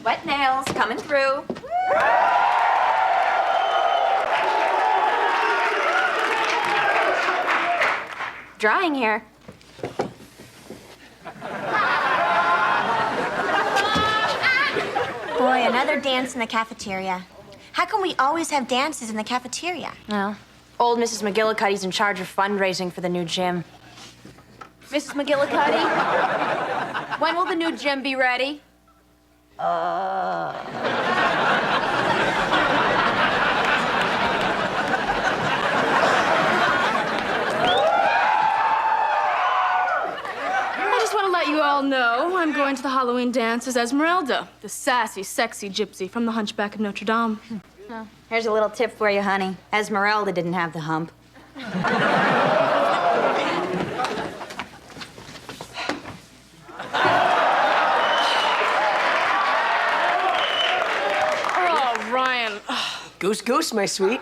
Wet nails coming through. Drying here. Boy, another dance in the cafeteria. How come we always have dances in the cafeteria? Well, old Mrs. McGillicuddy's in charge of fundraising for the new gym. Mrs. McGillicuddy, when will the new gym be ready? I just want to let you all know I'm going to the Halloween dance as Esmeralda, the sassy, sexy gypsy from the Hunchback of Notre Dame. Oh, here's a little tip for you, honey. Esmeralda didn't have the hump. Oh, Ryan. Goose, goose, my sweet.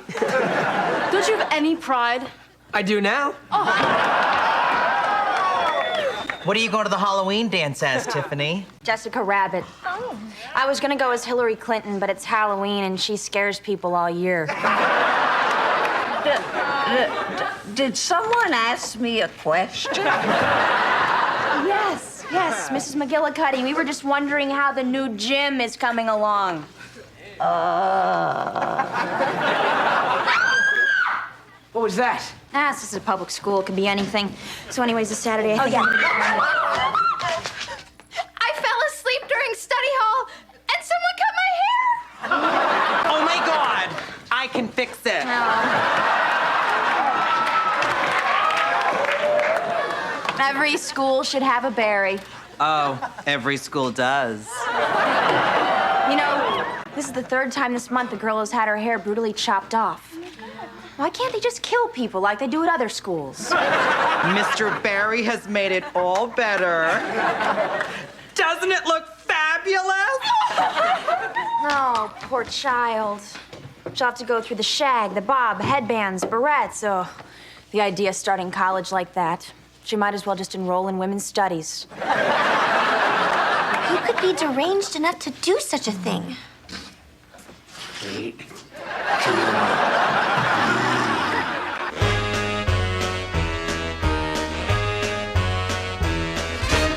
Don't you have any pride? I do now. What are you going to the Halloween dance as, Tiffany? Jessica Rabbit. Oh. I was gonna go as Hillary Clinton, but it's Halloween and she scares people all year. Did someone ask me a question? Yes, Mrs. McGillicuddy. We were just wondering how the new gym is coming along. What was that? This is a public school. It could be anything. So anyways, this Saturday, I think... yeah. I fell asleep during study hall, and someone cut my hair! Oh my God! I can fix it. Every school should have a Barry. Oh, every school does. You know, this is the third time this month a girl has had her hair brutally chopped off. Why can't they just kill people like they do at other schools? Mr. Barry has made it all better. Doesn't it look fabulous? Oh, poor child. She'll have to go through the shag, the bob, headbands, barrettes. Oh, the idea of starting college like that. She might as well just enroll in women's studies. Who could be deranged enough to do such a thing?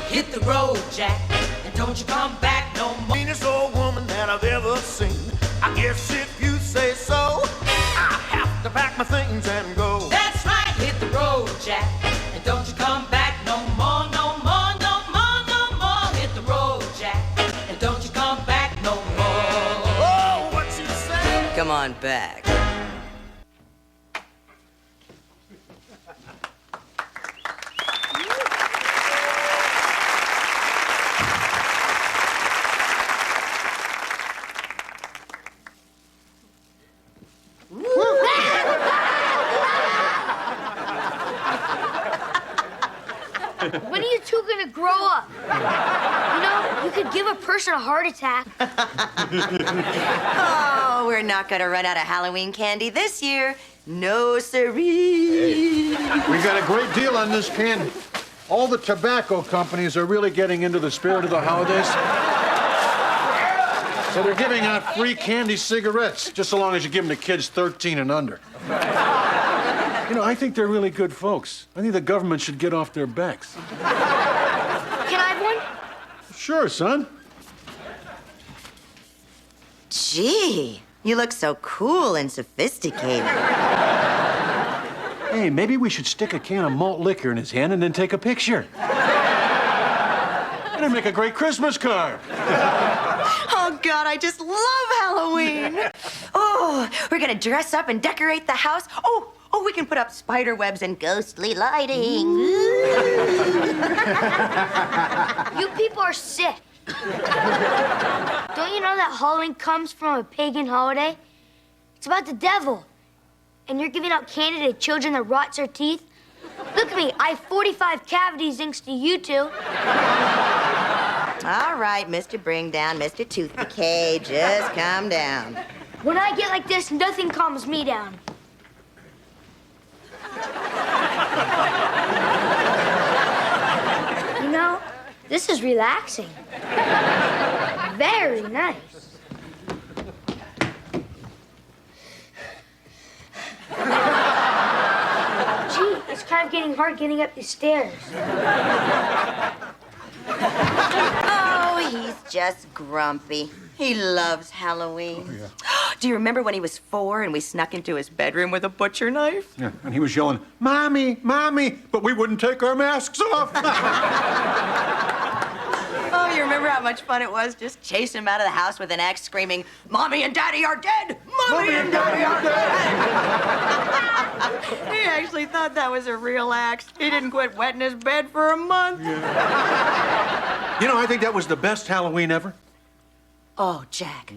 Hit the road, Jack, and don't you come back no more. Meanest old woman that I've ever seen. I guess if you say so, I have to pack my things and go. That's right, hit the road, Jack, and don't you come back no more, no more, no more, no more. Hit the road, Jack, and don't you come back no more. Oh, what you say? Come on back. When are you two gonna grow up? You know, you could give a person a heart attack. Oh, we're not gonna run out of Halloween candy this year. No, siree. We got a great deal on this candy. All the tobacco companies are really getting into the spirit of the holidays. So they're giving out free candy cigarettes, just so long as you give them to kids 13 and under. You know, I think they're really good folks. I think the government should get off their backs. Can I have one? Sure, son. Gee, you look so cool and sophisticated. Hey, maybe we should stick a can of malt liquor in his hand and then take a picture. It'd make a great Christmas card. Oh, God, I just love Halloween. Oh, we're gonna dress up and decorate the house. Oh, we can put up spider webs and ghostly lighting. You people are sick. Don't you know that Halloween comes from a pagan holiday? It's about the devil. And you're giving out candy to children that rots their teeth? Look at me, I have 45 cavities thanks to you two. All right, Mr. Bring Down, Mr. Tooth Decay, just calm down. When I get like this, nothing calms me down. You know, this is relaxing. Very nice. Gee, it's kind of getting hard getting up these stairs. Oh, he's just grumpy. He loves Halloween. Oh, yeah. Do you remember when he was 4 and we snuck into his bedroom with a butcher knife? Yeah, and he was yelling, "Mommy, Mommy," but we wouldn't take our masks off. Oh, you remember how much fun it was just chasing him out of the house with an axe screaming, "Mommy and Daddy are dead! Mommy and Daddy are dead!" He actually thought that was a real axe. He didn't quit wetting his bed for a month. Yeah. You know, I think that was the best Halloween ever. Oh, Jack.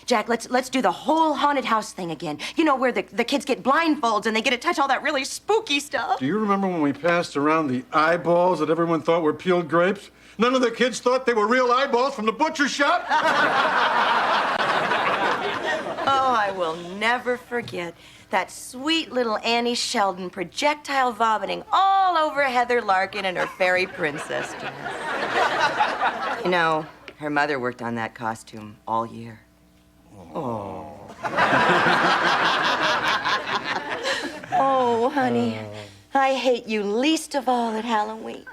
Jack, let's do the whole haunted house thing again. You know, where the kids get blindfolds and they get to touch all that really spooky stuff. Do you remember when we passed around the eyeballs that everyone thought were peeled grapes? None of the kids thought they were real eyeballs from the butcher shop? Oh, I will never forget that sweet little Annie Sheldon projectile vomiting all over Heather Larkin and her fairy princess dress. You know, her mother worked on that costume all year. Oh. Oh, honey. I hate you least of all at Halloween.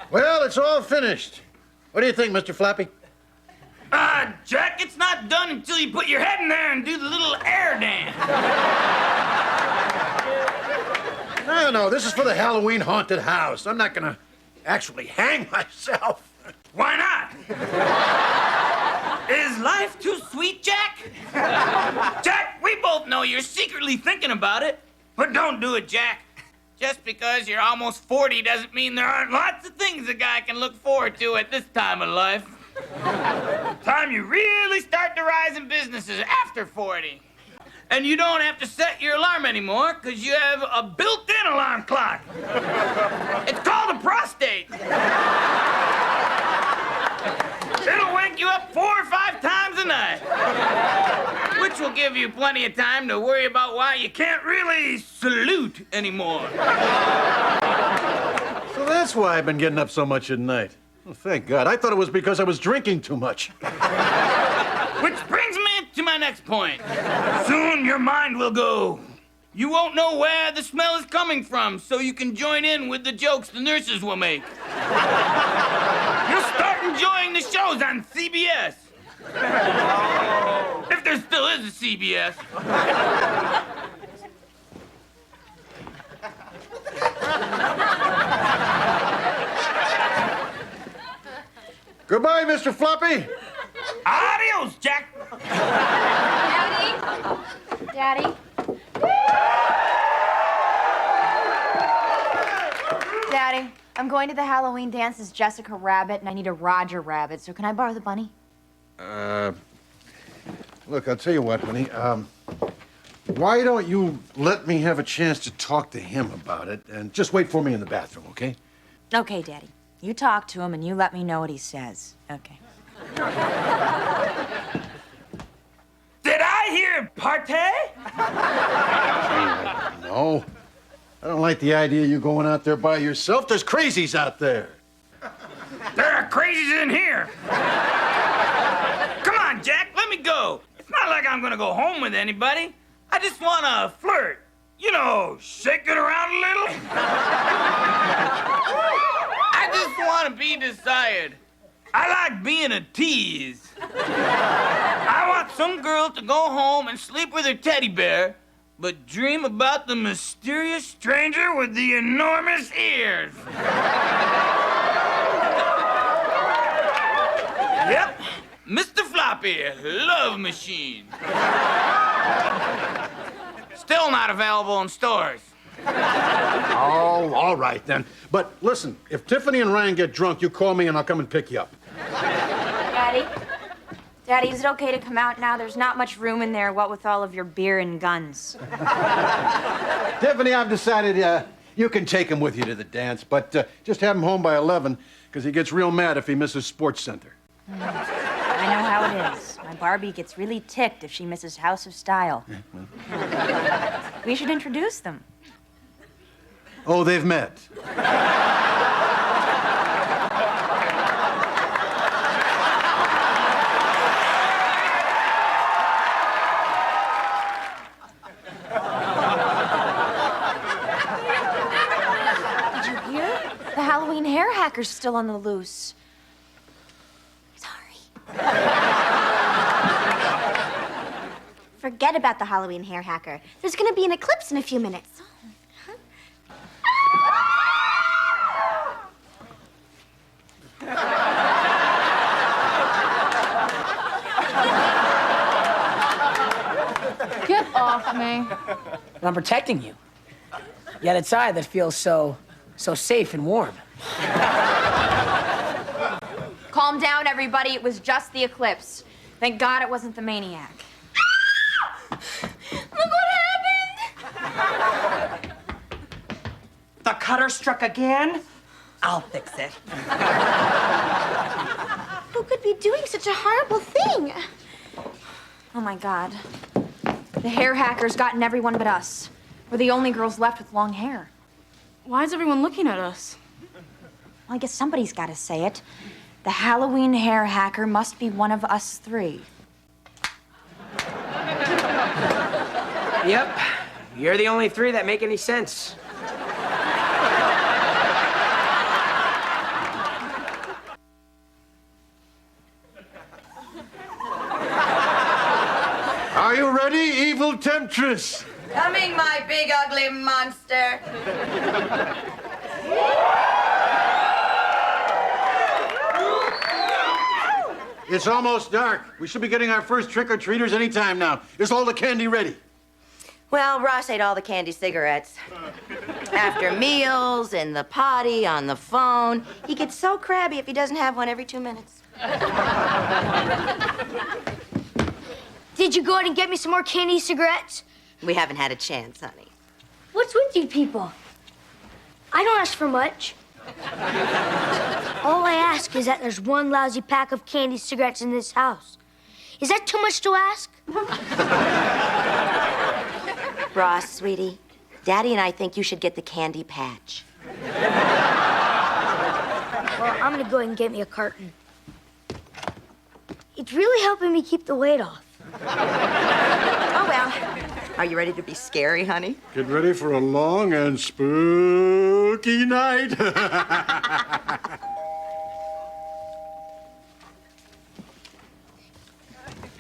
Well, it's all finished. What do you think, Mr. Flappy? Jack, it's not done until you put your head in there and do the little air dance. No, this is for the Halloween haunted house. I'm not gonna actually hang myself. Why not? Is life too sweet, Jack? Jack, we both know you're secretly thinking about it, but don't do it, Jack. Just because you're almost 40 doesn't mean there aren't lots of things a guy can look forward to at this time of life. Time you really start to rise in business is after 40. And you don't have to set your alarm anymore because you have a built-in alarm clock. It's called a prostate. It'll wake you up 4 or 5 times a night, which will give you plenty of time to worry about why you can't really salute anymore. So that's why I've been getting up so much at night. Oh, thank God. I thought it was because I was drinking too much. Which brings me to my next point. Soon your mind will go. You won't know where the smell is coming from, so you can join in with the jokes the nurses will make. You'll start enjoying the shows on CBS. If there still is a CBS. Goodbye, Mr. Floppy. Adios, Jack. Daddy? Daddy? Daddy, I'm going to the Halloween dance as Jessica Rabbit, and I need a Roger Rabbit, so can I borrow the bunny? Look, I'll tell you what, honey. Why don't you let me have a chance to talk to him about it, and just wait for me in the bathroom, okay? Okay, Daddy. You talk to him, and you let me know what he says. Okay. Did I hear partay? No. I don't like the idea of you going out there by yourself. There's crazies out there. There are crazies in here. Come on, Jack, let me go. It's not like I'm gonna go home with anybody. I just wanna flirt. You know, shake it around a little. I just wanna be desired. I like being a tease. I want some girl to go home and sleep with her teddy bear, but dream about the mysterious stranger with the enormous ears. Yep, Mr. Floppy, love machine. Still not available in stores. Oh, all right then. But listen, if Tiffany and Ryan get drunk, you call me and I'll come and pick you up. Daddy? Daddy, is it okay to come out now? There's not much room in there, what with all of your beer and guns. Tiffany, I've decided you can take him with you to the dance, but just have him home by 11, because he gets real mad if he misses Sports Center. I know how it is. My Barbie gets really ticked if she misses House of Style. We should introduce them. Oh, they've met. The Halloween hair hacker's still on the loose. Forget about the Halloween hair hacker. There's gonna be an eclipse in a few minutes. Get off me. And I'm protecting you. Yet inside that feels so safe and warm. Calm down, everybody. It was just the eclipse. Thank God it wasn't the maniac. Look what happened! The cutter struck again? I'll fix it. Who could be doing such a horrible thing? Oh my God. The hair hacker's gotten everyone but us. We're the only girls left with long hair. Why is everyone looking at us? Well, I guess somebody's got to say it. The Halloween hair hacker must be one of us three. Yep. You're the only three that make any sense. Are you ready, evil temptress? Coming, my big ugly monster. It's almost dark. We should be getting our first trick-or-treaters any time now. Is all the candy ready? Well, Ross ate all the candy cigarettes. After meals, in the potty, on the phone. He gets so crabby if he doesn't have one every 2 minutes. Did you go out and get me some more candy cigarettes? We haven't had a chance, honey. What's with you people? I don't ask for much. All I ask is that there's one lousy pack of candy cigarettes in this house. Is that too much to ask? Ross, sweetie, Daddy and I think you should get the candy patch. Well, I'm gonna go ahead and get me a carton. It's really helping me keep the weight off. Oh, well. Are you ready to be scary, honey? Get ready for a long and spooky night.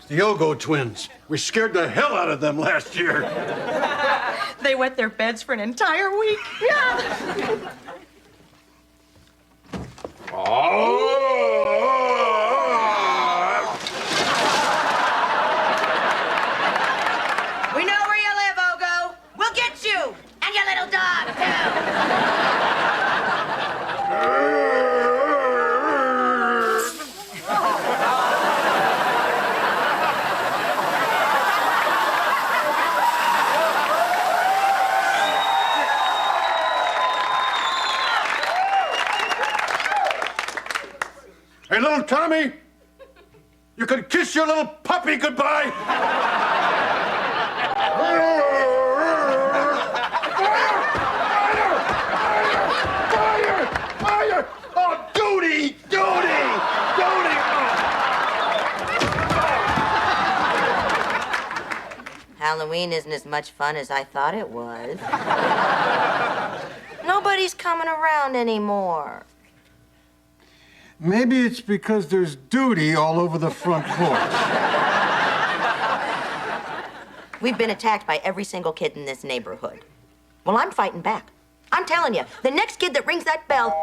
The Ogo twins. We scared the hell out of them last year. They wet their beds for an entire week. Yeah. We know where you live, Ogo. We'll get you and your little dog, too. Hey, little Tommy, you can kiss your little puppy goodbye. Fire! Oh, duty! Halloween isn't as much fun as I thought it was. Nobody's coming around anymore. Maybe it's because there's duty all over the front porch. We've been attacked by every single kid in this neighborhood. Well, I'm fighting back. I'm telling you, the next kid that rings that bell...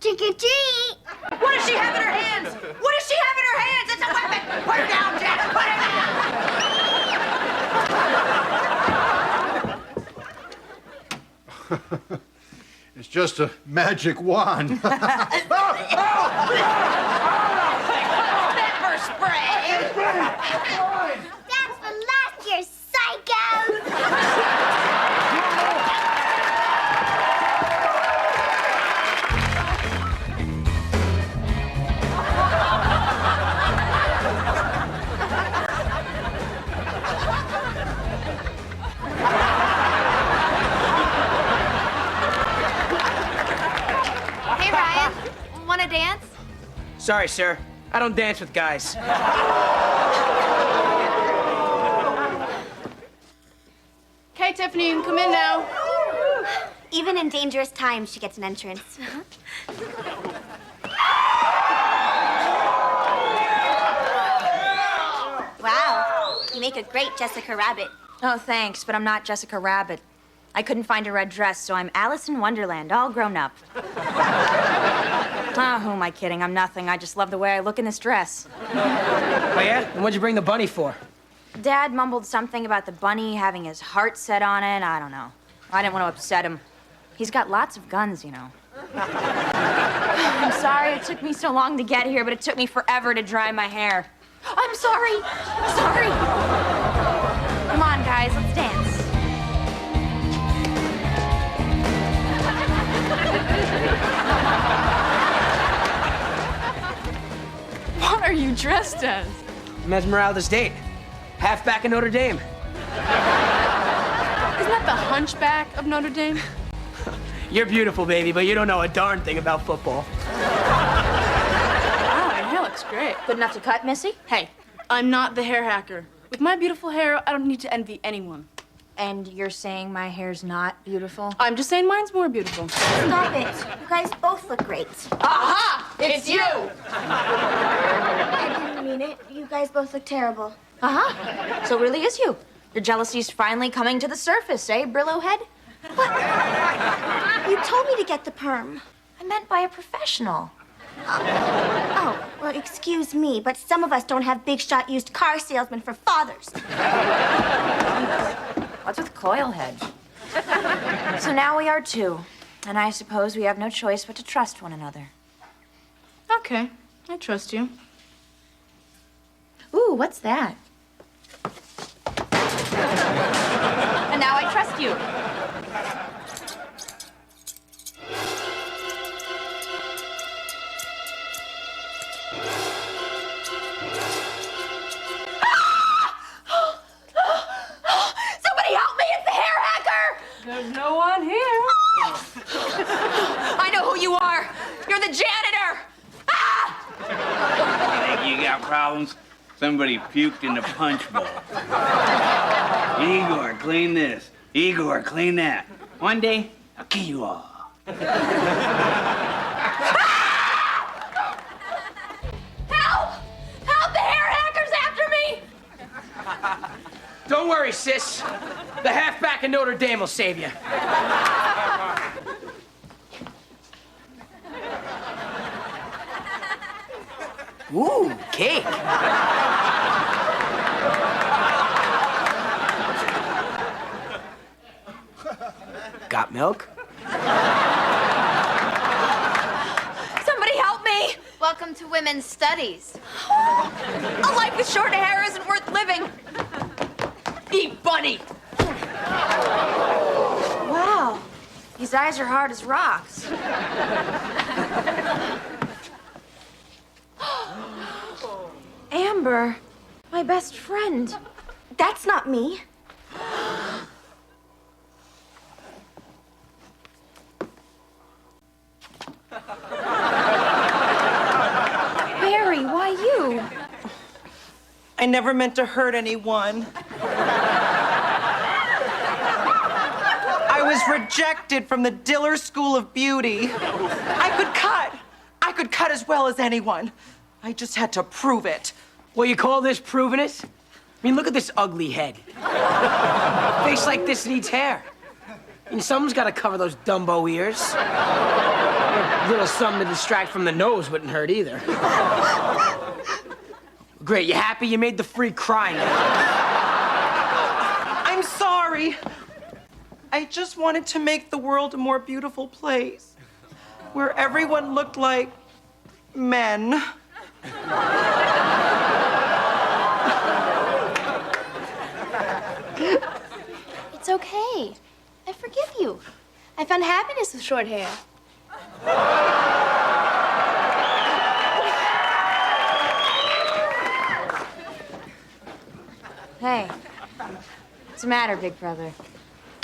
Trick or treat! What does she have in her hands? What does she have in her hands? It's a weapon! Put her down, Jack! Put her down! It's just a magic wand. Pepper spray! That's for last year, psycho! Sorry, sir. I don't dance with guys. Okay, Tiffany, you can come in now. Even in dangerous times, she gets an entrance. Wow, you make a great Jessica Rabbit. Oh, thanks, but I'm not Jessica Rabbit. I couldn't find a red dress, so I'm Alice in Wonderland, all grown up. Ah, who am I kidding? I'm nothing. I just love the way I look in this dress. Oh, yeah? And what'd you bring the bunny for? Dad mumbled something about the bunny having his heart set on it. I don't know. I didn't want to upset him. He's got lots of guns, you know. I'm sorry it took me so long to get here, but it took me forever to dry my hair. I'm sorry. Sorry. Come on, guys, let's dance. What are you dressed as? I'm Esmeralda's date. Halfback in Notre Dame. Isn't that the hunchback of Notre Dame? You're beautiful, baby, but you don't know a darn thing about football. Wow, your hair looks great. Good enough to cut, Missy? Hey, I'm not the hair hacker. With my beautiful hair, I don't need to envy anyone. And you're saying my hair's not beautiful? I'm just saying mine's more beautiful. Stop it. You guys both look great. Aha! It's you! I didn't mean it. You guys both look terrible. Uh-huh. So it really is you. Your jealousy's finally coming to the surface, eh, Brillo head? You told me to get the perm. I meant by a professional. Oh, well, excuse me, but some of us don't have big shot used car salesmen for fathers. What's with coil head? So now we are two, and I suppose we have no choice but to trust one another. Okay, I trust you. Ooh, what's that? And now I trust you. Somebody help me! It's the hair hacker! There's no one here. I know who you are. You're the janitor. Ah! You think you got problems? Somebody puked in the punch bowl. Igor, clean this. Igor, clean that. One day, I'll kill you all. Help! Help! The hair hacker's after me! Don't worry, sis. The halfback in Notre Dame will save you. Ooh, cake. Got milk? Somebody help me! Welcome to Women's Studies. A life with short hair isn't worth living. Eat bunny! Wow. These eyes are hard as rocks. Amber, my best friend. That's not me. Barry, why you? I never meant to hurt anyone. I was rejected from the Diller School of Beauty. I could cut. I could cut as well as anyone. I just had to prove it. Well, you call this proving it? I mean, look at this ugly head. A face like this needs hair. I mean, someone's got to cover those Dumbo ears. A little something to distract from the nose wouldn't hurt either. Great, you happy? You made the freak cry now. I'm sorry. I just wanted to make the world a more beautiful place where everyone looked like men. It's okay. I forgive you. I found happiness with short hair. Hey, what's the matter, big brother?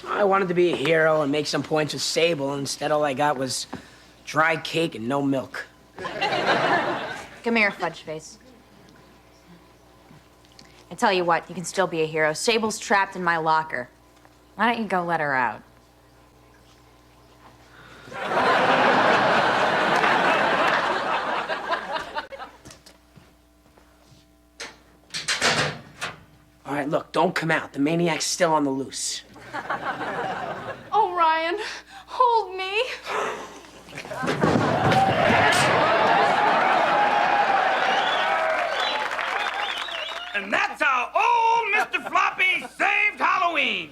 I wanted to be a hero and make some points with Sable. Instead, all I got was dry cake and no milk. Come here, fudge face. I tell you what, you can still be a hero. Sable's trapped in my locker. Why don't you go let her out? All right, look, don't come out. The maniac's still on the loose. Oh, Ryan, hold me. And that's how old Mr. Floppy saved Halloween.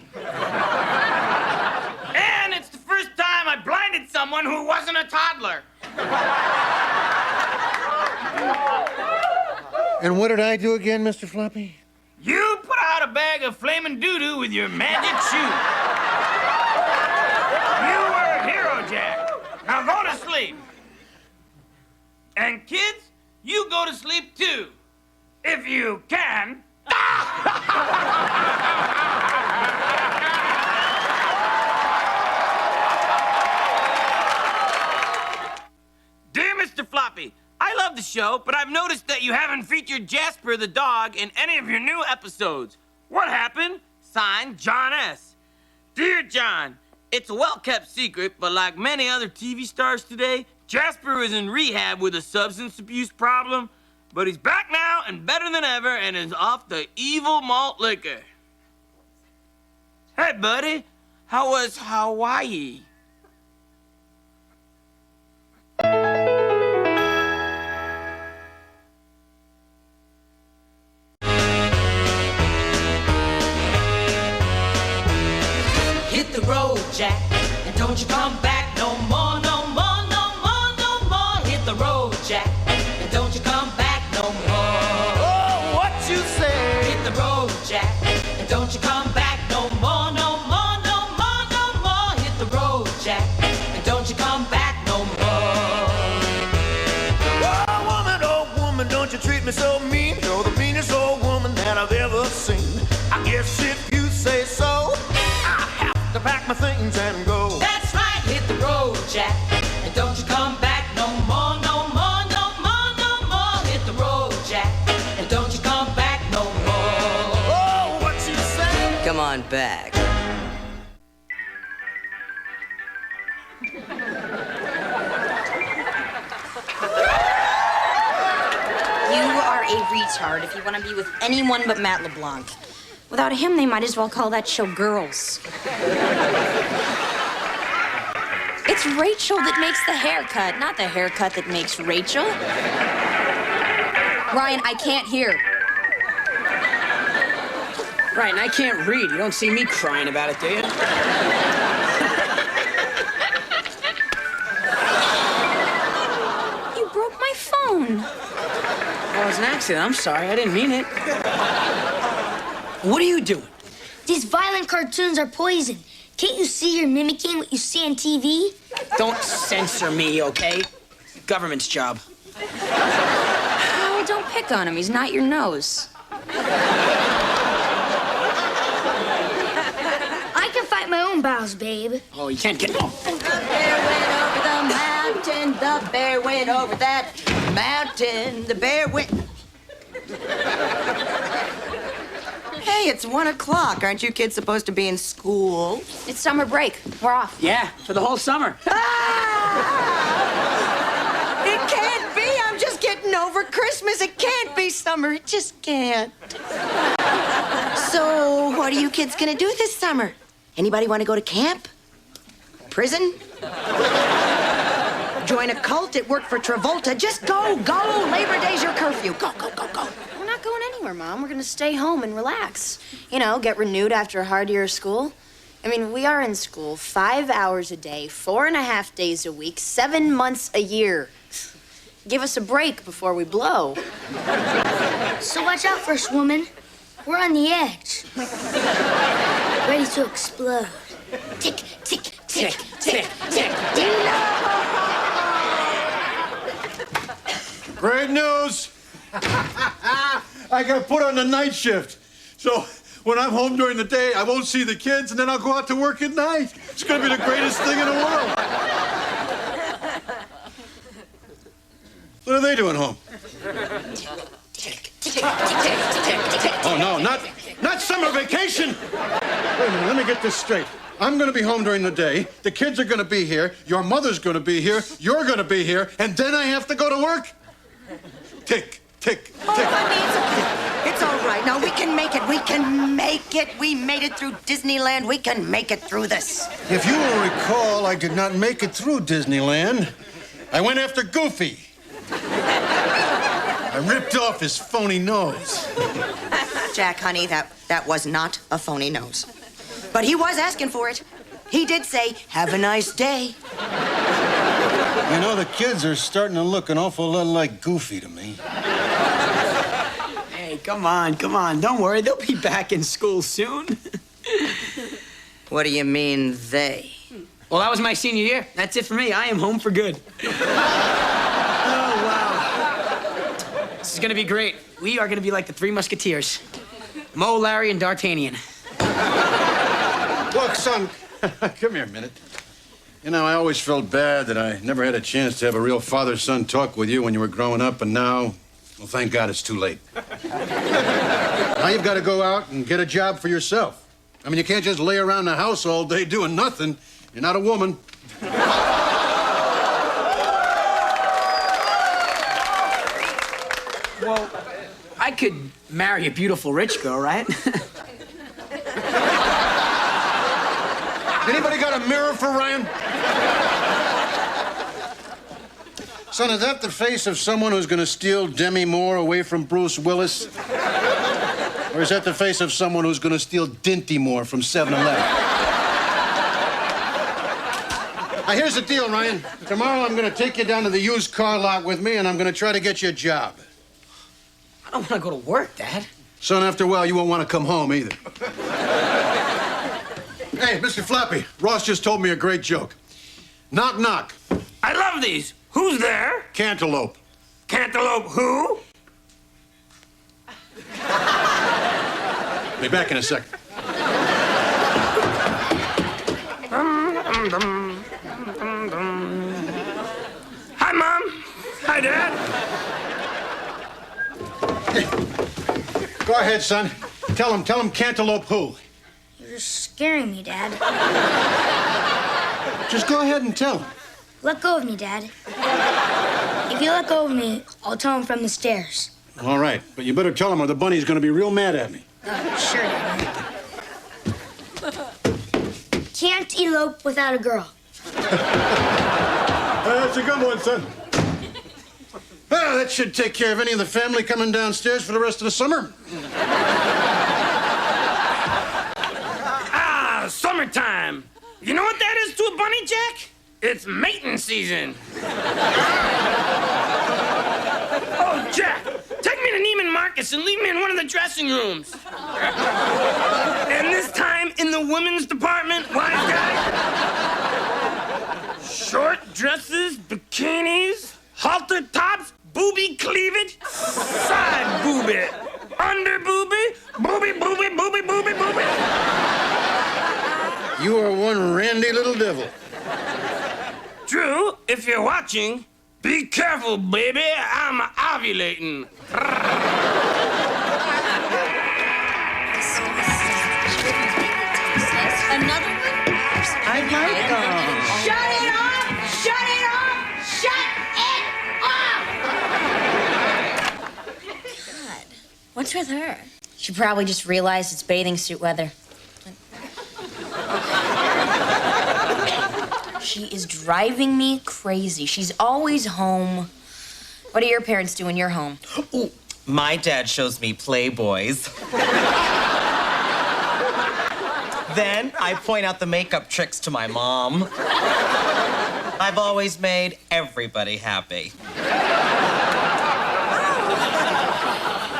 And it's the first time I blinded someone who wasn't a toddler. And what did I do again, Mr. Floppy? You put out a bag of flaming doo-doo with your magic shoe. You were a hero, Jack. Now go to sleep. And kids, you go to sleep too. If you can. Dear Mr. Floppy, I love the show, but I've noticed that you haven't featured Jasper the dog in any of your new episodes. What happened? Signed, John S. Dear John, it's a well-kept secret, but like many other TV stars today, Jasper is in rehab with a substance abuse problem, but he's back now and better than ever and is off the evil malt liquor. Hey, buddy, how was Hawaii? Hit the road, Jack, and don't you come back no more, no more, no more, no more. Hit the road, Jack, and don't you come back no more. Oh, what you say? Hit the road, Jack, and don't you come back no more, no more, no more, no more. Hit the road, Jack, and don't you come back no more. Oh, woman, don't you treat me so mean. You're the meanest old woman that I've ever seen. I guess if you say so, to pack my things and go. That's right, hit the road, Jack, and don't you come back no more, no more, no more, no more. Hit the road, Jack, and don't you come back no more. Oh, what you say? Come on back. You are a retard if you want to be with anyone but Matt LeBlanc. Without him, they might as well call that show Girls. It's Rachel that makes the haircut, not the haircut that makes Rachel. Ryan, I can't hear. Right, and I can't read. You don't see me crying about it, do you? You broke my phone. Well, it was an accident. I'm sorry. I didn't mean it. What are you doing? These violent cartoons are poison. Can't you see you're mimicking what you see on TV? Don't censor me, okay? Government's job. Oh, don't pick on him. He's not your nose. I can fight my own battles, babe. Oh, you can't get... Oh. The bear went over the mountain, the bear went over that mountain, the bear went... Hey, it's 1 o'clock. Aren't you kids supposed to be in school? It's summer break. We're off. Yeah, for the whole summer. It can't be. I'm just getting over Christmas. It can't be summer. It just can't. So, what are you kids gonna do this summer? Anybody want to go to camp? Prison? Join a cult at work for Travolta? Just go, go. Labor Day's your curfew. Go, go, go, go. We're not going anywhere, Mom. We're gonna stay home and relax. You know, get renewed after a hard year of school. I mean, we are in school 5 hours a day, 4.5 days a week, 7 months a year. Give us a break before we blow. So watch out, first woman. We're on the edge. Ready to explode. Tick, tick, tick, tick, tick, tick. Great news! I got put on the night shift. So when I'm home during the day, I won't see the kids, and then I'll go out to work at night. It's gonna be the greatest thing in the world. What are they doing home? Oh, no, not summer vacation. Wait a minute, let me get this straight. I'm going to be home during the day. The kids are going to be here. Your mother's going to be here. You're going to be here. And then I have to go to work? Tick, tick, tick. Oh, honey, it's all right. Now, we can make it. We can make it. We made it through Disneyland. We can make it through this. If you will recall, I did not make it through Disneyland. I went after Goofy. I ripped off his phony nose. Jack, honey, that was not a phony nose. But he was asking for it. He did say, "Have a nice day." You know, the kids are starting to look an awful lot like Goofy to me. Hey, come on. Don't worry. They'll be back in school soon. What do you mean, they? Well, that was my senior year. That's it for me. I am home for good. Oh, wow. This is gonna be great. We are gonna be like the Three Musketeers. Mo, Larry, and D'Artagnan. Look, son, come here a minute. You know, I always felt bad that I never had a chance to have a real father-son talk with you when you were growing up, and now, well, thank God it's too late. Now you've got to go out and get a job for yourself. I mean, you can't just lay around the house all day doing nothing. You're not a woman. Well, I could marry a beautiful rich girl, right? Anybody got a mirror for Ryan? Son, is that the face of someone who's going to steal Demi Moore away from Bruce Willis? Or is that the face of someone who's going to steal Dinty Moore from 7-Eleven? Now, here's the deal, Ryan. Tomorrow I'm going to take you down to the used car lot with me, and I'm going to try to get you a job. I don't want to go to work, Dad. Son, after a while, you won't want to come home either. Hey, Mr. Flappy, Ross just told me a great joke. Knock, knock. I love these. Who's there? Cantaloupe. Cantaloupe who? Be back in a second. Hi, Mom. Hi, Dad. Go ahead, son. Tell him Cantaloupe who. You're scaring me, Dad. Just go ahead and tell him. Let go of me, Dad. If you let go of me, I'll tell him from the stairs. All right, but you better tell him or the bunny's gonna be real mad at me. Sure, Dad. Can't elope without a girl. That's a good one, son. Well, that should take care of any of the family coming downstairs for the rest of the summer. Ah, summertime. You know what that is to a bunny, Jack? It's mating season. Oh, Jack, take me to Neiman Marcus and leave me in one of the dressing rooms. And this time in the women's department, wise guy. Short dresses, bikinis, halter tops, booby cleavage, side booby, under booby, booby, booby, booby, booby, booby. You are one randy little devil. Drew, if you're watching, be careful, baby. I'm ovulating. Another one? I like them. Shut it off! Shut it off! Shut it off! What's with her? She probably just realized it's bathing suit weather. She is driving me crazy. She's always home. What do your parents do when you're home? Ooh, my dad shows me Playboys. Then I point out the makeup tricks to my mom. I've always made everybody happy.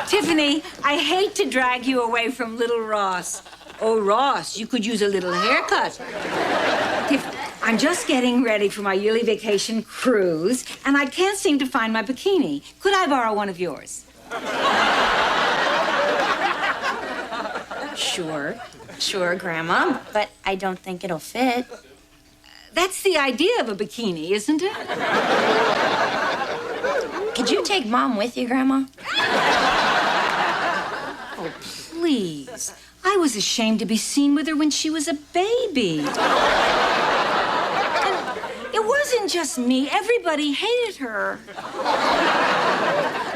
Tiffany, I hate to drag you away from little Ross. Oh, Ross, you could use a little haircut. Tiffany, I'm just getting ready for my yearly vacation cruise, and I can't seem to find my bikini. Could I borrow one of yours? Sure, Grandma, but I don't think it'll fit. That's the idea of a bikini, isn't it? Could you take Mom with you, Grandma? Oh, please. I was ashamed to be seen with her when she was a baby. And it wasn't just me. Everybody hated her.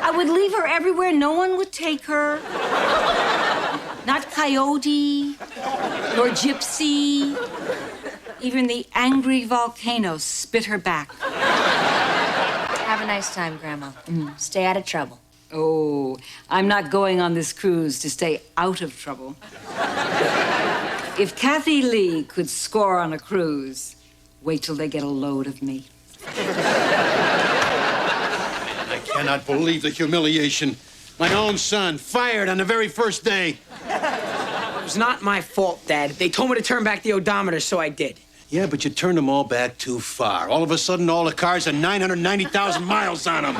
I would leave her everywhere. No one would take her. Not Coyote, nor Gypsy. Even the angry volcano spit her back. Have a nice time, Grandma. Stay out of trouble. Oh, I'm not going on this cruise to stay out of trouble. If Kathy Lee could score on a cruise, wait till they get a load of me. I cannot believe the humiliation. My own son, fired on the very first day. It was not my fault, Dad. They told me to turn back the odometer, so I did. Yeah, but you turned them all back too far. All of a sudden, all the cars had 990,000 miles on them.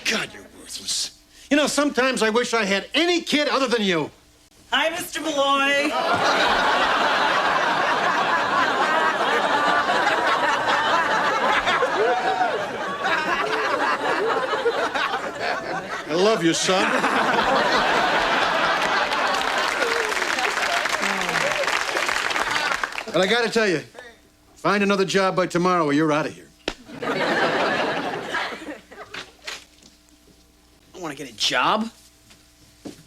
God, you're worthless. You know, sometimes I wish I had any kid other than you. Hi, Mr. Malloy. I love you, son. But I gotta tell you, find another job by tomorrow or you're out of here. I want to get a job.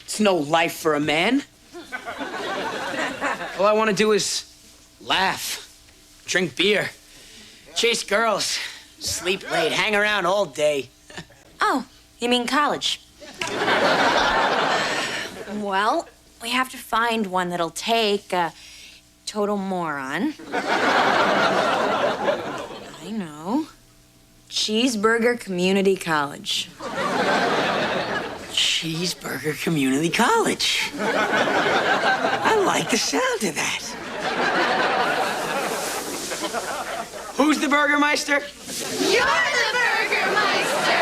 It's no life for a man. All I want to do is laugh, drink beer, chase girls, sleep late, hang around all day. Oh, you mean college? Well, we have to find one that'll take a total moron. I know. Cheeseburger Community College. Cheeseburger Community College. I like the sound of that. Who's the Burgermeister? You're the Burgermeister!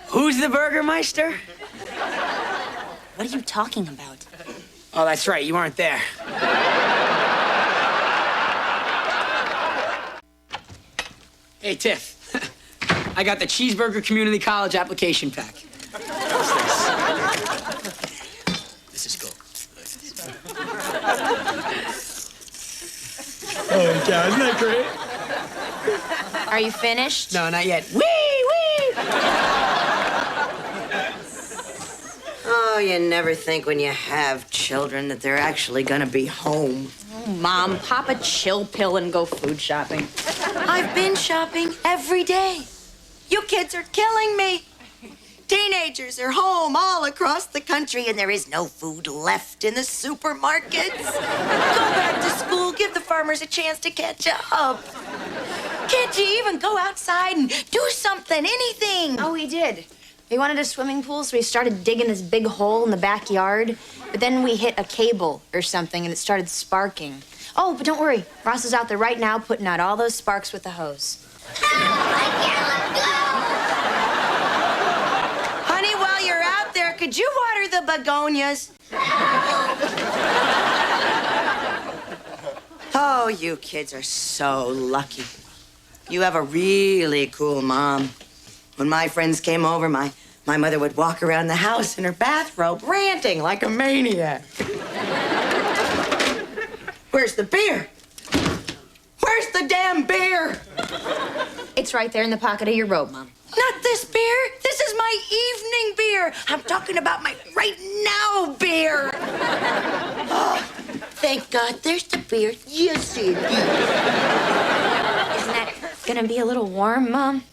Who's the Burgermeister? What are you talking about? Oh, that's right. You weren't there. Hey, Tiff. I got the Cheeseburger Community College application pack. What's this? This is gold. Oh, God, isn't that great? Are you finished? No, not yet. Wee, wee! Oh, you never think when you have children that they're actually gonna be home. Oh, Mom, pop a chill pill and go food shopping. I've been shopping every day. You kids are killing me. Teenagers are home all across the country, and there is no food left in the supermarkets. Go back to school, give the farmers a chance to catch up. Can't you even go outside and do something, anything? Oh, we did. We wanted a swimming pool, so we started digging this big hole in the backyard. But then we hit a cable or something, and it started sparking. Oh, but don't worry. Ross is out there right now putting out all those sparks with the hose. Honey, while you're out there, could you water the begonias? Oh, you kids are so lucky. You have a really cool mom. When my friends came over, my mother would walk around the house in her bathrobe, ranting like a maniac. Where's the beer? Where's the damn beer? It's right there in the pocket of your robe, Mom. Not this beer. This is my evening beer. I'm talking about my right now beer. Oh, thank God there's the beer. Yes, it is. Isn't that gonna be a little warm, Mom?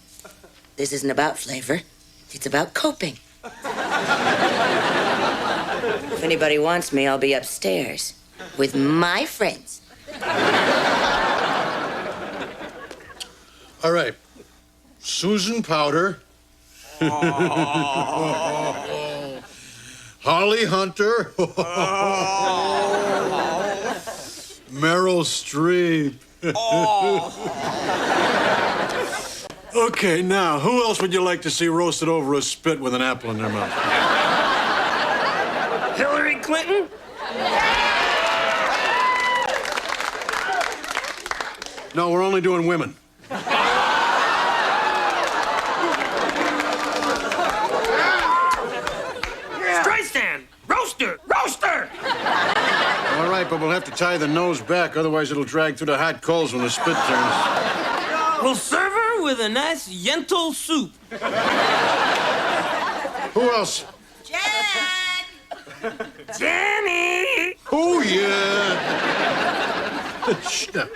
This isn't about flavor. It's about coping. If anybody wants me, I'll be upstairs with my friends. All right. Susan Powder. Holly Hunter. Meryl Streep. Okay, now, who else would you like to see roasted over a spit with an apple in their mouth? Hillary Clinton? No, we're only doing women. Streisand! Roaster! Roaster! All right, but we'll have to tie the nose back, otherwise it'll drag through the hot coals when the spit turns. We'll serve her with a nice Yentl soup. Who else? Jack! Jenny! Oh, yeah. Shh, now.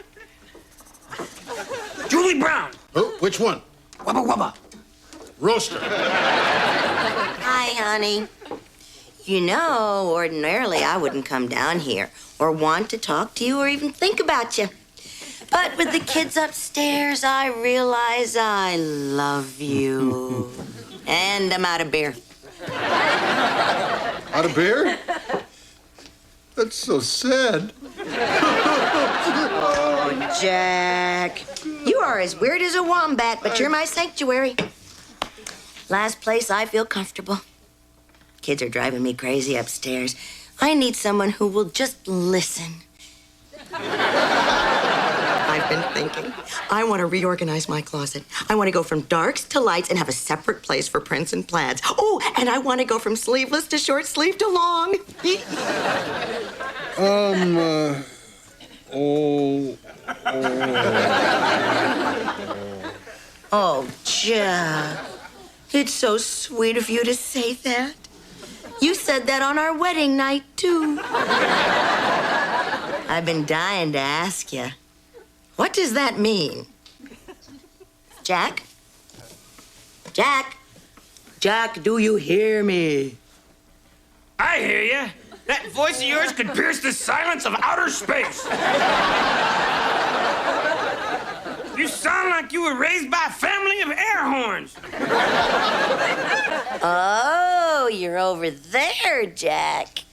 Julie Brown! Oh, which one? Wubba wubba! Roaster. Hi, honey. You know, ordinarily I wouldn't come down here or want to talk to you or even think about you. But with the kids upstairs, I realize I love you. And I'm out of beer. Out of beer? That's so sad. Oh, Jack. You are as weird as a wombat, but you're my sanctuary. Last place I feel comfortable. Kids are driving me crazy upstairs. I need someone who will just listen. I've been thinking. I want to reorganize my closet. I want to go from darks to lights and have a separate place for prints and plaids. Oh, and I want to go from sleeveless to short sleeve to long. Oh, Jack. It's so sweet of you to say that. You said that on our wedding night, too. I've been dying to ask you. What does that mean? Jack? Jack? Jack, do you hear me? I hear you. That voice of yours could pierce the silence of outer space. You sound like you were raised by a family of air horns. Oh, you're over there, Jack.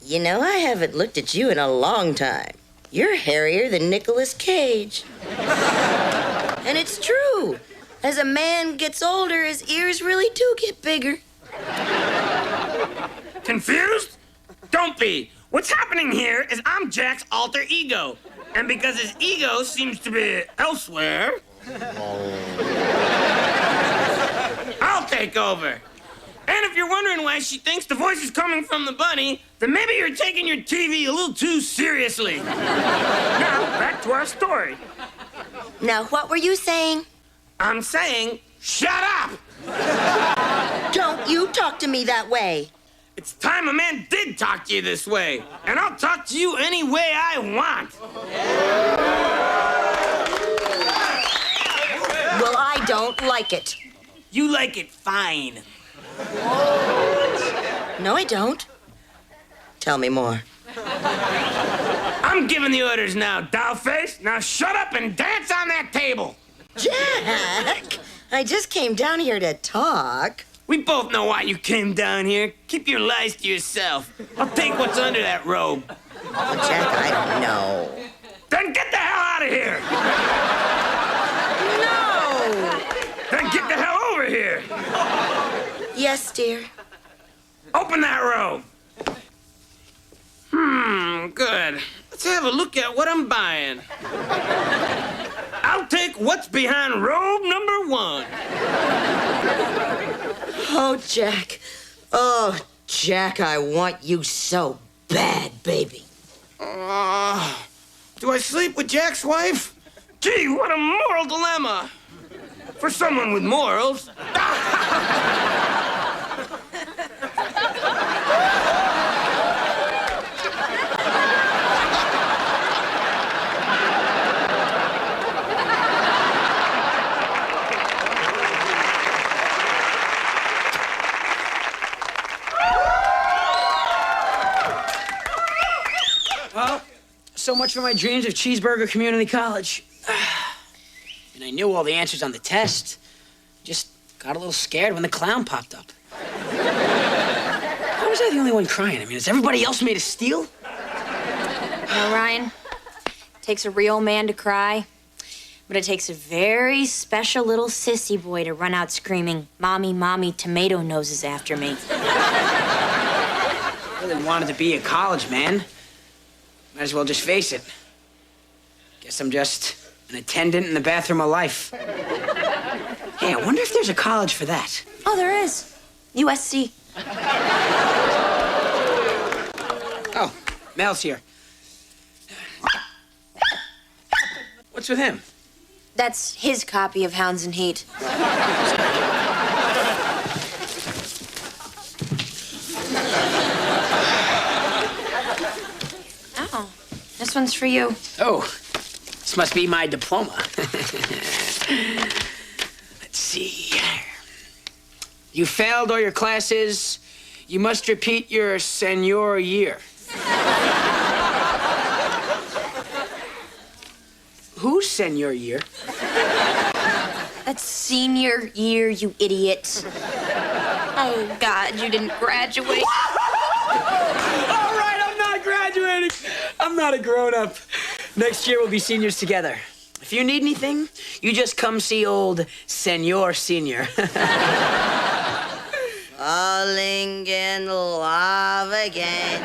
You know, I haven't looked at you in a long time. You're hairier than Nicolas Cage. And it's true. As a man gets older, his ears really do get bigger. Confused? Don't be. What's happening here is I'm Jack's alter ego. And because his ego seems to be elsewhere, I'll take over. And if you're wondering why she thinks the voice is coming from the bunny, then maybe you're taking your TV a little too seriously. Now, back to our story. Now, what were you saying? I'm saying, shut up! Don't you talk to me that way. It's time a man did talk to you this way. And I'll talk to you any way I want. Well, I don't like it. You like it fine. No, I don't. Tell me more. I'm giving the orders now, dollface. Now shut up and dance on that table. Jack, I just came down here to talk. We both know why you came down here. Keep your lies to yourself. I'll take what's under that robe. Oh, Jack, I don't know. Then get the hell out of here. No! Then get the hell over here. Yes, dear. Open that robe. Good. Let's have a look at what I'm buying. I'll take what's behind robe number 1. Oh, Jack. Oh, Jack, I want you so bad, baby. Do I sleep with Jack's wife? Gee, what a moral dilemma. For someone with morals. Well, so much for my dreams of Cheeseburger Community College. And I knew all the answers on the test. Just got a little scared when the clown popped up. Why was I the only one crying? I mean, is everybody else made of steel? No, Ryan. Takes a real man to cry. But it takes a very special little sissy boy to run out screaming, "Mommy, Mommy, tomato noses after me." I really wanted to be at college, man. Might as well just face it. Guess I'm just an attendant in the bathroom of life. Hey, I wonder if there's a college for that. Oh, there is. USC. Oh, Mel's here. What's with him? That's his copy of Hounds and Heat. Oh, this one's for you. Oh, this must be my diploma. Let's see. You failed all your classes. You must repeat your senior year. Whose senior year? That's senior year, you idiot. Oh, God, you didn't graduate. All right, I'm not graduating. I'm not a grown-up. Next year, we'll be seniors together. If you need anything, you just come see old Senor Senior. Falling in love again.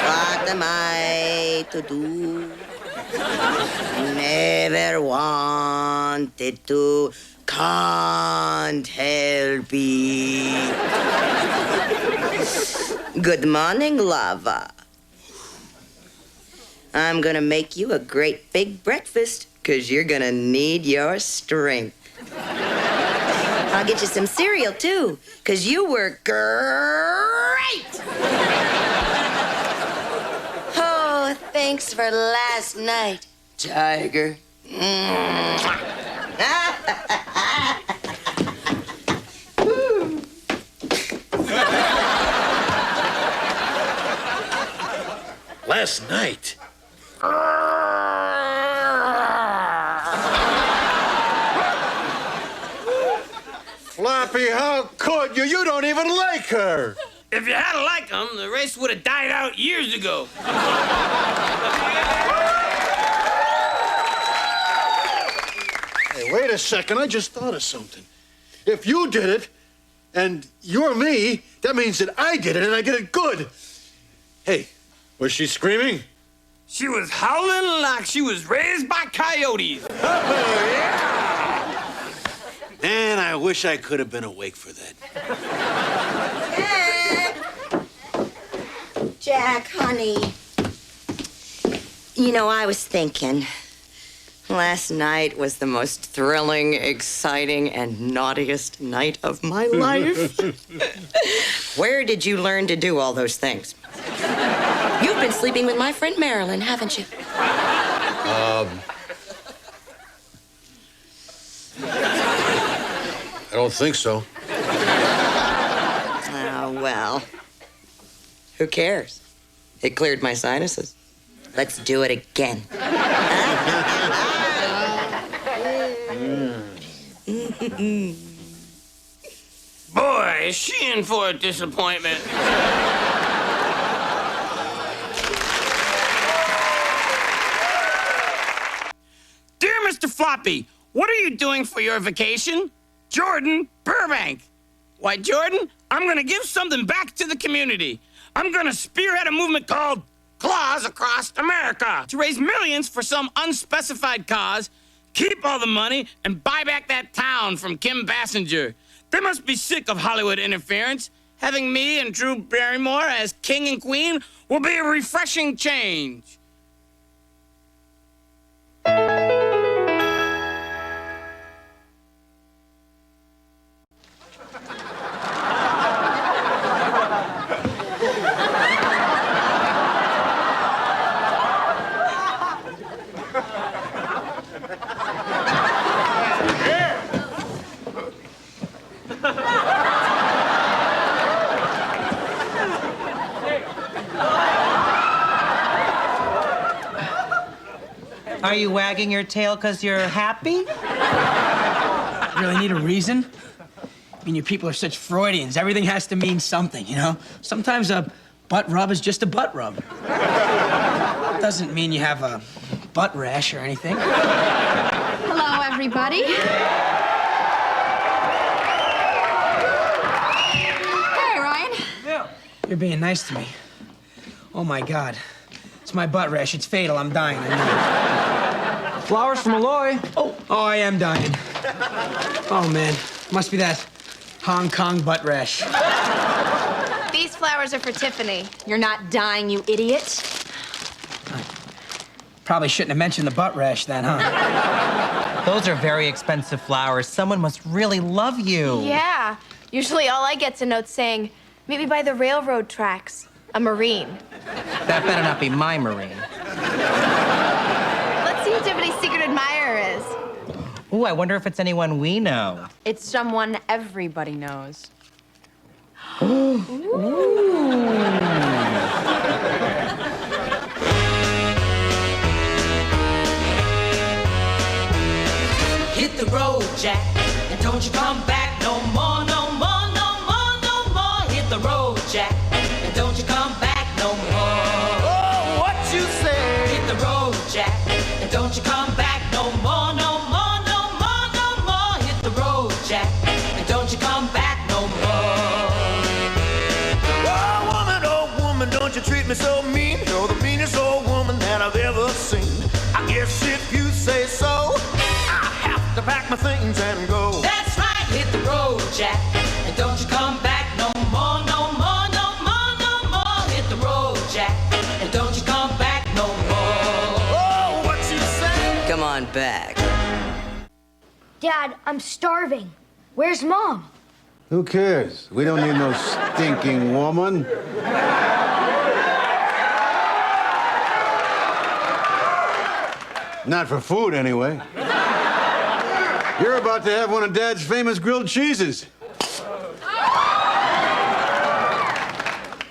What am I to do? Never wanted to, can't help it. Good morning, lava. I'm gonna make you a great big breakfast, 'cause you're gonna need your strength. I'll get you some cereal, too, 'cause you were great! Oh, thanks for last night, Tiger. Last night? Floppy, how could you? You don't even like her. If you had liked him, the race would have died out years ago. Hey, wait a second. I just thought of something. If you did it, and you're me, that means that I did it, and I did it good. Hey, was she screaming? She was howling like she was raised by coyotes. Oh, yeah! Man, I wish I could have been awake for that. Jack, honey. You know, I was thinking, last night was the most thrilling, exciting, and naughtiest night of my life. Where did you learn to do all those things? You've been sleeping with my friend Marilyn, haven't you? I don't think so. Oh, well. Who cares? It cleared my sinuses. Let's do it again. Boy, is she in for a disappointment. Dear Mr. Floppy, what are you doing for your vacation? Jordan Burbank. Why, Jordan, I'm gonna give something back to the community. I'm gonna spearhead a movement called Claws Across America to raise millions for some unspecified cause, keep all the money, and buy back that town from Kim Basinger. They must be sick of Hollywood interference. Having me and Drew Barrymore as king and queen will be a refreshing change. Are you wagging your tail because you're happy? Really need a reason? I mean, you people are such Freudians. Everything has to mean something, you know? Sometimes a butt rub is just a butt rub. It doesn't mean you have a butt rash or anything. everybody. Hey, Ryan. You're being nice to me. Oh, my God. It's my butt rash. It's fatal. I'm dying. I know. Flowers from Malloy. Oh, I am dying. Oh, man. Must be that Hong Kong butt rash. These flowers are for Tiffany. You're not dying, you idiot. Probably shouldn't have mentioned the butt rash then, huh? Those are very expensive flowers. Someone must really love you. Yeah. Usually all I get's a note saying, maybe by the railroad tracks. A Marine. That better not be my Marine. Let's see who Tiffany's secret admirer is. Ooh, I wonder if it's anyone we know. It's someone everybody knows. Hit the road, Jack, and don't you come back no more, no more, no more, no more. Hit the road, Jack, and don't you come back no more. Oh, what you say? Hit the road, Jack, and don't you come back no more, no more, no more, no more. Hit the road, Jack, and don't you come back no more. Oh, woman, don't you treat me so mean. You're the meanest old woman that I've ever seen. I guess if you say so, I have to pack my things and go. That's right, hit the road, Jack, and don't you come back no more, no more, no more, no more. Hit the road, Jack, and don't you come back no more. Oh, what you say? Come on back. Dad, I'm starving. Where's Mom? Who cares? We don't need no stinking woman. Not for food, anyway. You're about to have one of Dad's famous grilled cheeses.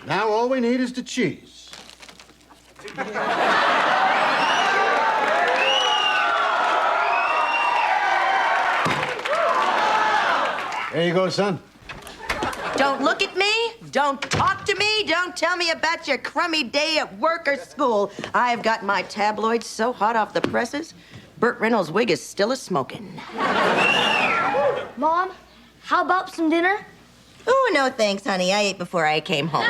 Now all we need is the cheese. There you go, son. Don't look at me. Don't talk to me. Don't tell me about your crummy day at work or school. I've got my tabloids so hot off the presses, Burt Reynolds' wig is still a-smoking. Mom, how about some dinner? Oh, no thanks, honey. I ate before I came home.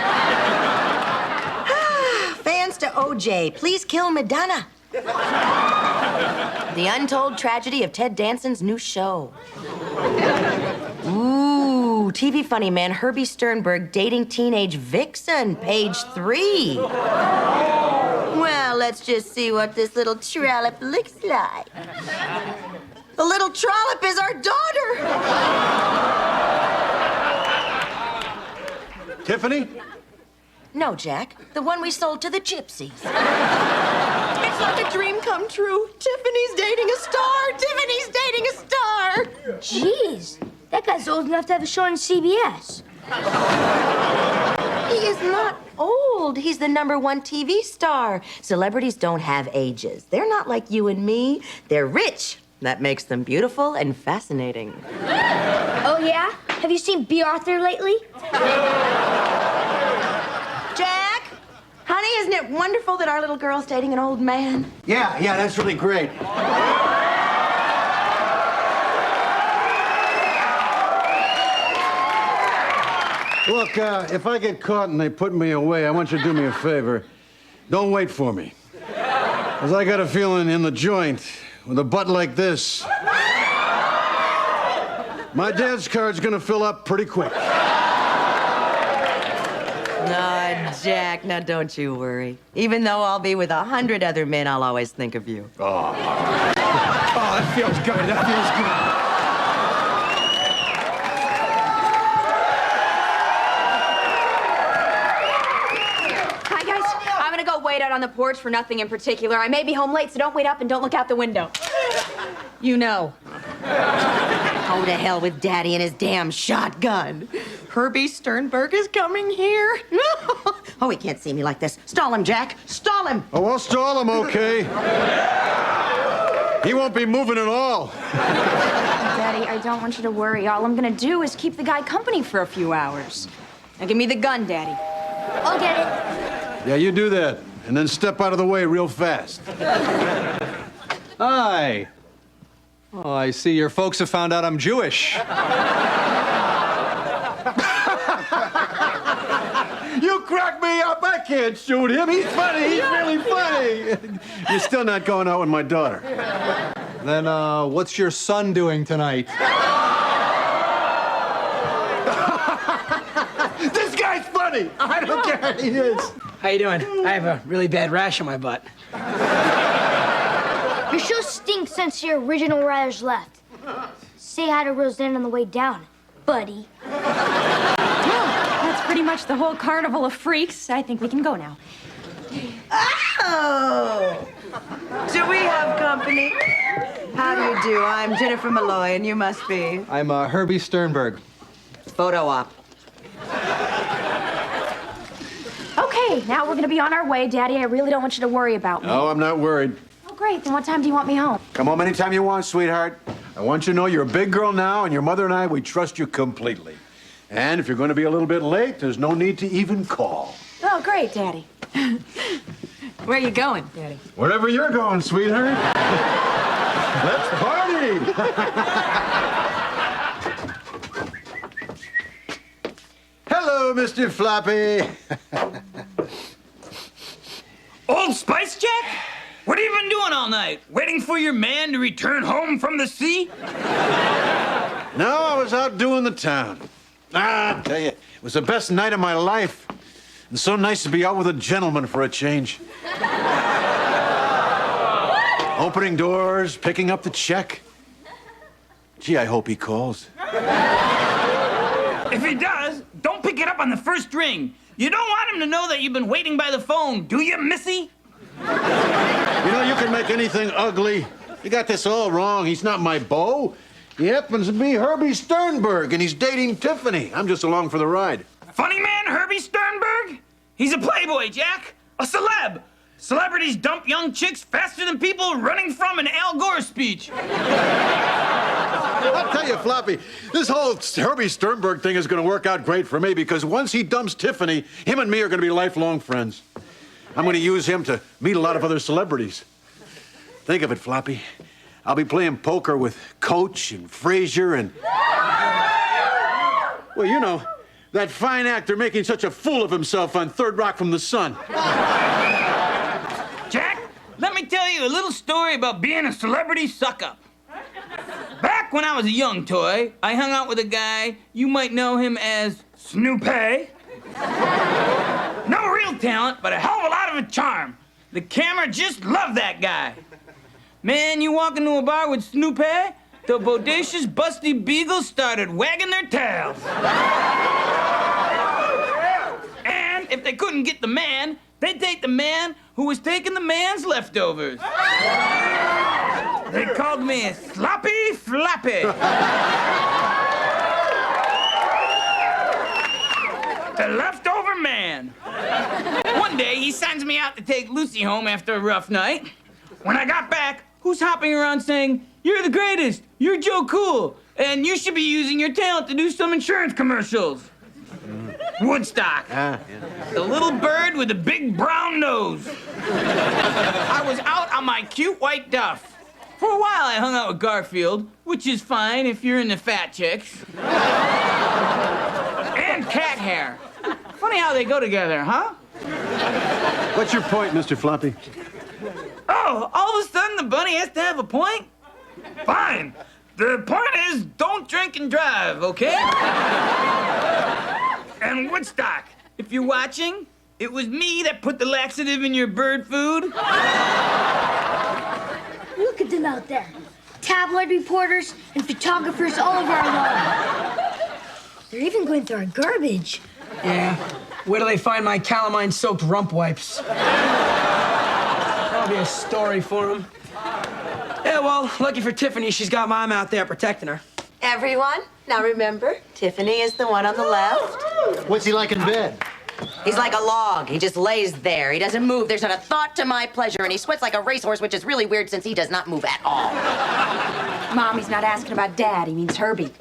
Fans to OJ, please kill Madonna. The untold tragedy of Ted Danson's new show. Ooh, TV funny man Herbie Sternberg dating teenage vixen, page 3. Well, let's just see what this little trollop looks like. The little trollop is our daughter. Tiffany? No, Jack. The one we sold to the gypsies. It's like a dream come true. Tiffany's dating a star. Tiffany's dating a star. Jeez, that guy's old enough to have a show on CBS. He is not old. He's the #1 TV star. Celebrities don't have ages. They're not like you and me. They're rich. That makes them beautiful and fascinating. Oh, yeah? Have you seen B. Arthur lately? Jack? Honey, isn't it wonderful that our little girl's dating an old man? Yeah, that's really great. Look, if I get caught and they put me away, I want you to do me a favor. Don't wait for me. Because I got a feeling in the joint, with a butt like this, my dad's card's gonna fill up pretty quick. No, Jack, now don't you worry. Even though I'll be with 100 other men, I'll always think of you. Oh, that feels good. That feels good. Hi, guys. I'm gonna go wait out on the porch for nothing in particular. I may be home late, so don't wait up and don't look out the window. You know. Go to hell with Daddy and his damn shotgun. Herbie Sternberg is coming here. Oh, he can't see me like this. Stall him, Jack. Stall him. Oh, I'll stall him, okay? He won't be moving at all. Daddy, I don't want you to worry. All I'm gonna do is keep the guy company for a few hours. Now give me the gun, Daddy. I'll get it. Yeah, you do that, and then step out of the way real fast. Hi. Oh, I see your folks have found out I'm Jewish. You crack me up. I can't shoot him. He's funny. He's really funny. You're still not going out with my daughter. Then, what's your son doing tonight? This guy's funny. I don't care. He is. How you doing? I have a really bad rash on my butt. Your show stinks since your original writers left. Say hi to Roseanne on the way down, buddy. That's pretty much the whole carnival of freaks. I think we can go now. Oh! Do we have company? How do you do? I'm Jennifer Malloy, and you must be... I'm Herbie Sternberg. Photo op. Okay, now we're gonna be on our way. Daddy, I really don't want you to worry about me. No, I'm not worried. Oh, great. Then what time do you want me home? Come home anytime you want, sweetheart. I want you to know you're a big girl now, and your mother and I, we trust you completely. And if you're going to be a little bit late, there's no need to even call. Oh, great, Daddy. Where are you going, Daddy? Wherever you're going, sweetheart. Let's party! Hello, Mr. Floppy. Old Spice Jack? What have you been doing all night? Waiting for your man to return home from the sea? No, I was out doing the town. I tell you, it was the best night of my life. And so nice to be out with a gentleman for a change. Opening doors, picking up the check. Gee, I hope he calls. If he does, don't pick it up on the first ring. You don't want him to know that you've been waiting by the phone, do you, Missy? You know, you can make anything ugly. You got this all wrong. He's not my beau. He happens to be Herbie Sternberg, and he's dating Tiffany. I'm just along for the ride. Funny man, Herbie Sternberg? He's a playboy, Jack. A celeb. Celebrities dump young chicks faster than people running from an Al Gore speech. I'll tell you, Floppy, this whole Herbie Sternberg thing is going to work out great for me because once he dumps Tiffany, him and me are going to be lifelong friends. I'm going to use him to meet a lot of other celebrities. Think of it, Floppy. I'll be playing poker with Coach and Frazier and... Well, you know, that fine actor making such a fool of himself on Third Rock from the Sun. Jack, let me tell you a little story about being a celebrity suck-up. Back when I was a young toy, I hung out with a guy, you might know him as Snoopy. No real talent, but a hell of a lot of a charm. The camera just loved that guy. Man, you walk into a bar with Snoopy, the bodacious, busty beagles started wagging their tails. And if they couldn't get the man, they'd take the man who was taking the man's leftovers. They called me Sloppy Floppy. The leftover man. One day, he sends me out to take Lucy home after a rough night. When I got back, who's hopping around saying, "You're the greatest, you're Joe Cool, and you should be using your talent to do some insurance commercials"? Woodstock. The little bird with the big brown nose. I was out on my cute white duff. For a while, I hung out with Garfield, which is fine if you're into fat chicks. And cat hair. Funny how they go together, huh? What's your point, Mr. Floppy? Oh, all of a sudden the bunny has to have a point? Fine. The point is, don't drink and drive, okay? And Woodstock, if you're watching, it was me that put the laxative in your bird food. Look at them out there. Tabloid reporters and photographers all over our lawn. They're even going through our garbage. Yeah. Where do they find my calamine-soaked rump wipes? That'll be a story for them. Yeah, well, lucky for Tiffany, she's got Mom out there protecting her. Everyone, now remember, Tiffany is the one on the left. What's he like in bed? He's like a log. He just lays there. He doesn't move. There's not a thought to my pleasure, and he sweats like a racehorse, which is really weird since he does not move at all. Mom, he's not asking about Dad. He means Herbie.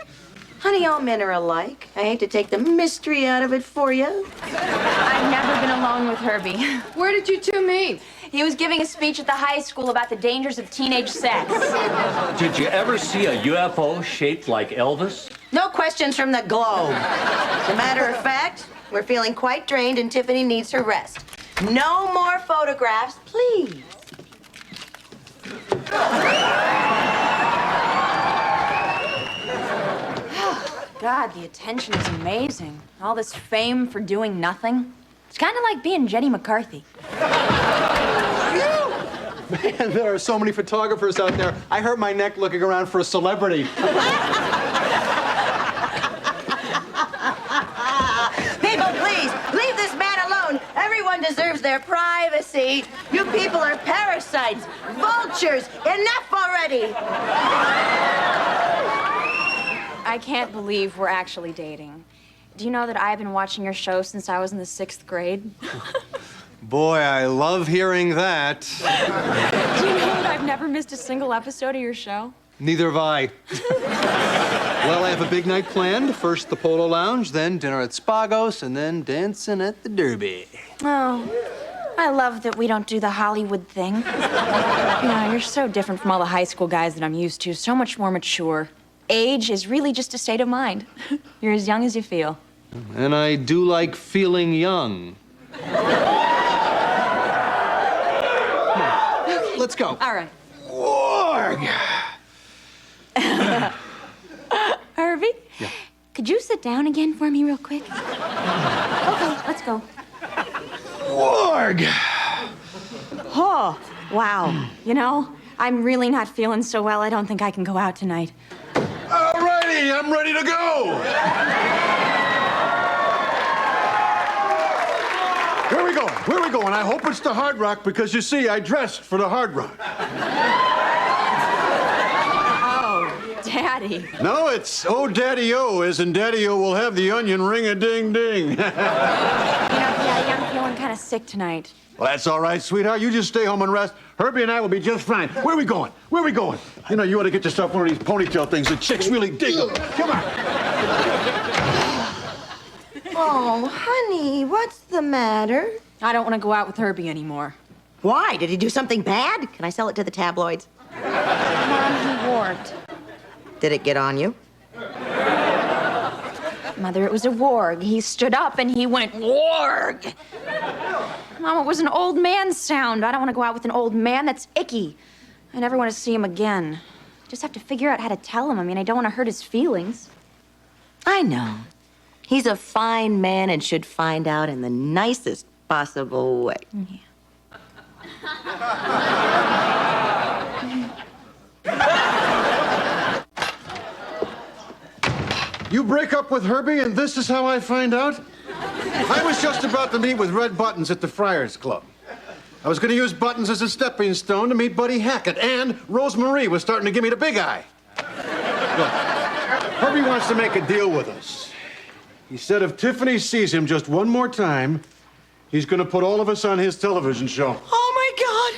Honey, all men are alike. I hate to take the mystery out of it for you. I've never been alone with Herbie. Where did you two meet? He was giving a speech at the high school about the dangers of teenage sex. Did you ever see a UFO shaped like Elvis? No questions from the globe. As a matter of fact, we're feeling quite drained and Tiffany needs her rest. No more photographs, please. God, the attention is amazing. All this fame for doing nothing. It's kind of like being Jenny McCarthy. Man, there are so many photographers out there. I hurt my neck looking around for a celebrity. People, please, leave this man alone. Everyone deserves their privacy. You people are parasites, vultures. Enough already. I can't believe we're actually dating. Do you know that I've been watching your show since I was in the 6th grade? Boy, I love hearing that. Do you know that I've never missed a single episode of your show? Neither have I. Well, I have a big night planned. First the Polo Lounge, then dinner at Spagos, and then dancing at the Derby. Oh, I love that we don't do the Hollywood thing. You know, you're so different from all the high school guys that I'm used to, so much more mature. Age is really just a state of mind. You're as young as you feel. And I do like feeling young. Let's go. All right. Warg! Harvey? Yeah. Could you sit down again for me real quick? Okay, let's go. Warg! Oh, wow. You know, I'm really not feeling so well. I don't think I can go out tonight. All righty, I'm ready to go. Where are we going? Where are we going? I hope it's the Hard Rock because, you see, I dressed for the Hard Rock. Oh, Daddy. No, it's oh Daddy-O, as in Daddy-O will have the onion ring-a-ding-ding. Yeah, I'm feeling kind of sick tonight. Well, that's all right, sweetheart. You just stay home and rest. Herbie and I will be just fine. Where are we going? Where are we going? You know, you ought to get yourself one of these ponytail things. The chicks really dig them. Come on. Oh, honey, what's the matter? I don't want to go out with Herbie anymore. Why? Did he do something bad? Can I sell it to the tabloids? Mom, he warged. Did it get on you? Mother, it was a warg. He stood up and he went, warg! Mom, it was an old man sound. I don't want to go out with an old man. That's icky. I never want to see him again. Just have to figure out how to tell him. I mean, I don't want to hurt his feelings. I know. He's a fine man and should find out in the nicest possible way. Yeah. You break up with Herbie, and this is how I find out? I was just about to meet with Red Buttons at the Friars Club. I was going to use Buttons as a stepping stone to meet Buddy Hackett, and Rosemarie was starting to give me the big eye. Look, Herbie wants to make a deal with us. He said if Tiffany sees him just one more time, he's going to put all of us on his television show. Oh, my God!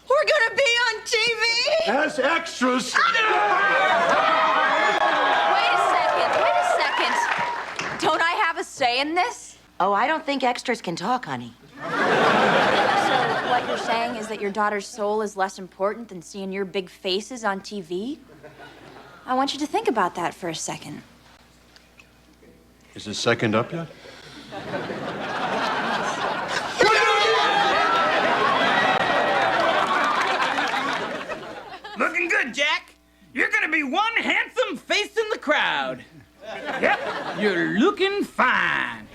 We're going to be on TV! As extras. Wait a second. Don't I have a say in this? Oh, I don't think extras can talk, honey. So what you're saying is that your daughter's soul is less important than seeing your big faces on TV? I want you to think about that for a second. Is his second up yet? Looking good, Jack. You're gonna be one handsome face in the crowd. Yep, you're looking fine.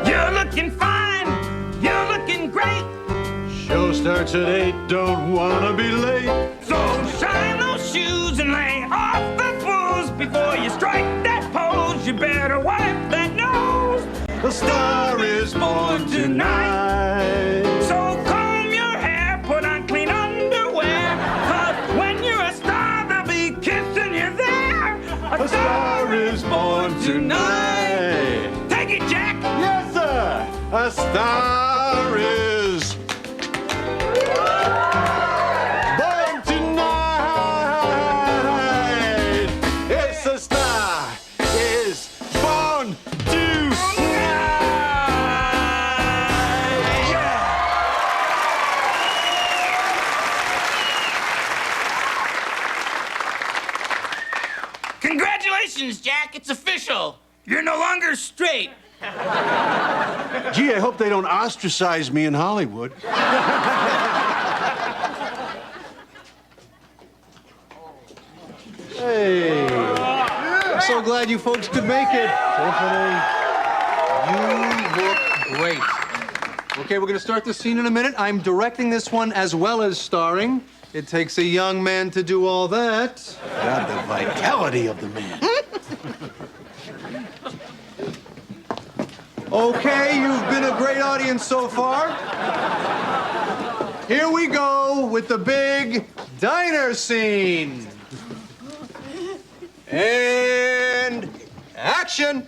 You're looking fine. You're looking great. Show starts at 8, don't wanna be late. So shine those shoes and lay off the booze before you strike that pose. You better wipe that nose. The star is born tonight. So comb your hair, put on clean underwear. 'Cause when you're a star, they'll be kissing you there. A star is born tonight. Take it, Jack. Yes, sir. A star is born tonight. Yes, a star is born happens, Jack. It's official. You're no longer straight. Gee, I hope they don't ostracize me in Hollywood. Hey. I'm so glad you folks could make it. Tiffany, you look great. Okay, we're gonna start the scene in a minute. I'm directing this one as well as starring. It takes a young man to do all that. God, the vitality of the man. Okay, you've been a great audience so far. Here we go with the big diner scene. And action.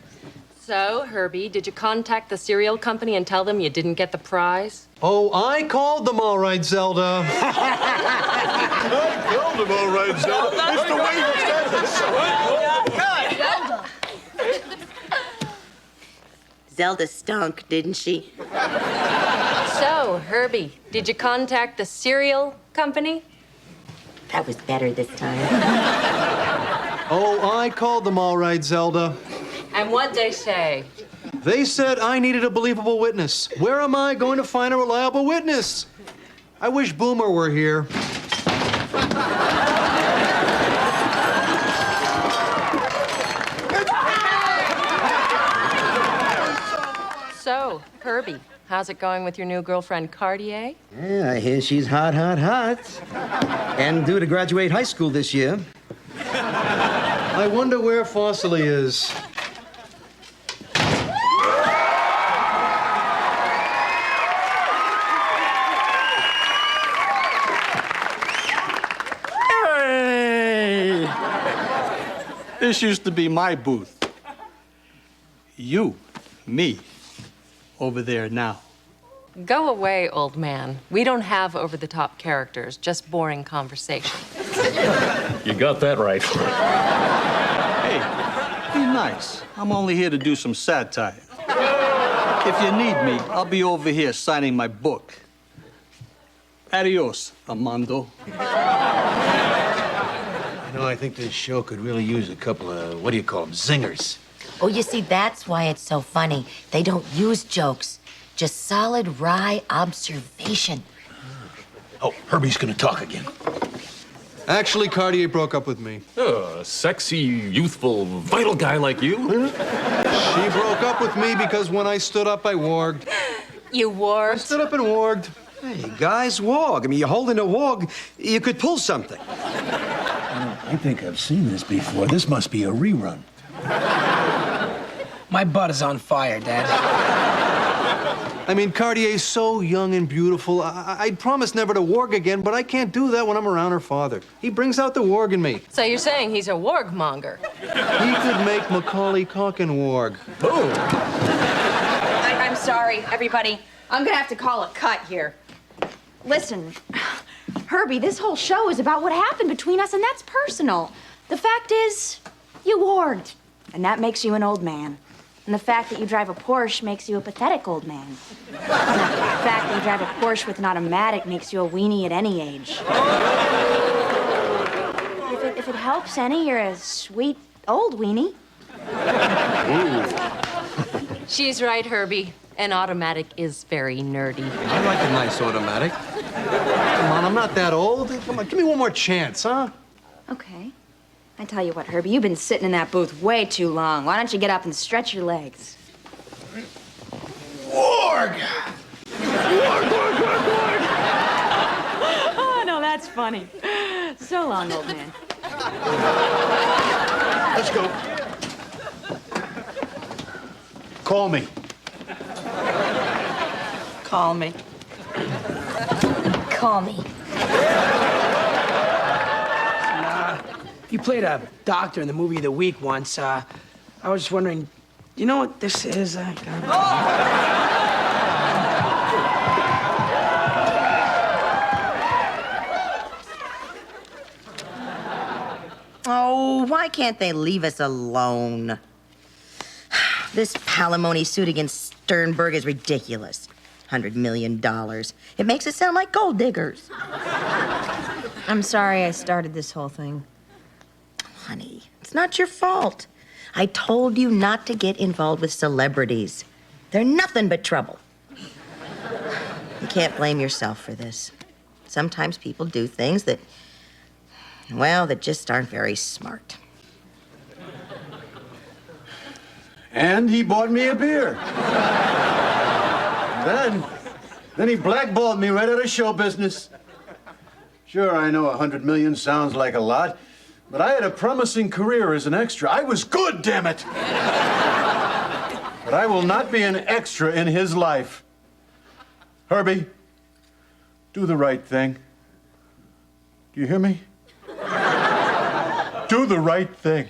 So, Herbie, did you contact the cereal company and tell them you didn't get the prize? Oh, I called them all right, Zelda. I killed him all right, Zelda. It's the way you said it. Zelda stunk, didn't she? So, Herbie, did you contact the cereal company? That was better this time. Oh, I called them all right, Zelda. And what'd they say? They said I needed a believable witness. Where am I going to find a reliable witness? I wish Boomer were here. So, Herbie, how's it going with your new girlfriend, Cartier? Yeah, I hear she's hot, hot, hot. And due to graduate high school this year. I wonder where Fossily is. Hey! This used to be my booth. You, me, over there now. Go away, old man. We don't have over-the-top characters, just boring conversation. You got that right. Hey, be nice. I'm only here to do some satire. If you need me, I'll be over here signing my book. Adios, Armando. You know, I think this show could really use a couple of, what do you call them, zingers. Oh, you see, that's why it's so funny. They don't use jokes, just solid, wry observation. Oh, Herbie's gonna talk again. Actually, Cartier broke up with me. A sexy, youthful, vital guy like you? She broke up with me because when I stood up, I warged. You warged? I stood up and warged. Hey, guys, warg. I mean, you're holding a warg, you could pull something. I think I've seen this before. This must be a rerun. My butt is on fire, Dad. I mean, Cartier's so young and beautiful. I'd promise never to warg again, but I can't do that when I'm around her father. He brings out the warg in me. So you're saying he's a wargmonger? He could make Macaulay Culkin warg. Oh. I'm sorry, everybody. I'm gonna have to call a cut here. Listen, Herbie, this whole show is about what happened between us, and that's personal. The fact is, you warged, and that makes you an old man. And the fact that you drive a Porsche makes you a pathetic old man. And the fact that you drive a Porsche with an automatic makes you a weenie at any age. If it helps any, you're a sweet old weenie. She's right, Herbie. An automatic is very nerdy. I like a nice automatic. Come on, I'm not that old. Come on, give me one more chance, huh? Okay. I tell you what, Herbie, you've been sitting in that booth way too long. Why don't you get up and stretch your legs? Warg! Oh, no, that's funny. So long, old man. Let's go. Call me. Call me. Call me. You played a doctor in the movie of the week once. I was just wondering, you know what this is? Oh, why can't they leave us alone? This palimony suit against Sternberg is ridiculous. $100 million. It makes it sound like gold diggers. I'm sorry I started this whole thing. Honey, it's not your fault. I told you not to get involved with celebrities. They're nothing but trouble. You can't blame yourself for this. Sometimes people do things that, well, that just aren't very smart. And he bought me a beer. Then he blackballed me right out of show business. Sure, I know 100 million sounds like a lot, but I had a promising career as an extra. I was good, damn it! But I will not be an extra in his life. Herbie, do the right thing. Do you hear me? Do the right thing.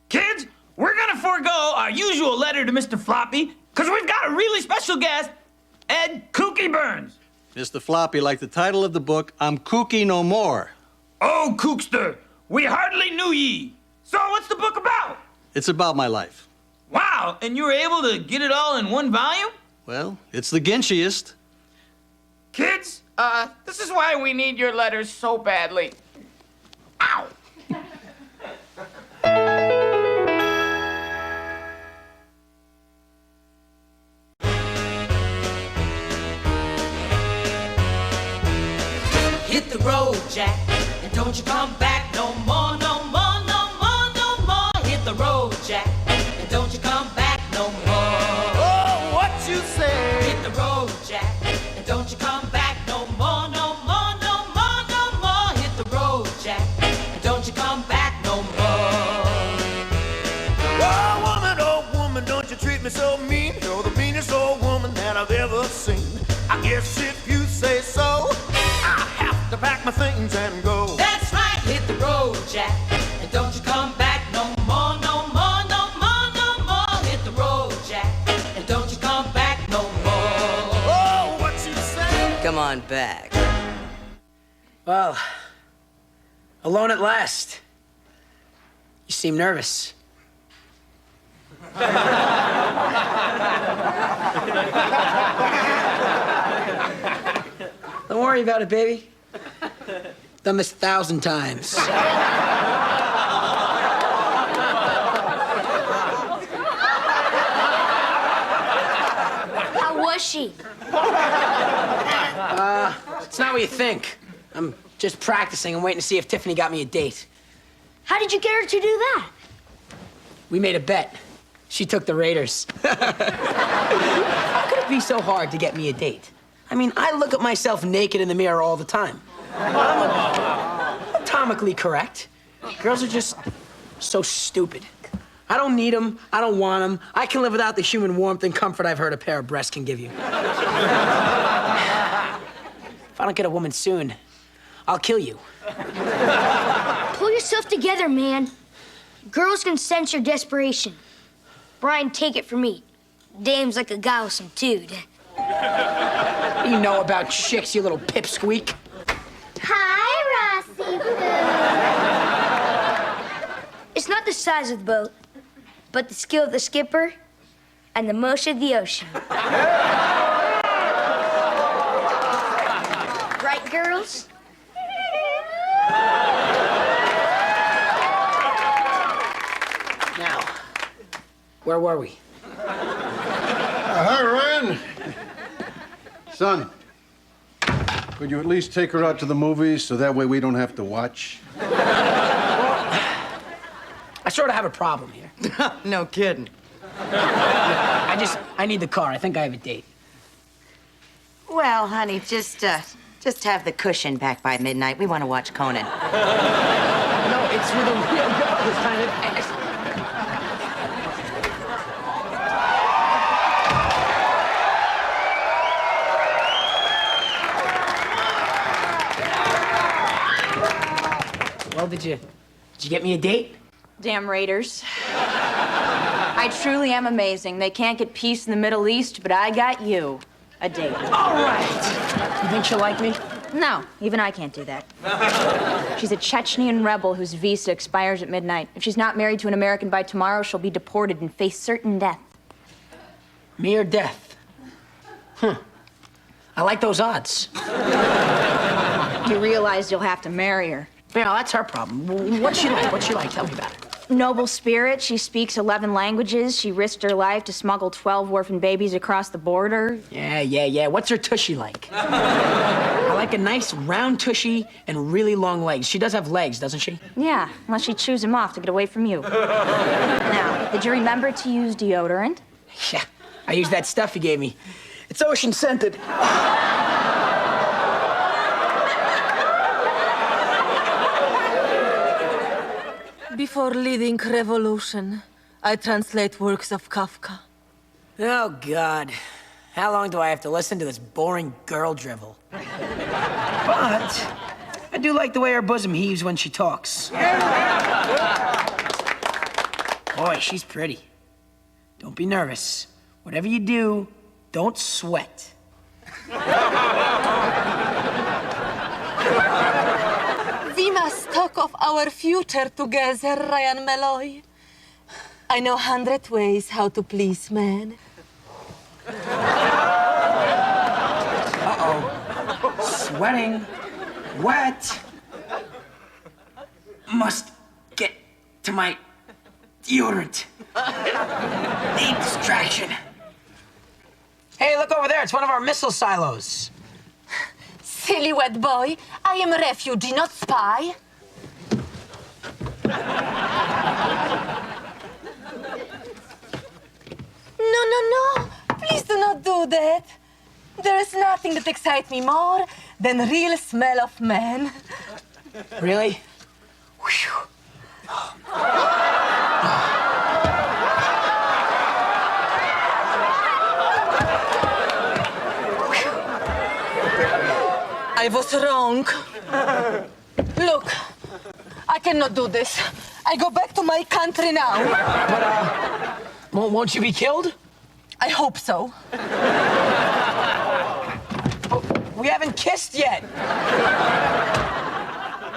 Kids, we're gonna forego our usual letter to Mr. Floppy, because we've got a really special guest, Ed Kooky Burns. Mr. Floppy, like the title of the book, I'm kooky no more. Oh, Kookster, we hardly knew ye. So what's the book about? It's about my life. Wow, and you were able to get it all in one volume? Well, it's the Ginshiest. Kids, this is why we need your letters so badly. Ow! Hit the road, Jack, and don't you come back no more, no more, no more, no more. Hit the road, Jack, and don't you come back no more. Oh, what you say? Hit the road, Jack, and don't you come back no more, no more, no more, no more. Hit the road, Jack, and don't you come back no more. Oh, woman, don't you treat me so mean. You're the meanest old woman that I've ever seen. I guess if you say so, I have to pack my things and go. That's right, hit the road, Jack, and don't you come back no more, no more, no more, no more. Hit the road, Jack, and don't you come back no more. Oh, what you say? Come on back. Well, alone at last. You seem nervous. Don't worry about it, baby. Done this 1,000 times. How was she? It's not what you think. I'm just practicing and waiting to see if Tiffany got me a date. How did you get her to do that? We made a bet. She took the Raiders. How could it be so hard to get me a date? I mean, I look at myself naked in the mirror all the time. I'm atomically correct. Girls are just so stupid. I don't need them. I don't want them. I can live without the human warmth and comfort I've heard a pair of breasts can give you. If I don't get a woman soon, I'll kill you. Pull yourself together, man. Girls can sense your desperation. Brian, take it from me. Dame's like a guy with some tood. What do you know about chicks, you little pipsqueak? Hi, Rossi Poo. It's not the size of the boat, but the skill of the skipper and the motion of the ocean. Right, girls? Now, where were we? Hi, Ryan. Son, could you at least take her out to the movies so that way we don't have to watch? I sort of have a problem here. No kidding. I need the car. I think I have a date. Well, honey, just have the cushion back by midnight. We want to watch Conan. No, it's with a real girl this time. Well, did you get me a date? Damn Raiders. I truly am amazing. They can't get peace in the Middle East, but I got you. A date. All right. You think she'll like me? No, even I can't do that. She's a Chechnyan rebel whose visa expires at midnight. If she's not married to an American by tomorrow, she'll be deported and face certain death. Me or death? I like those odds. You realize you'll have to marry her. You know, that's her problem. What's she like? What's she like? Tell me about it. Noble spirit. She speaks 11 languages. She risked her life to smuggle 12 orphan babies across the border. Yeah. What's her tushy like? I like a nice round tushy and really long legs. She does have legs, doesn't she? Yeah, unless she chews him off to get away from you. Now, did you remember to use deodorant? Yeah, I used that stuff you gave me. It's ocean scented. Before leading revolution, I translate works of Kafka. Oh, God. How long do I have to listen to this boring girl drivel? But I do like the way her bosom heaves when she talks. Boy, she's pretty. Don't be nervous. Whatever you do, don't sweat. We must talk of our future together, Ryan Malloy. I know 100 ways how to please men. Uh-oh. Sweating. Wet. Must get to my deodorant. Need distraction. Hey, look over there. It's one of our missile silos. Silly wet boy, I am a refugee, not spy. No. Please do not do that. There is nothing that excites me more than real smell of man. Really? I was wrong. Look, I cannot do this. I go back to my country now. But, won't you be killed? I hope so. We haven't kissed yet.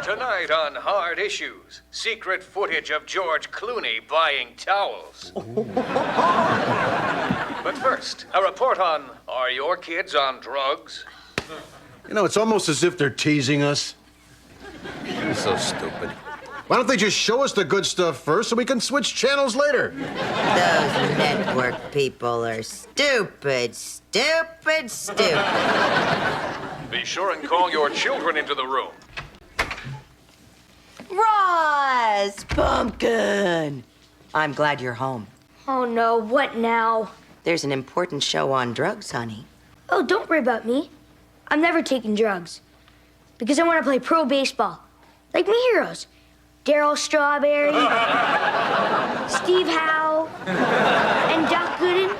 Tonight on Hard Issues, secret footage of George Clooney buying towels. But first, a report on, are your kids on drugs? You know, it's almost as if they're teasing us. You're so stupid. Why don't they just show us the good stuff first so we can switch channels later? Those network people are stupid. Be sure and call your children into the room. Ross! Pumpkin! I'm glad you're home. Oh no, what now? There's an important show on drugs, honey. Oh, don't worry about me. I'm never taking drugs. Because I want to play pro baseball. Like my heroes. Darryl Strawberry, Steve Howe, and Doc Gooden.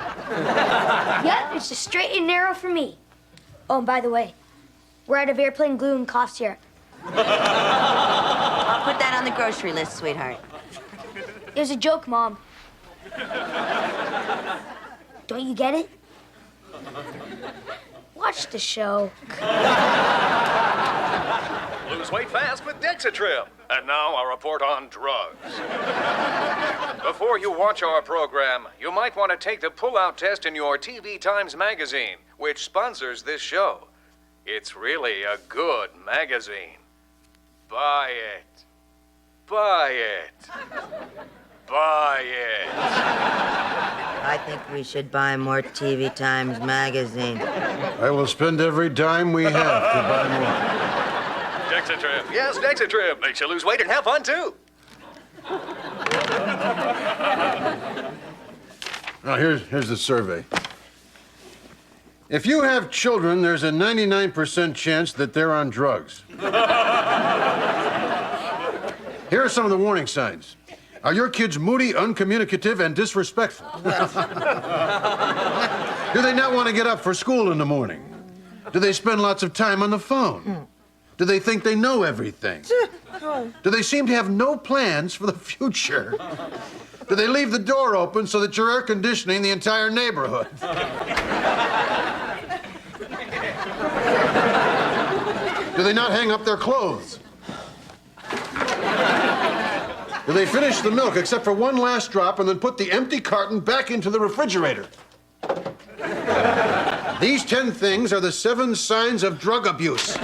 Yep, it's a straight and narrow for me. Oh, and by the way, we're out of airplane glue and cough syrup. I'll put that on the grocery list, sweetheart. It was a joke, Mom. Don't you get it? Watch the show. Lose weight fast with Dexatrim. And now a report on drugs. Before you watch our program, you might want to take the pull-out test in your TV Times magazine, which sponsors this show. It's really a good magazine. Buy it. Buy it. Buy it. I think we should buy more TV Times magazine. I will spend every dime we have to buy more. Dexatrim. Yes, Dexatrim. Makes you lose weight and have fun, too. Now, here's the survey. If you have children, there's a 99% chance that they're on drugs. Here are some of the warning signs. Are your kids moody, uncommunicative, and disrespectful? Do they not want to get up for school in the morning? Do they spend lots of time on the phone? Do they think they know everything? Do they seem to have no plans for the future? Do they leave the door open so that you're air conditioning the entire neighborhood? Do they not hang up their clothes? Do they finish the milk except for one last drop and then put the empty carton back into the refrigerator? These 10 things are the 7 signs of drug abuse.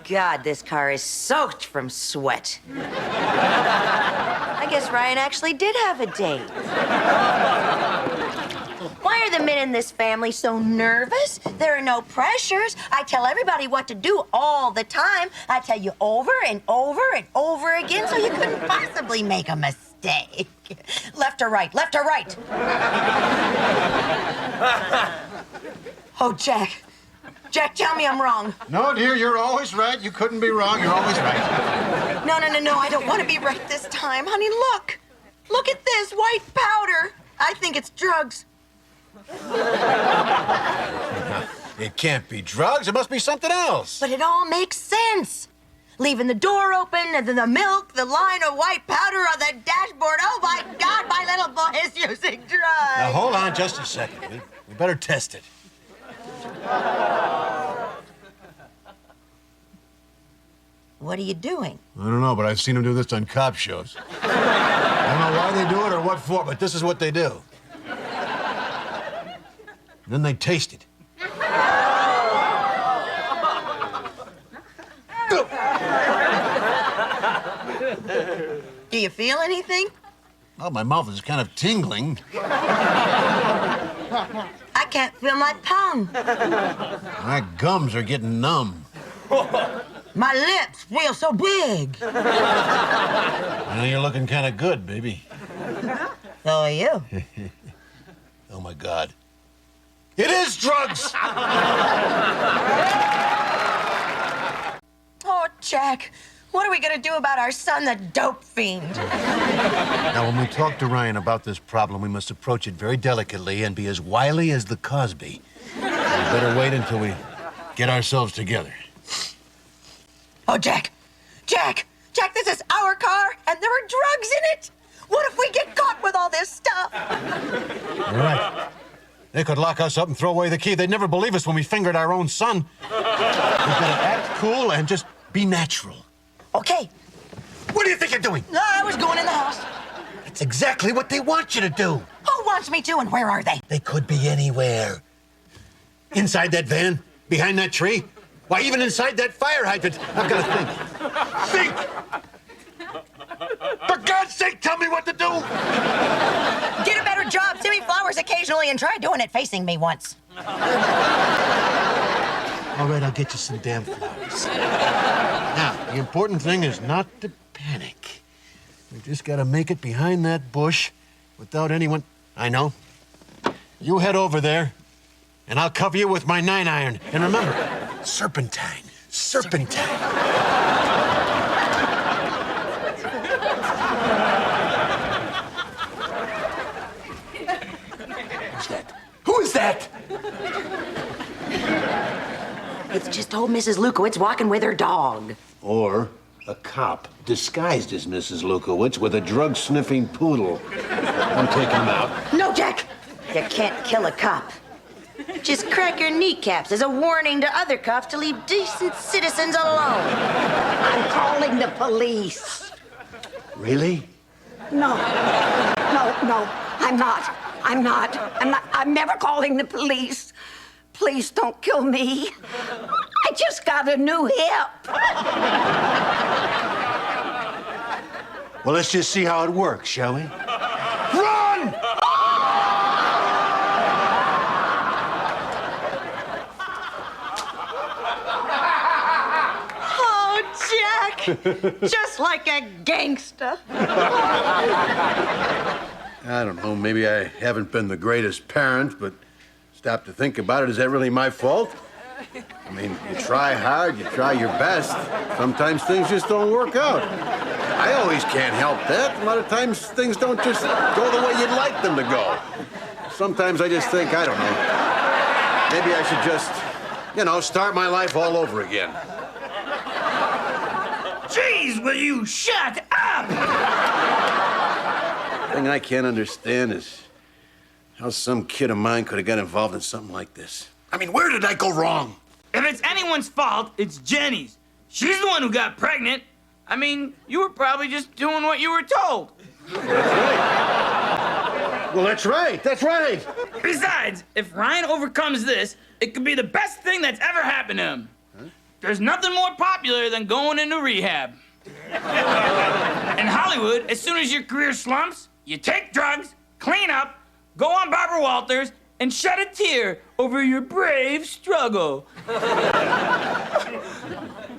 God, this car is soaked from sweat. I guess Ryan actually did have a date. Why are the men in this family so nervous? There are no pressures. I tell everybody what to do all the time. I tell you over and over and over again, so you couldn't possibly make a mistake. Left or right, left or right. Oh, Jack. Jack, tell me I'm wrong. No, dear, you're always right. You couldn't be wrong. You're always right. No, I don't want to be right this time. Honey, look. Look at this white powder. I think it's drugs. It can't be drugs. It must be something else. But it all makes sense. Leaving the door open, and then the milk, the line of white powder on the dashboard. Oh, my God, my little boy is using drugs. Now, hold on just a second. We better test it. What are you doing? I don't know, but I've seen them do this on cop shows. I don't know why they do it or what for, but this is what they do. Then they taste it. Do you feel anything? Well, my mouth is kind of tingling. I can't feel my tongue. My gums are getting numb. My lips feel so big. Well, you're looking kind of good, baby. So are you. Oh, my God. It is drugs! Oh, Jack, what are we gonna do about our son, the dope fiend? Now, when we talk to Ryan about this problem, we must approach it very delicately and be as wily as the Cosby. We better wait until we get ourselves together. Oh, Jack, this is our car, and there are drugs in it. What if we get caught with all this stuff? You're right. They could lock us up and throw away the key. They'd never believe us when we fingered our own son. We've got to act cool and just be natural. Okay. What do you think you're doing? No, I was going in the house. It's exactly what they want you to do. Who wants me to, and where are they? They could be anywhere. Inside that van, behind that tree, why, even inside that fire hydrant. I've got to think. Think! For God's sake, tell me what to do! Get a better job. Send me flowers occasionally and try doing it facing me once. All right, I'll get you some damn flowers. Now, the important thing is not to panic. We just got to make it behind that bush without anyone... I know. You head over there, and I'll cover you with my 9-iron. And remember, serpentine. Who is that? It's just old Mrs. Lukowitz walking with her dog. Or a cop disguised as Mrs. Lukowitz with a drug-sniffing poodle. I'm taking him out. No, Jack! You can't kill a cop. Just crack your kneecaps as a warning to other cops to leave decent citizens alone. I'm calling the police. Really? No, I'm not. I'm never calling the police. Please don't kill me. I just got a new hip. Well, let's just see how it works, shall we? Run! Oh, Jack! Just like a gangster. I don't know, maybe I haven't been the greatest parent, but stop to think about it, is that really my fault? I mean, you try hard, you try your best. Sometimes things just don't work out. I always can't help that. A lot of times things don't just go the way you'd like them to go. Sometimes I just think, I don't know, maybe I should just, start my life all over again. Jeez, will you shut up? The thing I can't understand is how some kid of mine could have got involved in something like this. I mean, where did I go wrong? If it's anyone's fault, it's Jenny's. She's the one who got pregnant. I mean, you were probably just doing what you were told. Well, that's right. That's right. Besides, if Ryan overcomes this, it could be the best thing that's ever happened to him. Huh? There's nothing more popular than going into rehab. In Hollywood, as soon as your career slumps, you take drugs, clean up, go on Barbara Walters, and shed a tear over your brave struggle.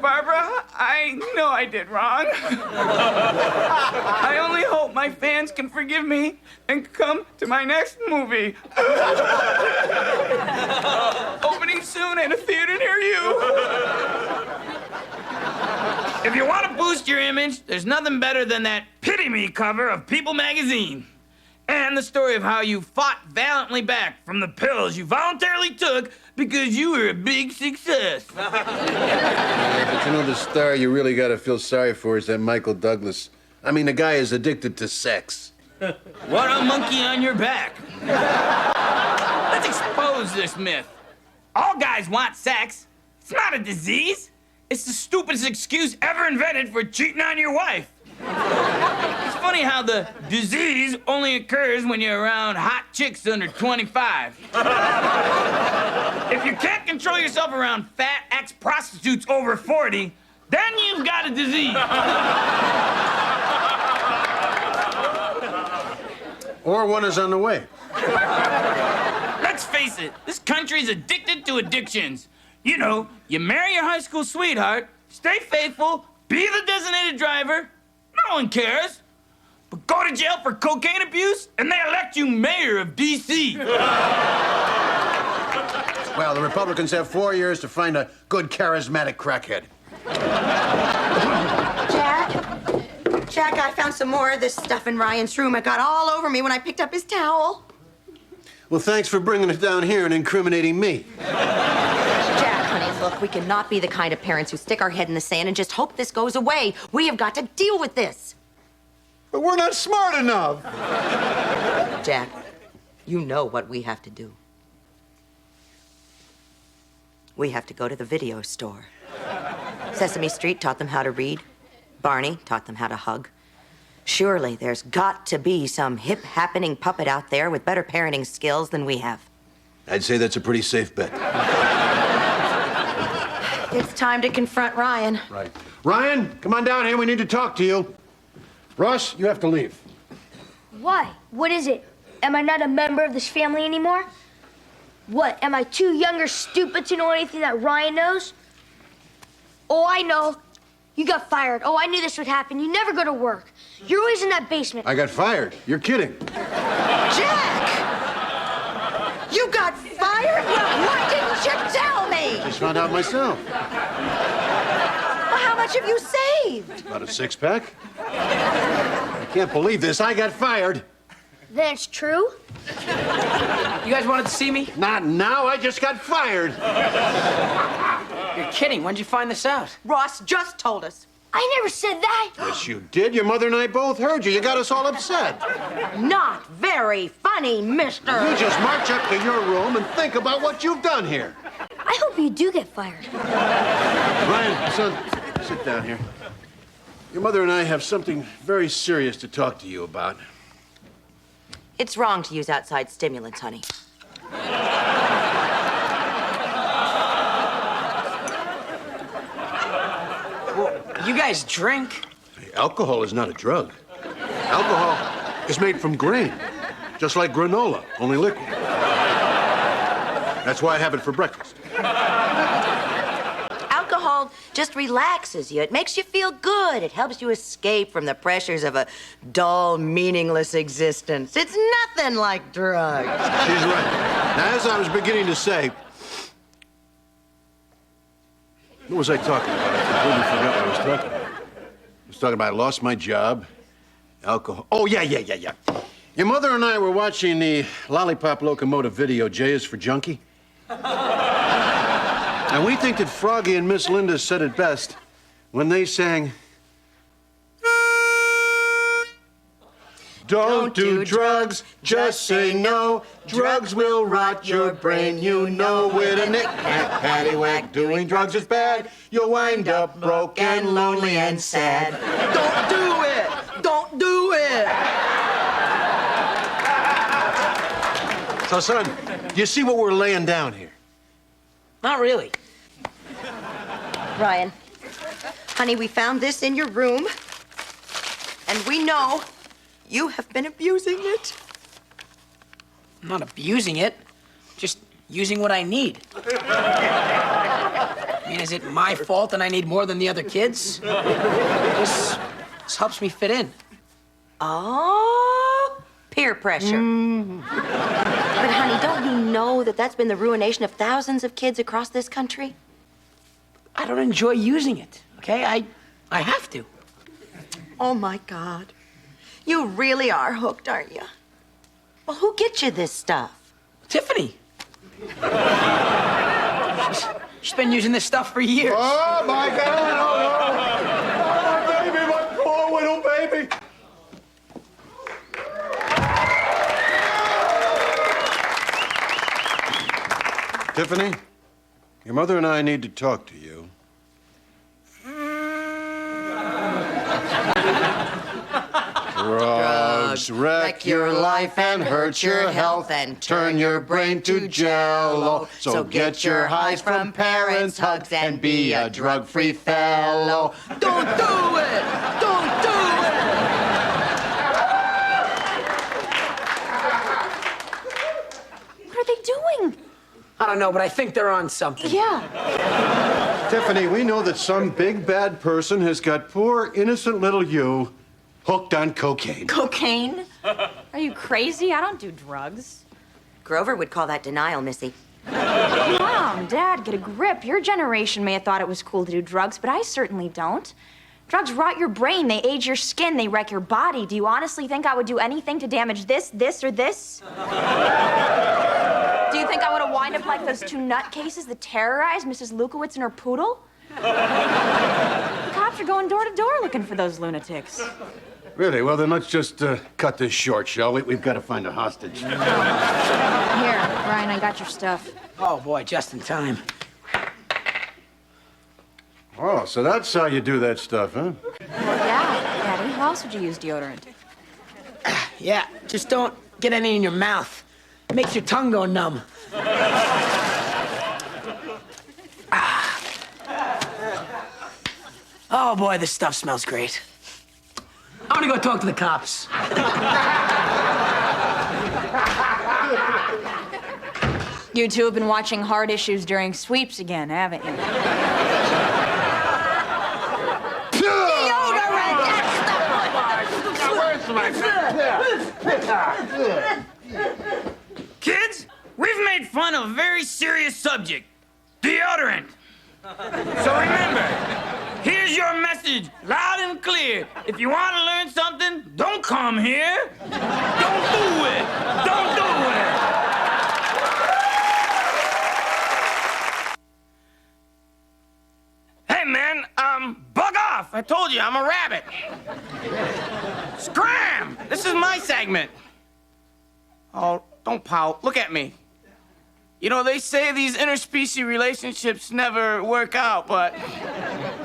Barbara, I know I did wrong. I only hope my fans can forgive me and come to my next movie. Opening soon at a theater near you. If you want to boost your image, there's nothing better than that Pity Me cover of People magazine. And the story of how you fought valiantly back from the pills you voluntarily took because you were a big success. Yeah, but you know, the star you really got to feel sorry for is that Michael Douglas. I mean, the guy is addicted to sex. What a monkey on your back. Let's expose this myth. All guys want sex. It's not a disease. It's the stupidest excuse ever invented for cheating on your wife. It's funny how the disease only occurs when you're around hot chicks under 25. If you can't control yourself around fat ex-prostitutes over 40, then you've got a disease. Or one is on the way. Let's face it, this country's addicted to addictions. You know, you marry your high school sweetheart, stay faithful, be the designated driver. No one cares. But go to jail for cocaine abuse, and they elect you mayor of D.C. Well, the Republicans have 4 years to find a good, charismatic crackhead. Jack, I found some more of this stuff in Ryan's room. It got all over me when I picked up his towel. Well, thanks for bringing it down here and incriminating me. Jack, honey, look, we cannot be the kind of parents who stick our head in the sand and just hope this goes away. We have got to deal with this. But we're not smart enough. Jack, you know what we have to do. We have to go to the video store. Sesame Street taught them how to read. Barney taught them how to hug. Surely there's got to be some hip happening puppet out there with better parenting skills than we have. I'd say that's a pretty safe bet. It's time to confront Ryan. Right. Ryan, come on down here. We need to talk to you. Ross, you have to leave. Why? What is it? Am I not a member of this family anymore? What, am I too young or stupid to know anything that Ryan knows? Oh, I know. You got fired. Oh, I knew this would happen. You never go to work. You're always in that basement. I got fired. You're kidding. Jack! You got fired? Well, why didn't you tell me? Just found out myself. Well, how much have you saved? About a six-pack. I can't believe this. I got fired. Then it's true? You guys wanted to see me? Not now. I just got fired. You're kidding. When'd you find this out? Ross just told us. I never said that. Yes, you did. Your mother and I both heard you. You got us all upset. Not very funny, mister. You just march up to your room and think about what you've done here. I hope you do get fired. Ryan, son, sit down here. Your mother and I have something very serious to talk to you about. It's wrong to use outside stimulants, honey. Well, you guys drink? Hey, alcohol is not a drug. Alcohol is made from grain, just like granola, only liquid. That's why I have it for breakfast. Alcohol just relaxes you. It makes you feel good. It helps you escape from the pressures of a dull, meaningless existence. It's nothing like drugs. She's right. Now, as I was beginning to say, what was I talking about? I completely forgot what I was talking about. I was talking about I lost my job, alcohol. Oh, yeah. Your mother and I were watching the Lollipop Locomotive video, J is for Junkie. And we think that Froggy and Miss Linda said it best when they sang, Don't do drugs, just say no. Drugs will rot your brain, you know. With a knick-knack, paddywhack, doing drugs is bad. You'll wind up broke and lonely and sad. Don't do it! Don't do it! So, son, do you see what we're laying down here? Not really. Ryan, honey, we found this in your room, and we know you have been abusing it. I'm not abusing it, just using what I need. I mean, is it my fault that I need more than the other kids? This helps me fit in. Oh, peer pressure. But, honey, don't you know that that's been the ruination of thousands of kids across this country? I don't enjoy using it, okay? I have to. Oh, my God. You really are hooked, aren't you? Well, who gets you this stuff? Tiffany. She's been using this stuff for years. Oh, my God! Oh, no! Oh, my baby, my poor little baby! Tiffany, your mother and I need to talk to you. Drugs wreck your life and hurt your health and turn your brain to jello. So get your highs from parents' hugs and be a drug-free fellow. Don't do it! Don't do it! What are they doing? I don't know, but I think they're on something. Yeah. Tiffany, we know that some big bad person has got poor, innocent little you hooked on cocaine. Cocaine? Are you crazy? I don't do drugs. Grover would call that denial, Missy. Mom, Dad, get a grip. Your generation may have thought it was cool to do drugs, but I certainly don't. Drugs rot your brain, they age your skin, they wreck your body. Do you honestly think I would do anything to damage this, or this? Do you think I would have wind up like those two nutcases that terrorized Mrs. Lukowitz and her poodle? The cops are going door to door looking for those lunatics. Really? Well, then let's just cut this short, shall we? We've got to find a hostage. Here, Brian, I got your stuff. Oh, boy, just in time. Oh, so that's how you do that stuff, huh? Well, yeah, Daddy. How else would you use deodorant? Yeah, just don't get any in your mouth. It makes your tongue go numb. Oh, boy, this stuff smells great. I'm gonna go talk to the cops. You two have been watching hard issues during sweeps again, haven't you? Kids, we've made fun of a very serious subject, deodorant. So remember, here's your message, loud and clear. If you want to learn something, don't come here. Don't do it. Don't do it. Hey, man, bug off. I told you, I'm a rabbit. Scram! This is my segment. Oh, don't pout. Look at me. You know, they say these interspecies relationships never work out, but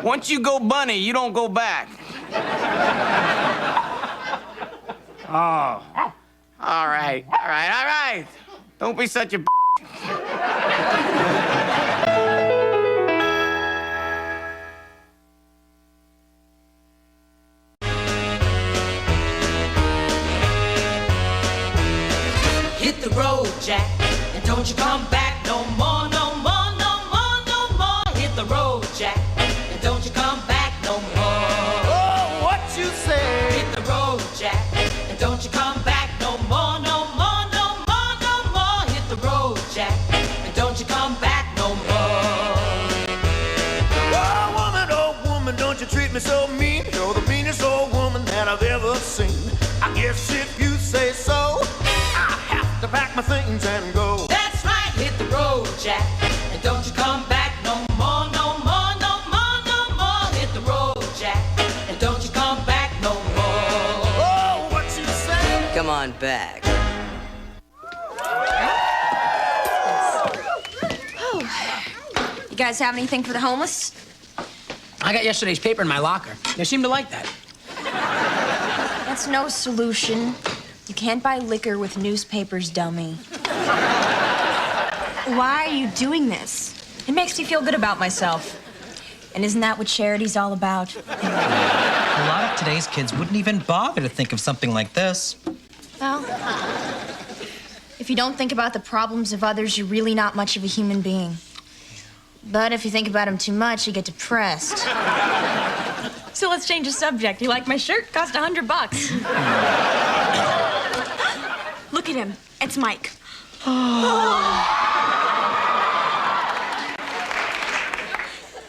once you go bunny, you don't go back. Oh. All right. Don't be such a Hit the road, Jack, and don't you come back no more, no more, no more, no more. Hit the road, Jack, and don't you come back no more. Oh, what you say? Hit the road, Jack, and don't you come back no more, no more, no more, no more. Hit the road, Jack, and don't you come back no more. Oh, woman, don't you treat me so mean. You're the meanest old woman that I've ever seen. I guess if you say so, I have to pack my things and go. That's right, hit the road, Jack, and don't you come back no more, no more, no more, no more. Hit the road, Jack, and don't you come back no more. Oh, what you say? on back. You guys have anything for the homeless? I got yesterday's paper in my locker. They seem to like that. That's no solution. You can't buy liquor with newspapers, dummy. Why are you doing this? It makes me feel good about myself. And isn't that what charity's all about? A lot of today's kids wouldn't even bother to think of something like this. Well, if you don't think about the problems of others, you're really not much of a human being. But if you think about them too much, you get depressed. So let's change the subject. You like my shirt? Cost $100. Look at him. It's Mike.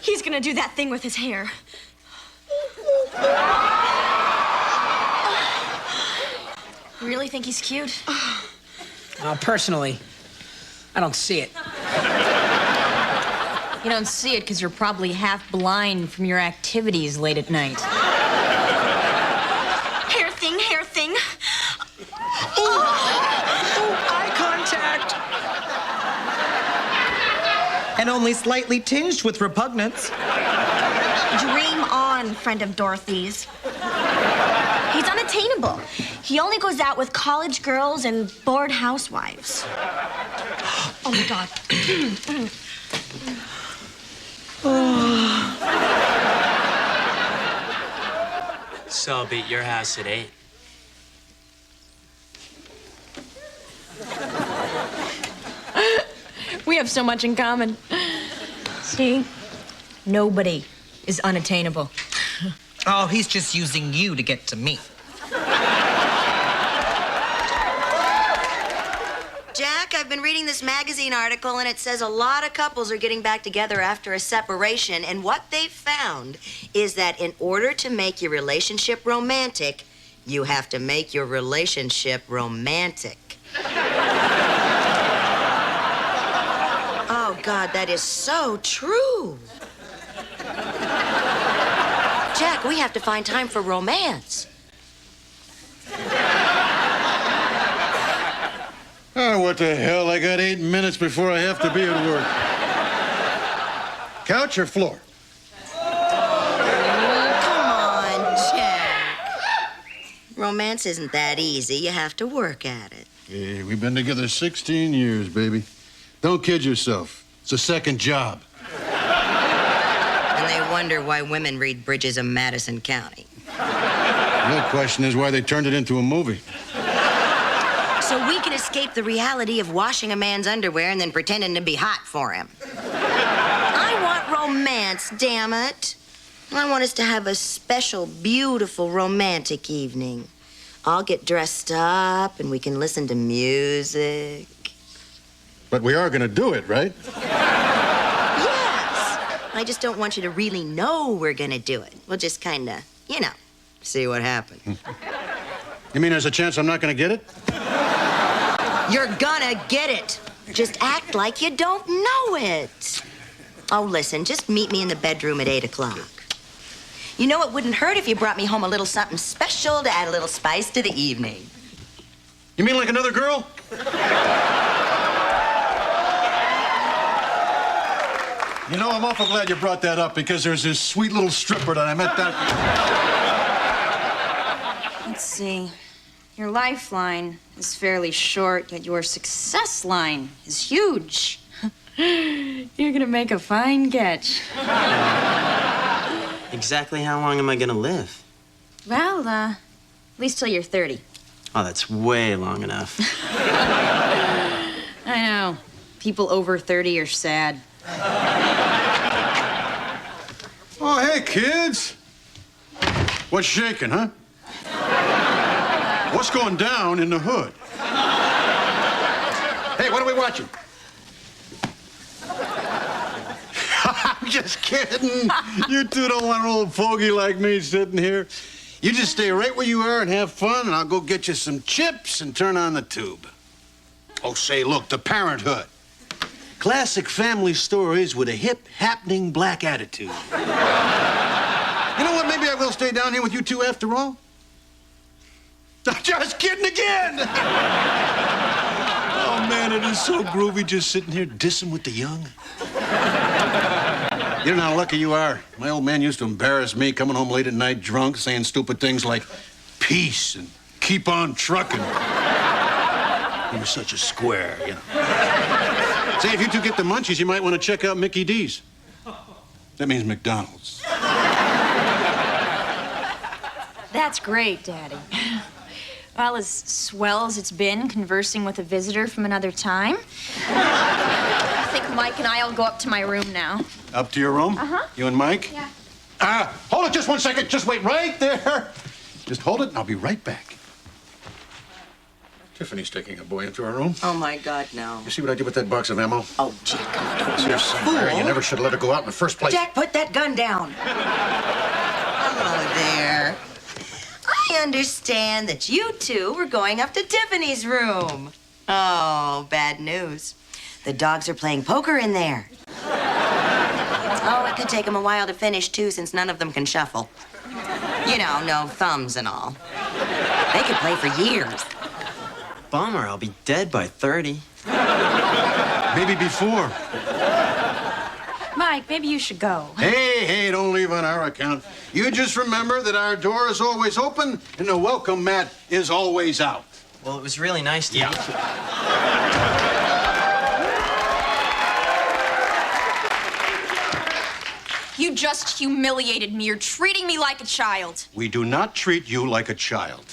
He's gonna do that thing with his hair. You really think he's cute? Personally, I don't see it. You don't see it because you're probably half blind from your activities late at night. Hair thing. Eye contact. And only slightly tinged with repugnance. Dream on, friend of Dorothy's. He's unattainable. He only goes out with college girls and bored housewives. Oh, my God. So I'll be at your house at 8. We have so much in common. See? Nobody is unattainable. Oh, he's just using you to get to me. Jack, I've been reading this magazine article, and it says a lot of couples are getting back together after a separation, and what they've found is that in order to make your relationship romantic, you have to make your relationship romantic. Oh, God, that is so true. Jack, we have to find time for romance. Oh, what the hell? I got 8 minutes before I have to be at work. Couch or floor? Come on, Jack. Romance isn't that easy. You have to work at it. Hey, we've been together 16 years, baby. Don't kid yourself. It's a second job. And they wonder why women read Bridges of Madison County. The real question is why they turned it into a movie. So we can escape the reality of washing a man's underwear and then pretending to be hot for him. I want romance, damn it. I want us to have a special, beautiful, romantic evening. I'll get dressed up and we can listen to music. But we are gonna do it, right? Yes. I just don't want you to really know we're gonna do it. We'll just kinda, see what happens. You mean there's a chance I'm not gonna get it? You're gonna get it. Just act like you don't know it. Oh, listen, just meet me in the bedroom at 8 o'clock. You know, it wouldn't hurt if you brought me home a little something special to add a little spice to the evening. You mean like another girl? You know, I'm awful glad you brought that up because there's this sweet little stripper that I met that... Let's see. Your lifeline is fairly short, yet your success line is huge. You're gonna make a fine catch. Exactly how long am I gonna live? Well, at least till you're 30. Oh, that's way long enough. I know. People over 30 are sad. Oh, hey, kids. What's shaking, huh? What's going down in the hood? Hey, what are we watching? I'm just kidding. You two don't want an old fogey like me sitting here. You just stay right where you are and have fun, and I'll go get you some chips and turn on the tube. Oh, say, look, The Parenthood. Classic family stories with a hip, happening black attitude. You know what? Maybe I will stay down here with you two after all. I'm just kidding again. Oh, man, it is so groovy just sitting here dissing with the young. You know how lucky you are. My old man used to embarrass me coming home late at night drunk, saying stupid things like peace and keep on trucking. He was such a square, you know. Say, if you two get the munchies, you might want to check out Mickey D's. That means McDonald's. That's great, Daddy. Well, as swell as it's been conversing with a visitor from another time, I think Mike and I will go up to my room now. Up to your room? Uh-huh. You and Mike? Yeah. Hold it just 1 second. Just wait right there. Just hold it, and I'll be right back. Tiffany's taking a boy into her room. Oh, my God, no. You see what I did with that box of ammo? Oh, Jack, don't You're somewhere. You never should have let it go out in the first place. Jack, put that gun down. Hello there. I understand that you two were going up to Tiffany's room. Oh, bad news. The dogs are playing poker in there. Oh, it could take them a while to finish, too, since none of them can shuffle. You know, no thumbs and all. They could play for years. Bummer, I'll be dead by 30. Maybe before. Mike, maybe you should go. Hey, don't leave on our account. You just remember that our door is always open and the welcome mat is always out. Well, it was really nice to meet you. You just humiliated me. You're treating me like a child. We do not treat you like a child.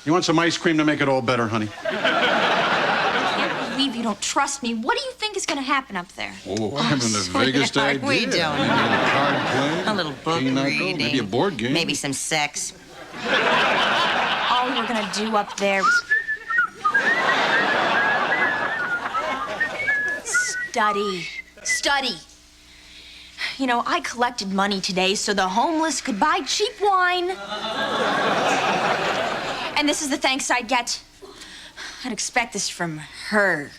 You want some ice cream to make it all better, honey? I can't believe you don't trust me. What do you think is going to happen up there? Oh, I'm having the vaguest idea. We don't. A card play, A little book reading. maybe a board game. Maybe some sex. All we were going to do up there was study. You know, I collected money today so the homeless could buy cheap wine. And this is the thanks I'd get. I'd expect this from her.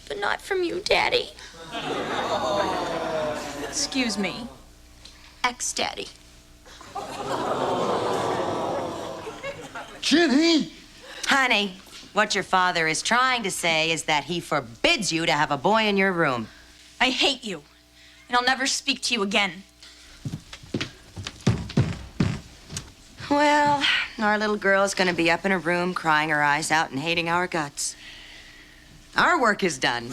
But not from you, Daddy. Excuse me. Ex-Daddy. Jenny! Honey, what your father is trying to say is that he forbids you to have a boy in your room. I hate you. And I'll never speak to you again. Well, our little girl's gonna be up in her room crying her eyes out and hating our guts. Our work is done.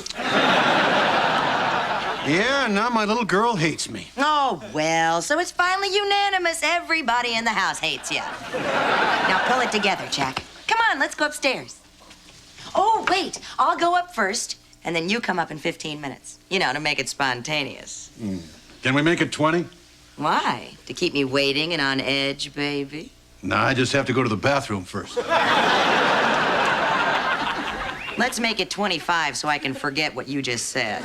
Yeah, now my little girl hates me. Oh, well, so it's finally unanimous. Everybody in the house hates you. Now pull it together, Jack. Come on, let's go upstairs. Oh, wait, I'll go up first, and then you come up in 15 minutes. You know, to make it spontaneous. Can we make it 20? Why? To keep me waiting and on edge, baby? No, I just have to go to the bathroom first. Let's make it 25 so I can forget what you just said.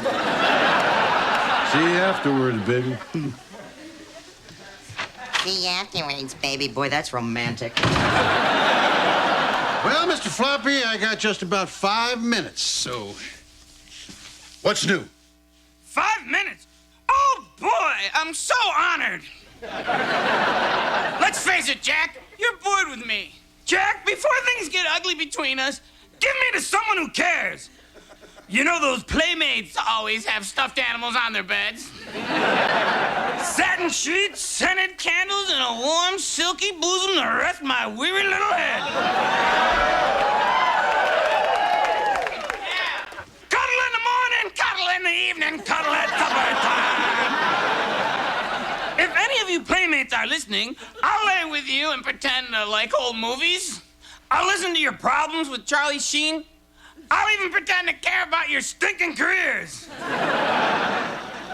See you afterwards, baby. See you afterwards, baby. Boy, that's romantic. Well, Mr. Floppy, I got just about 5 minutes, so... What's new? 5 minutes? Oh, boy, I'm so honored. Let's face it, Jack, you're bored with me. Jack, before things get ugly between us, give me to someone who cares. You know those playmates always have stuffed animals on their beds? Satin sheets, scented candles, and a warm, silky bosom to rest my weary little head. Cuddle in the morning, cuddle in the evening, cuddle at supper time. If any of you playmates are listening, I'll lay with you and pretend to like old movies. I'll listen to your problems with Charlie Sheen. I'll even pretend to care about your stinking careers.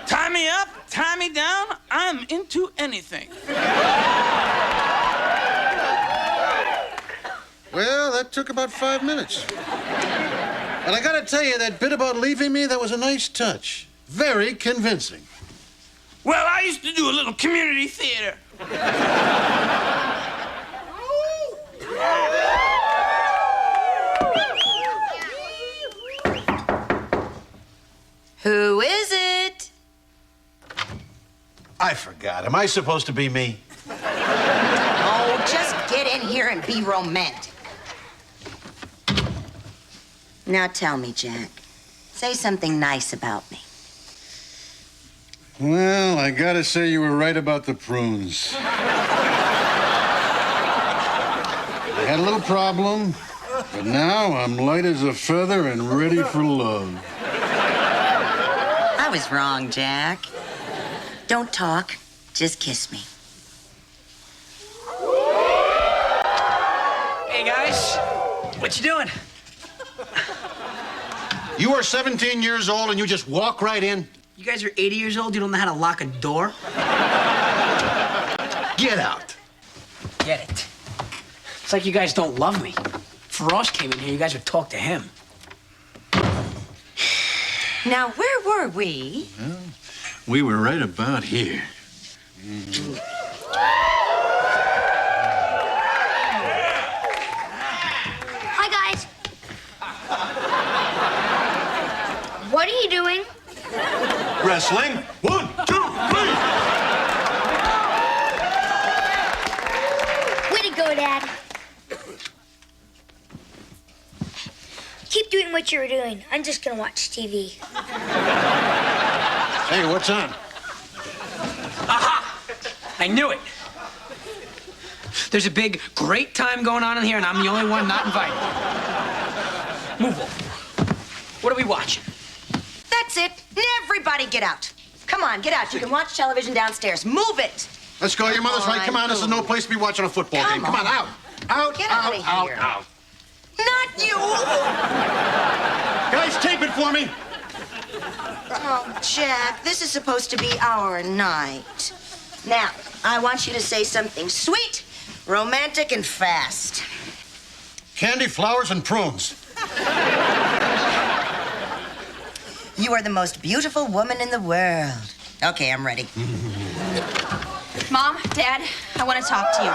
Tie me up, tie me down, I'm into anything. Well, that took about 5 minutes. And I gotta tell you, that bit about leaving me, that was a nice touch. Very convincing. Well, I used to do a little community theater. Who is it? I forgot. Am I supposed to be me? Oh, just get in here here and be romantic. Now tell me, Jack. Say something nice about me. Well, I gotta say you were right about the prunes. I had a little problem, but now I'm light as a feather and ready for love. I was wrong, Jack. Don't talk, just kiss me. Hey, guys. What you doing? You are 17 years old and you just walk right in? You guys are 80 years old, you don't know how to lock a door? Get out. Get it. It's like you guys don't love me. If Ross came in here, you guys would talk to him. Now, where were we? Well, we were right about here. Hi, guys. What are you doing? Wrestling. 1, 2, 3. Way to go, Dad. Keep doing what you were doing. I'm just gonna watch TV. Hey, what's on? Aha! I knew it. There's a big, great time going on in here, and I'm the only one not invited. Move on. What are we watching? That's it. Everybody get out. Come on, get out. You can watch television downstairs. Move it. Let's go. Your mother's right. Come on, this is no place to be watching a football game. Come on, out. Out, Get out, out of out, here. out. Not you. Guys, tape it for me. Oh, Jack, this is supposed to be our night. Now, I want you to say something sweet, romantic, and fast. Candy, flowers, and prunes. You are the most beautiful woman in the world. Okay, I'm ready. Mom, Dad, I want to talk to you.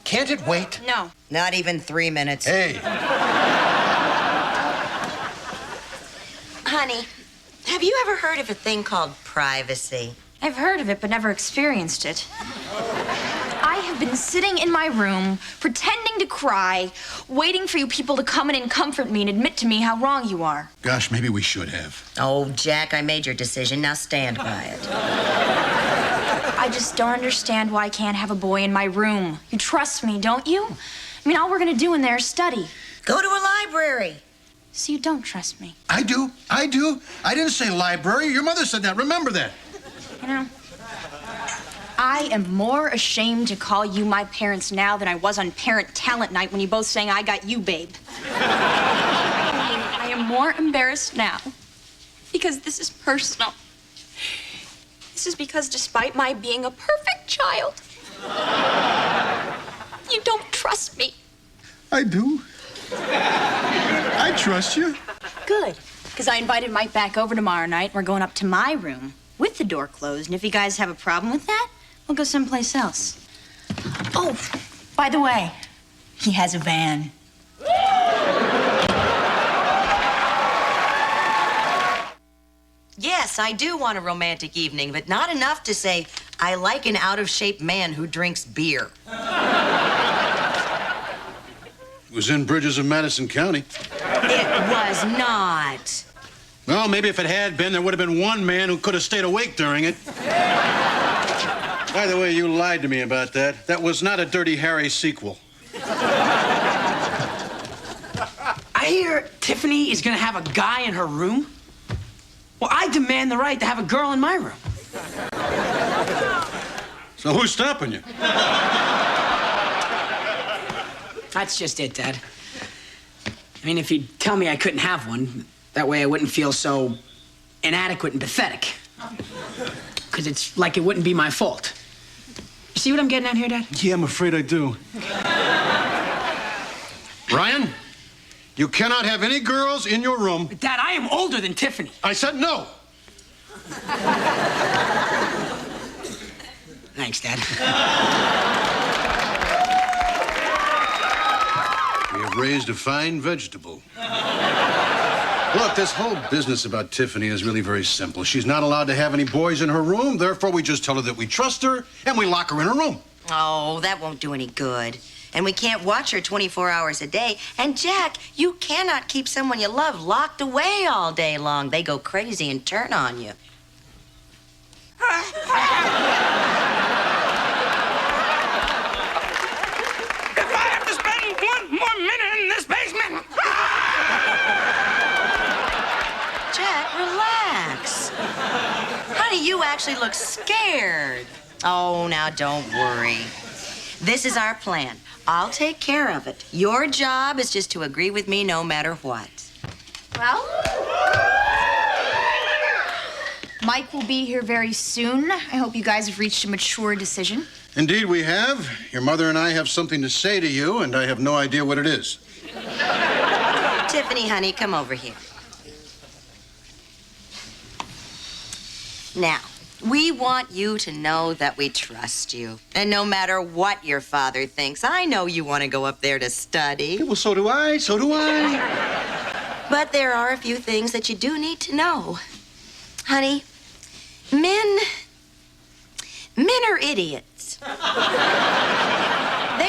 Can't it wait? No. Not even 3 minutes. Hey. Honey, have you ever heard of a thing called privacy? I've heard of it, but never experienced it. I have been sitting in my room, pretending to cry, waiting for you people to come in and comfort me and admit to me how wrong you are. Gosh, maybe we should have. Oh, Jack, I made your decision. Now stand by it. I just don't understand why I can't have a boy in my room. You trust me, don't you? I mean, all we're gonna do in there is study. Go to a library. So you don't trust me. I do. I didn't say library. Your mother said that. Remember that. You know, I am more ashamed to call you my parents now than I was on parent talent night when you both sang I Got You, Babe. I am more embarrassed now because this is personal. This is because despite my being a perfect child, you don't trust me. I do. I trust you. Good, because I invited Mike back over tomorrow night. We're going up to my room with the door closed, and if you guys have a problem with that, we'll go someplace else. Oh, by the way, he has a van. Yes, I do want a romantic evening, but not enough to say I like an out-of-shape man who drinks beer. It was in Bridges of Madison County. It was not. Well, maybe if it had been, there would have been one man who could have stayed awake during it. By the way, you lied to me about that. That was not a Dirty Harry sequel. I hear Tiffany is gonna have a guy in her room. Well, I demand the right to have a girl in my room. So who's stopping you? That's just it, Dad. I mean, if you'd tell me I couldn't have one, that way I wouldn't feel so inadequate and pathetic. Because it's like it wouldn't be my fault. You see what I'm getting at here, Dad? Yeah, I'm afraid I do. Ryan, you cannot have any girls in your room. Dad, I am older than Tiffany. I said no. Thanks, Dad. We have raised a fine vegetable. Look, this whole business about Tiffany is really very simple. She's not allowed to have any boys in her room, therefore we just tell her that we trust her and we lock her in her room. Oh, that won't do any good. And we can't watch her 24 hours a day. And Jack, you cannot keep someone you love locked away all day long. They go crazy and turn on you. If I have to spend one more minute in this basement. Jack, relax. Honey, you actually look scared. Oh, now don't worry. This is our plan. I'll take care of it. Your job is just to agree with me no matter what. Well, Mike will be here very soon. I hope you guys have reached a mature decision. Indeed, we have. Your mother and I have something to say to you, and I have no idea what it is. Tiffany, honey, come over here. Now, we want you to know that we trust you. And no matter what your father thinks, I know you want to go up there to study. Well, so do I. So do I. But there are a few things that you do need to know. Honey, men are idiots. They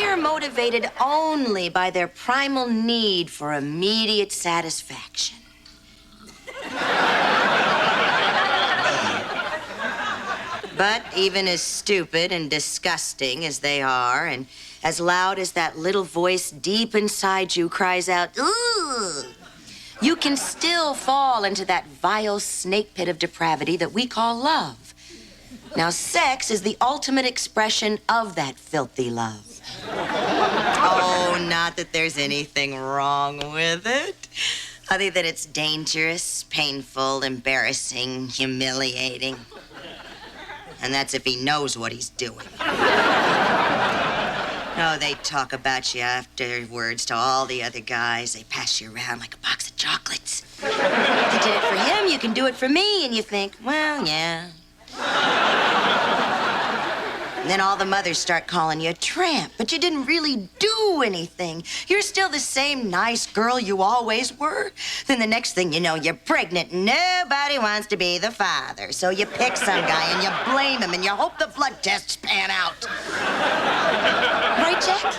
are motivated only by their primal need for immediate satisfaction. But even as stupid and disgusting as they are, and as loud as that little voice deep inside you cries out, "Ooh," you can still fall into that vile snake pit of depravity that we call love. Now, sex is the ultimate expression of that filthy love. Oh, not that there's anything wrong with it, other than it's dangerous, painful, embarrassing, humiliating. And that's if he knows what he's doing. Oh, they talk about you afterwards to all the other guys. They pass you around like a box of chocolates. You did it for him, you can do it for me. And you think, well, yeah. And then all the mothers start calling you a tramp, but you didn't really do anything. You're still the same nice girl you always were. Then the next thing you know, you're pregnant. Nobody wants to be the father. So you pick some guy and you blame him and you hope the blood tests pan out. Right, Jack?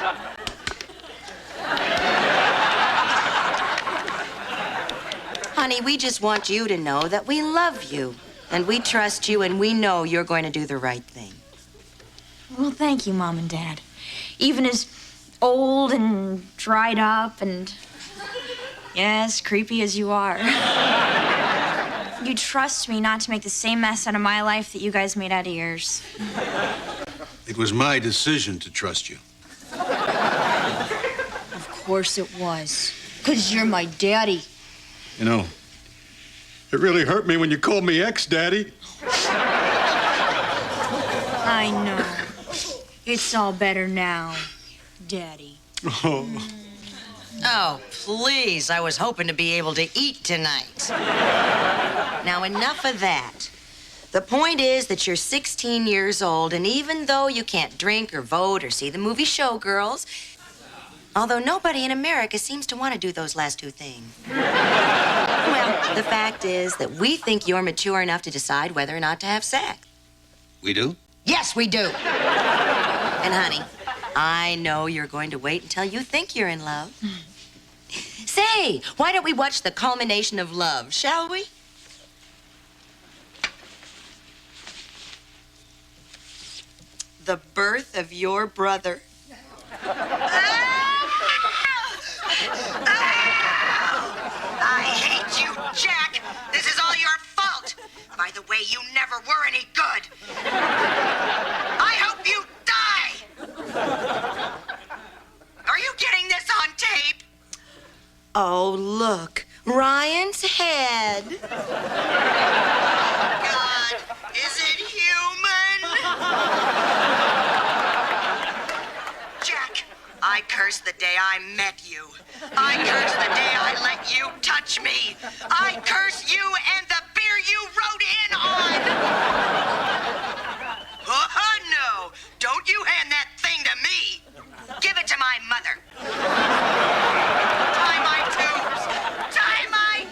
Honey, we just want you to know that we love you. And we trust you and we know you're going to do the right thing. Well, thank you, Mom and Dad. Even as old and dried up and, yes, creepy as you are. You trust me not to make the same mess out of my life that you guys made out of yours. It was my decision to trust you. Of course it was. 'Cause you're my daddy. You know, it really hurt me when you called me ex-daddy. I know. It's all better now, Daddy. Oh. Oh, please. I was hoping to be able to eat tonight. Now, enough of that. The point is that you're 16 years old, and even though you can't drink or vote or see the movie Showgirls, although nobody in America seems to want to do those last two things. Well, the fact is that we think you're mature enough to decide whether or not to have sex. We do? Yes, we do. And, honey, I know you're going to wait until you think you're in love. Say, why don't we watch the culmination of love, shall we? The birth of your brother. I hate you, Jack. This is all your fault. By the way, you never were any good. I hope you die. Are you getting this on tape? Oh, look, Ryan's head. God, is it human? Jack, I curse the day I met you. I curse the day I let you touch me. I curse you and the beer you wrote in on. Oh, no. Don't you hand that thing to me. Give it to my mother. Tie my tubes. Tie my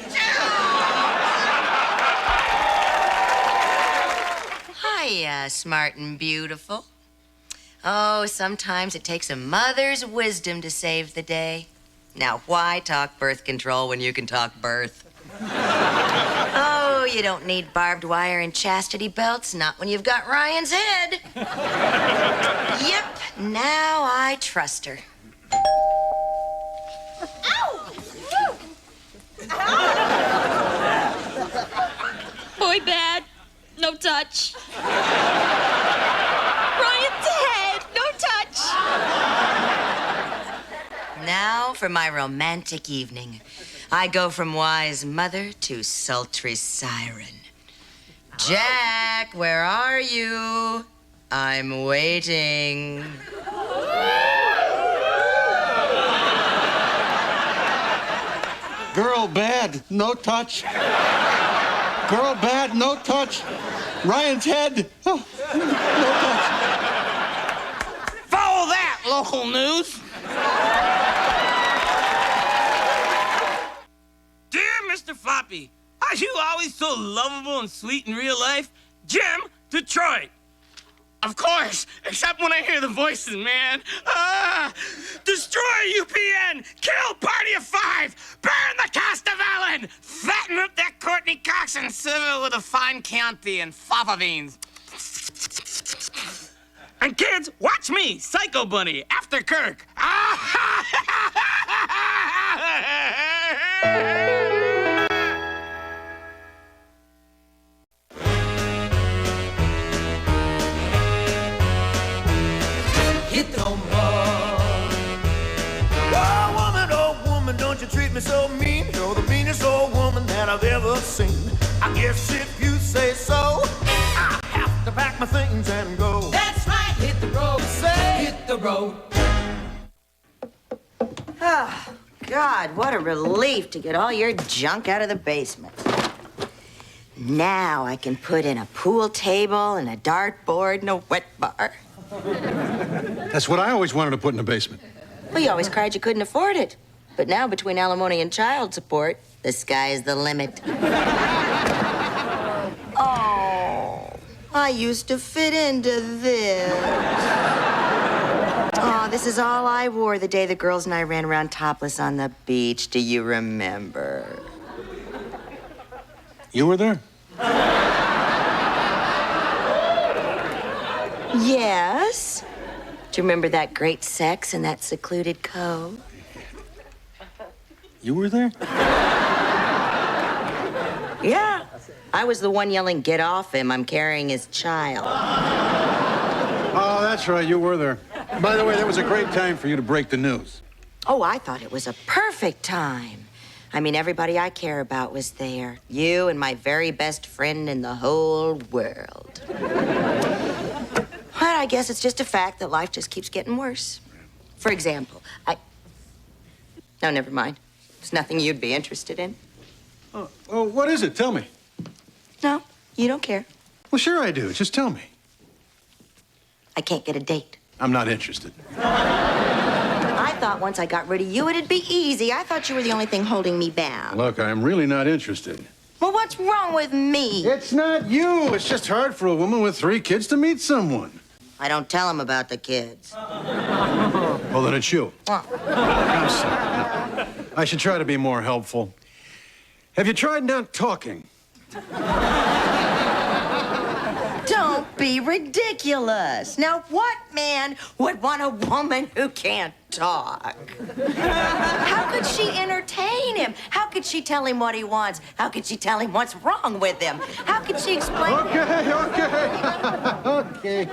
tubes. Hiya, smart and beautiful. Oh, sometimes it takes a mother's wisdom to save the day. Now, why talk birth control when you can talk birth? Oh, you don't need barbed wire and chastity belts, not when you've got Ryan's head. Yep, now I trust her. Boy bad, no touch. Ryan's head, no touch. Now for my romantic evening. I go from wise mother to sultry siren. Jack, where are you? I'm waiting. Girl bad, no touch. Girl bad, no touch. Ryan's head, oh, no touch. Follow that, local news. Dear Mr. Floppy, are you always so lovable and sweet in real life? Jim, Detroit. Of course, except when I hear the voices, man. Destroy UPN, kill Party of Five, burn the cast of Ellen, fatten up that Courtney Cox and serve it with a fine Chianti and fava beans. And kids, watch me, Psycho Bunny, after Kirk. Hit the home run. Oh, woman, don't you treat me so mean. You're the meanest old woman that I've ever seen. I guess if you say so, I have to pack my things and go. That's right, hit the road. Say, hit the road. Oh, God, what a relief to get all your junk out of the basement. Now I can put in a pool table and a dartboard and a wet bar. That's what I always wanted to put in the basement. Well, you always cried you couldn't afford it. But now, between alimony and child support, the sky's the limit. Oh, I used to fit into this. Oh, this is all I wore the day the girls and I ran around topless on the beach. Do you remember? You were there? Yes. Do you remember that great sex in that secluded cove? You were there? Yeah. I was the one yelling, "Get off him, I'm carrying his child." Oh, that's right, you were there. By the way, that was a great time for you to break the news. Oh, I thought it was a perfect time. I mean, everybody I care about was there. You and my very best friend in the whole world. But I guess it's just a fact that life just keeps getting worse. For example, No, never mind. It's nothing you'd be interested in. Oh, well, what is it? Tell me. No, you don't care. Well, sure I do. Just tell me. I can't get a date. I'm not interested. I thought once I got rid of you, it'd be easy. I thought you were the only thing holding me bound. Look, I'm really not interested. Well, what's wrong with me? It's not you. It's just hard for a woman with 3 kids to meet someone. I don't tell them about the kids. Well, then it's you. I'm sorry. I should try to be more helpful. Have you tried not talking? Don't be ridiculous. Now, what man would want a woman who can't talk? How could she entertain him? How could she tell him what he wants? How could she tell him what's wrong with him? How could she explain... Okay.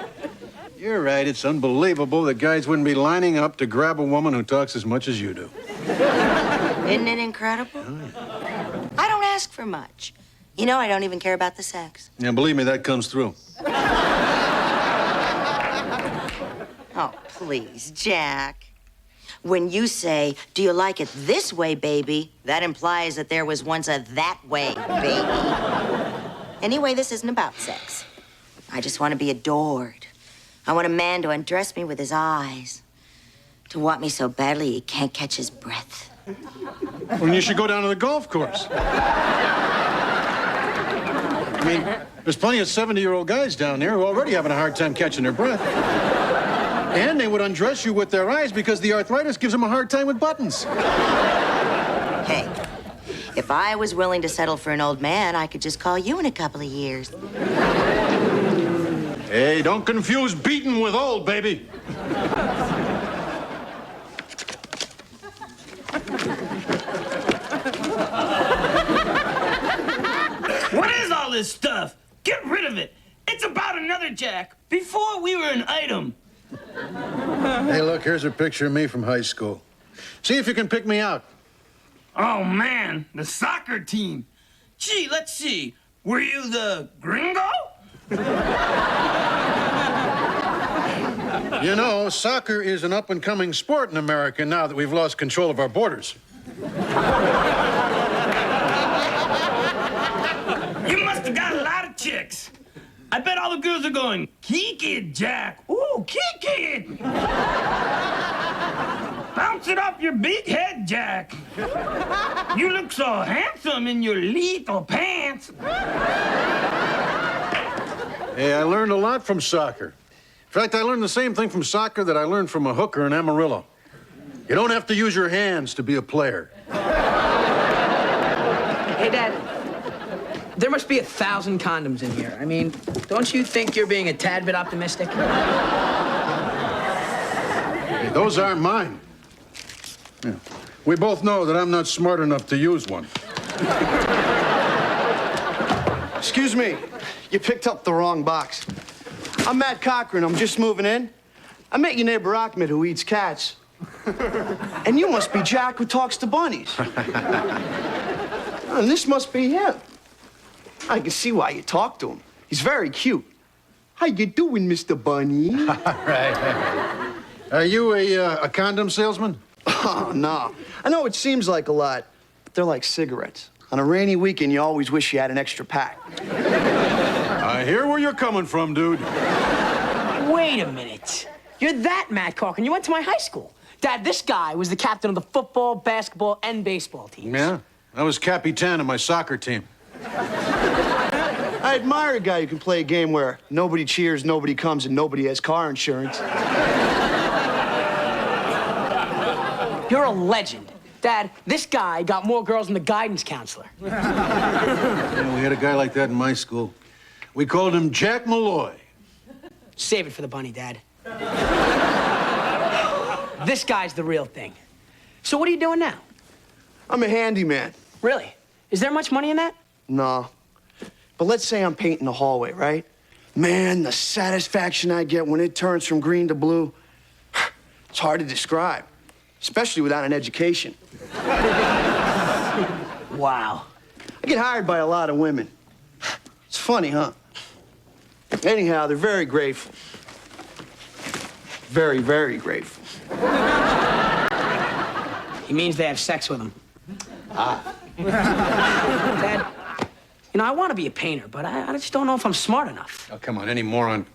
You're right. It's unbelievable that guys wouldn't be lining up to grab a woman who talks as much as you do. Isn't it incredible? Oh, yeah. I don't ask for much. You know, I don't even care about the sex. Yeah, believe me, that comes through. Oh, please, Jack. When you say, "Do you like it this way, baby?" that implies that there was once a that way, baby. Anyway, this isn't about sex. I just want to be adored. I want a man to undress me with his eyes, to want me so badly he can't catch his breath. Well, you should go down to the golf course. I mean, there's plenty of 70-year-old guys down there who are already having a hard time catching their breath. And they would undress you with their eyes because the arthritis gives them a hard time with buttons. Hey, if I was willing to settle for an old man, I could just call you in a couple of years. Hey, don't confuse beaten with old, baby. What is all this stuff? Get rid of it. It's about another Jack. Before we were an item. Hey, look, here's a picture of me from high school. See if you can pick me out. Oh, man, the soccer team. Gee, let's see. Were you the gringo? You know, soccer is an up-and-coming sport in America now that we've lost control of our borders. You must have got a lot of chicks. I bet all the girls are going, kick it, Jack. Ooh, kick it. Bounce it off your big head, Jack. You look so handsome in your little pants. Hey, I learned a lot from soccer. In fact, I learned the same thing from soccer that I learned from a hooker in Amarillo. You don't have to use your hands to be a player. Hey, Dad, there must be 1,000 condoms in here. I mean, don't you think you're being a tad bit optimistic? Hey, those aren't mine. Yeah. We both know that I'm not smart enough to use one. Excuse me, you picked up the wrong box. I'm Matt Cochran, I'm just moving in. I met your neighbor Ahmed who eats cats. And you must be Jack who talks to bunnies. And this must be him. I can see why you talk to him. He's very cute. How you doing, Mr. Bunny? Right. Are you a condom salesman? Oh, no. I know it seems like a lot, but they're like cigarettes. On a rainy weekend, you always wish you had an extra pack. I hear where you're coming from, dude. Wait a minute. You're that Matt Cochran. You went to my high school. Dad, this guy was the captain of the football, basketball, and baseball teams. Yeah, I was Capitan of my soccer team. I admire a guy who can play a game where nobody cheers, nobody comes, and nobody has car insurance. You're a legend. Dad, this guy got more girls than the guidance counselor. You know, we had a guy like that in my school. We called him Jack Malloy. Save it for the bunny, Dad. This guy's the real thing. So what are you doing now? I'm a handyman. Really? Is there much money in that? No. But let's say I'm painting the hallway, right? Man, the satisfaction I get when it turns from green to blue, it's hard to describe, especially without an education. Wow. I get hired by a lot of women. It's funny, huh? Anyhow, they're very grateful. Very, very grateful. He means they have sex with him. Dad, you know, I want to be a painter, but I just don't know if I'm smart enough. Oh, come on, any moron.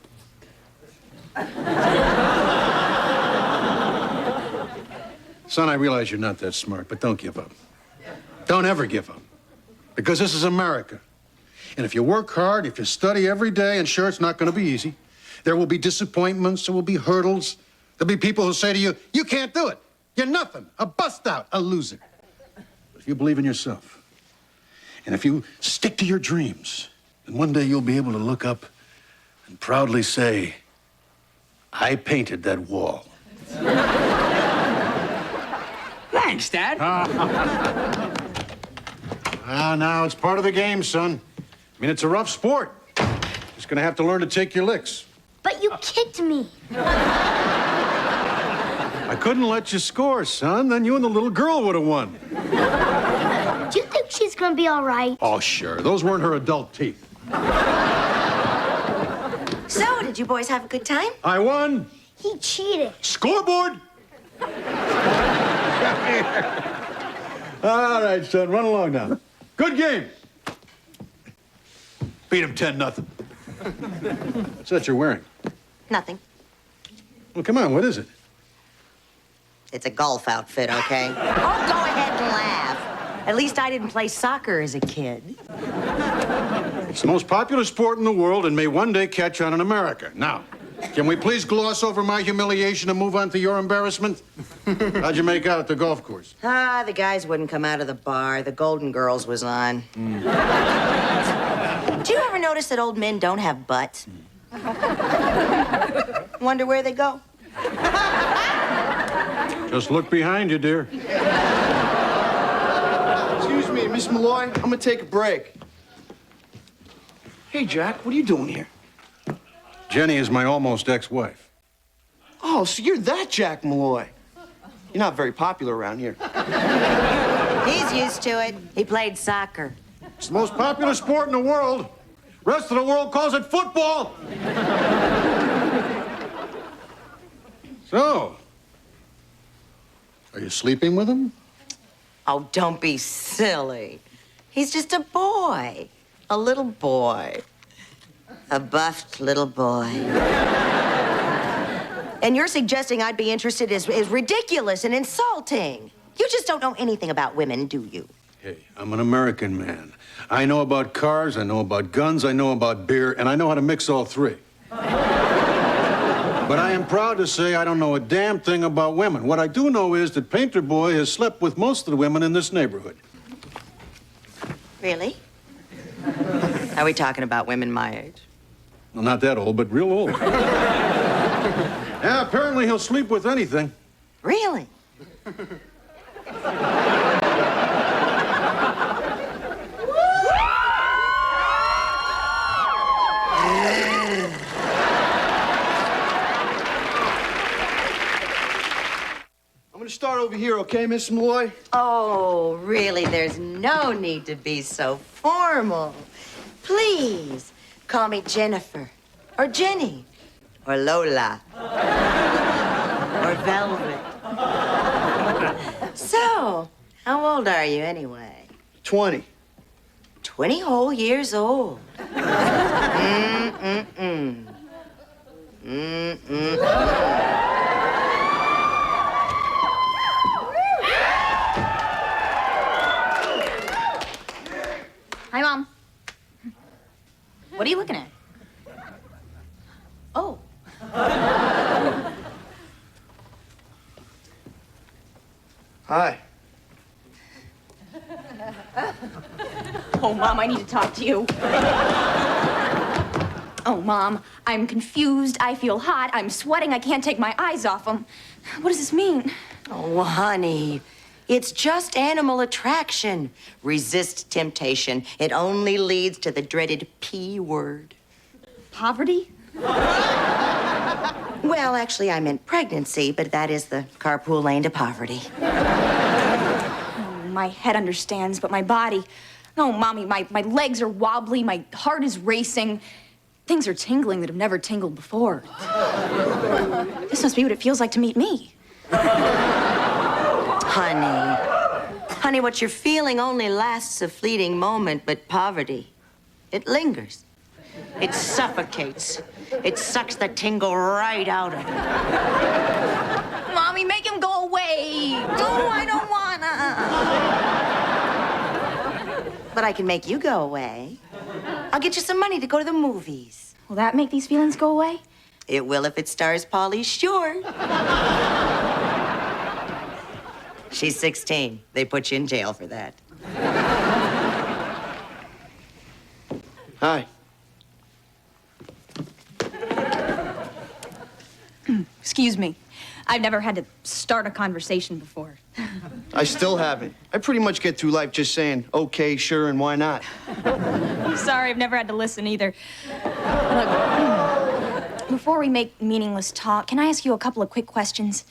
Son, I realize you're not that smart, but don't give up. Don't ever give up. Because this is America. And if you work hard, if you study every day, and sure, it's not going to be easy, there will be disappointments, there will be hurdles. There'll be people who say to you, you can't do it. You're nothing, a bust out, a loser. But if you believe in yourself, and if you stick to your dreams, then one day you'll be able to look up and proudly say, I painted that wall. Thanks, Dad. Now, it's part of the game, son. I mean, it's a rough sport. Just gonna have to learn to take your licks. But you kicked me. I couldn't let you score, son. Then you and the little girl would have won. Do you think she's gonna be all right? Oh, sure. Those weren't her adult teeth. So, did you boys have a good time? I won. He cheated. Scoreboard! All right, son. Run along now. Good game. Beat him 10-0. What's that you're wearing? Nothing. Well, come on. What is it? It's a golf outfit, okay? Oh, go ahead and laugh. At least I didn't play soccer as a kid. It's the most popular sport in the world and may one day catch on in America. Now, Can we please gloss over my humiliation and move on to your embarrassment? How'd you make out at the golf course? Ah, the guys wouldn't come out of the bar. The Golden Girls was on. Do you ever notice that old men don't have butts? Wonder where they go. Just look behind you, dear. Excuse me, Miss Malloy. I'm gonna take a break. Hey, Jack, what are you doing here? Jenny is my almost ex-wife. Oh, so you're that Jack Malloy. You're not very popular around here. He's used to it. He played soccer. It's the most popular sport in the world. Rest of the world calls it football. So, are you sleeping with him? Oh, don't be silly. He's just a boy. A little boy. A buffed little boy. And you're suggesting I'd be interested is ridiculous and insulting. You just don't know anything about women, do you? Hey, I'm an American man. I know about cars, I know about guns, I know about beer, and I know how to mix all three. But I am proud to say I don't know a damn thing about women. What I do know is that Painter Boy has slept with most of the women in this neighborhood. Really? Are we talking about women my age? Well, not that old, but real old. Yeah, apparently he'll sleep with anything. Really? I'm gonna start over here, okay, Miss Malloy? Oh, really? There's no need to be so formal. Please, call me Jennifer, or Jenny, or Lola, or Velvet. So, how old are you anyway? 20. 20 whole years old. Mm-mm-mm. Mm-mm-mm. Hi, Mom. What are you looking at? Oh. Hi. Oh, Mom, I need to talk to you. Oh, Mom, I'm confused. I feel hot. I'm sweating. I can't take my eyes off them. What does this mean? Oh, honey, it's just animal attraction. Resist temptation. It only leads to the dreaded P word. Poverty? Well, actually, I meant pregnancy, but that is the carpool lane to poverty. Oh, my head understands, but my body... Oh, Mommy, my legs are wobbly. My heart is racing. Things are tingling that have never tingled before. This must be what it feels like to meet me. Honey, what you're feeling only lasts a fleeting moment, but poverty, it lingers. It suffocates. It sucks the tingle right out of you. Mommy, make him go away. No, I don't wanna. But I can make you go away. I'll get you some money to go to the movies. Will that make these feelings go away? It will if it stars Pauly Shore. She's 16. They put you in jail for that. Hi. Excuse me. I've never had to start a conversation before. I still haven't. I pretty much get through life just saying, okay, sure, and why not? I'm sorry, I've never had to listen either. Look, before we make meaningless talk, can I ask you a couple of quick questions?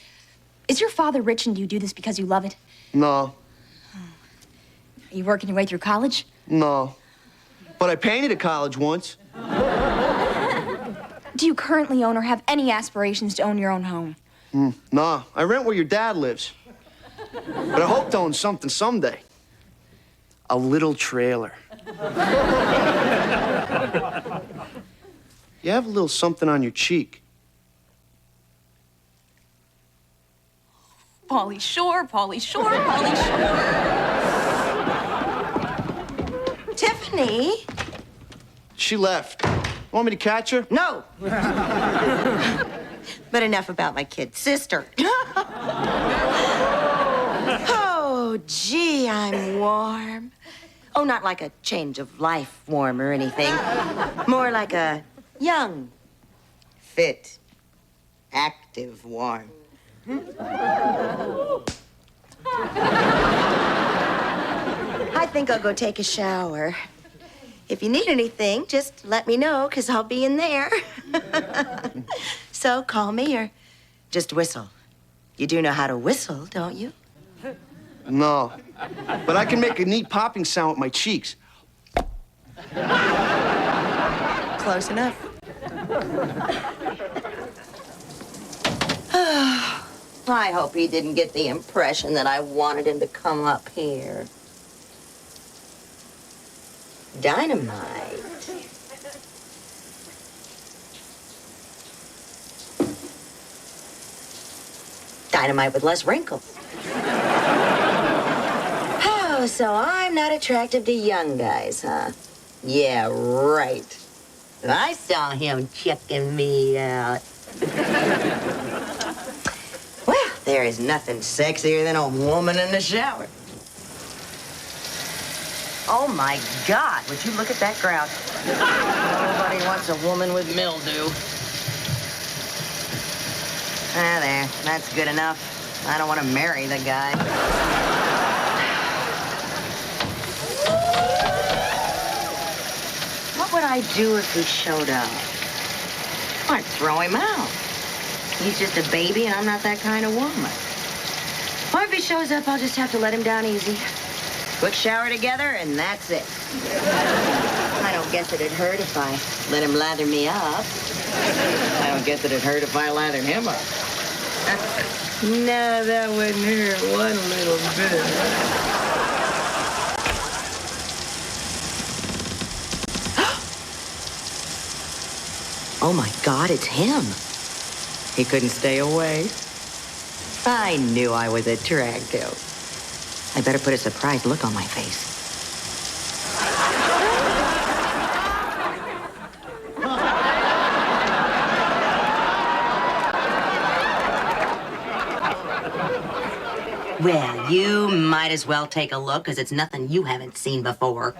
Is your father rich and do you do this because you love it? No. Are you working your way through college? No. But I painted at college once. Do you currently own or have any aspirations to own your own home? Nah, I rent where your dad lives. But I hope to own something someday. A little trailer. You have a little something on your cheek. Pauly Shore, Pauly Shore, Pauly Shore. Tiffany? She left. Want me to catch her? No. But enough about my kid sister. Oh, gee, I'm warm. Oh, not like a change of life warm or anything. More like a young, fit, active warm. I think I'll go take a shower. If you need anything, just let me know, 'cause I'll be in there. So call me or just whistle. You do know how to whistle, don't you? No. But I can make a neat popping sound with my cheeks. Close enough. I hope he didn't get the impression that I wanted him to come up here. Dynamite. Dynamite with less wrinkles. Oh, so I'm not attractive to young guys, huh? Yeah, right. I saw him checking me out. Well, there is nothing sexier than a woman in the shower. Oh, my God, would you look at that grout? Nobody wants a woman with mildew. Ah, there, that's good enough. I don't want to marry the guy. What would I do if he showed up? I'd throw him out. He's just a baby, and I'm not that kind of woman. Or if he shows up, I'll just have to let him down easy. Quick shower together, and that's it. I don't guess it'd hurt if I let him lather me up. I don't guess it'd hurt if I lathered him up. No, that wouldn't hurt one little bit. Oh, my God, it's him. He couldn't stay away. I knew I was attractive. I better put a surprised look on my face. Well, you might as well take a look, because it's nothing you haven't seen before.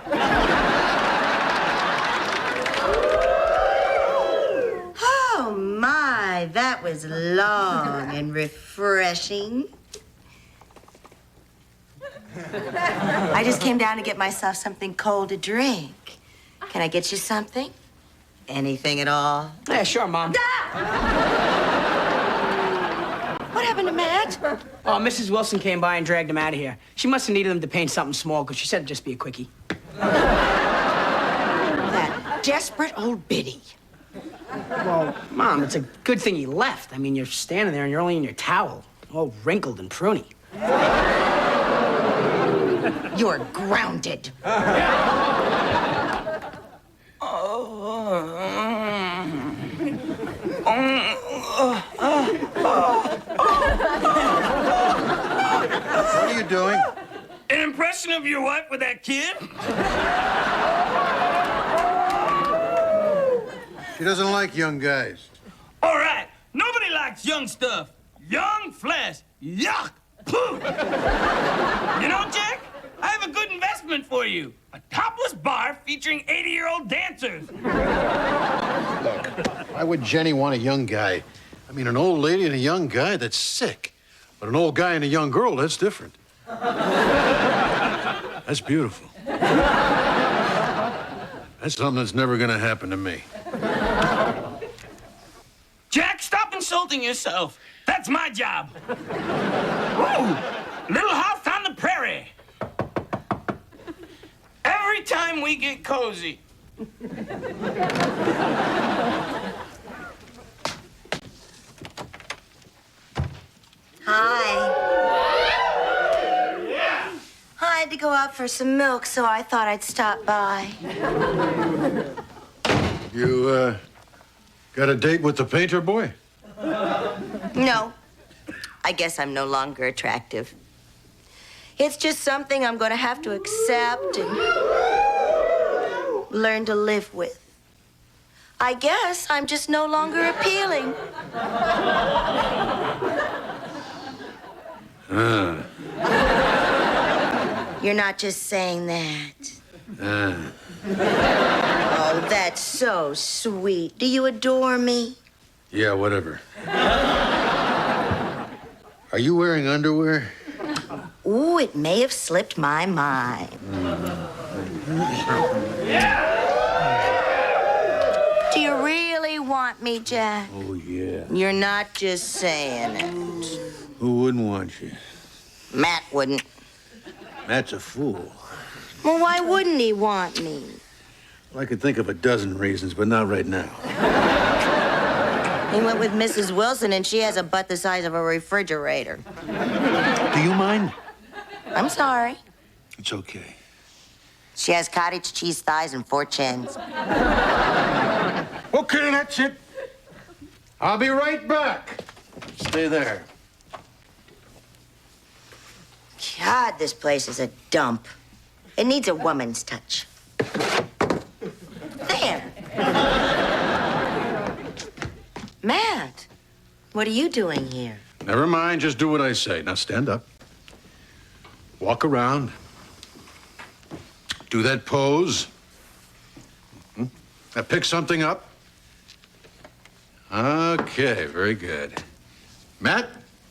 Oh, my, that was long and refreshing. I just came down to get myself something cold to drink. Can I get you something? Anything at all? Yeah, sure, Mom. What happened to Matt? Oh, Mrs. Wilson came by and dragged him out of here. She must have needed him to paint something small, because she said it'd just be a quickie. That desperate old biddy. Well, Mom, it's a good thing he left. I mean, you're standing there and you're only in your towel, all wrinkled and pruny. You're grounded. What are you doing? An impression of your wife with that kid? She doesn't like young guys. All right, nobody likes young stuff. Young flesh. Yuck. Pooh. You know, Jack, I have a good investment for you. A topless bar featuring 80-year-old dancers. Look, why would Jenny want a young guy? I mean, an old lady and a young guy, that's sick. But an old guy and a young girl, that's different. That's beautiful. That's something that's never gonna happen to me. Jack, stop insulting yourself. That's my job. Woo! Little house on the prairie. Every time we get cozy. Hi. I had to go out for some milk, so I thought I'd stop by. You, got a date with the painter boy? No. I guess I'm no longer attractive. It's just something I'm going to have to accept and learn to live with. I guess I'm just no longer appealing. You're not just saying that. Oh, that's so sweet. Do you adore me? Yeah, whatever. Are you wearing underwear? Ooh, it may have slipped my mind. Do you really want me, Jack? Oh, yeah. You're not just saying it. Who wouldn't want you? Matt wouldn't. Matt's a fool. Well, why wouldn't he want me? Well, I could think of a dozen reasons, but not right now. He went with Mrs. Wilson, and she has a butt the size of a refrigerator. Do you mind? I'm sorry. It's okay. She has cottage cheese thighs and 4 chins. Okay, that's it. I'll be right back. Stay there. God, this place is a dump. It needs a woman's touch. There. Matt, what are you doing here? Never mind, just do what I say. Now stand up. Walk around. Do that pose. Now pick something up. Okay, very good. Matt,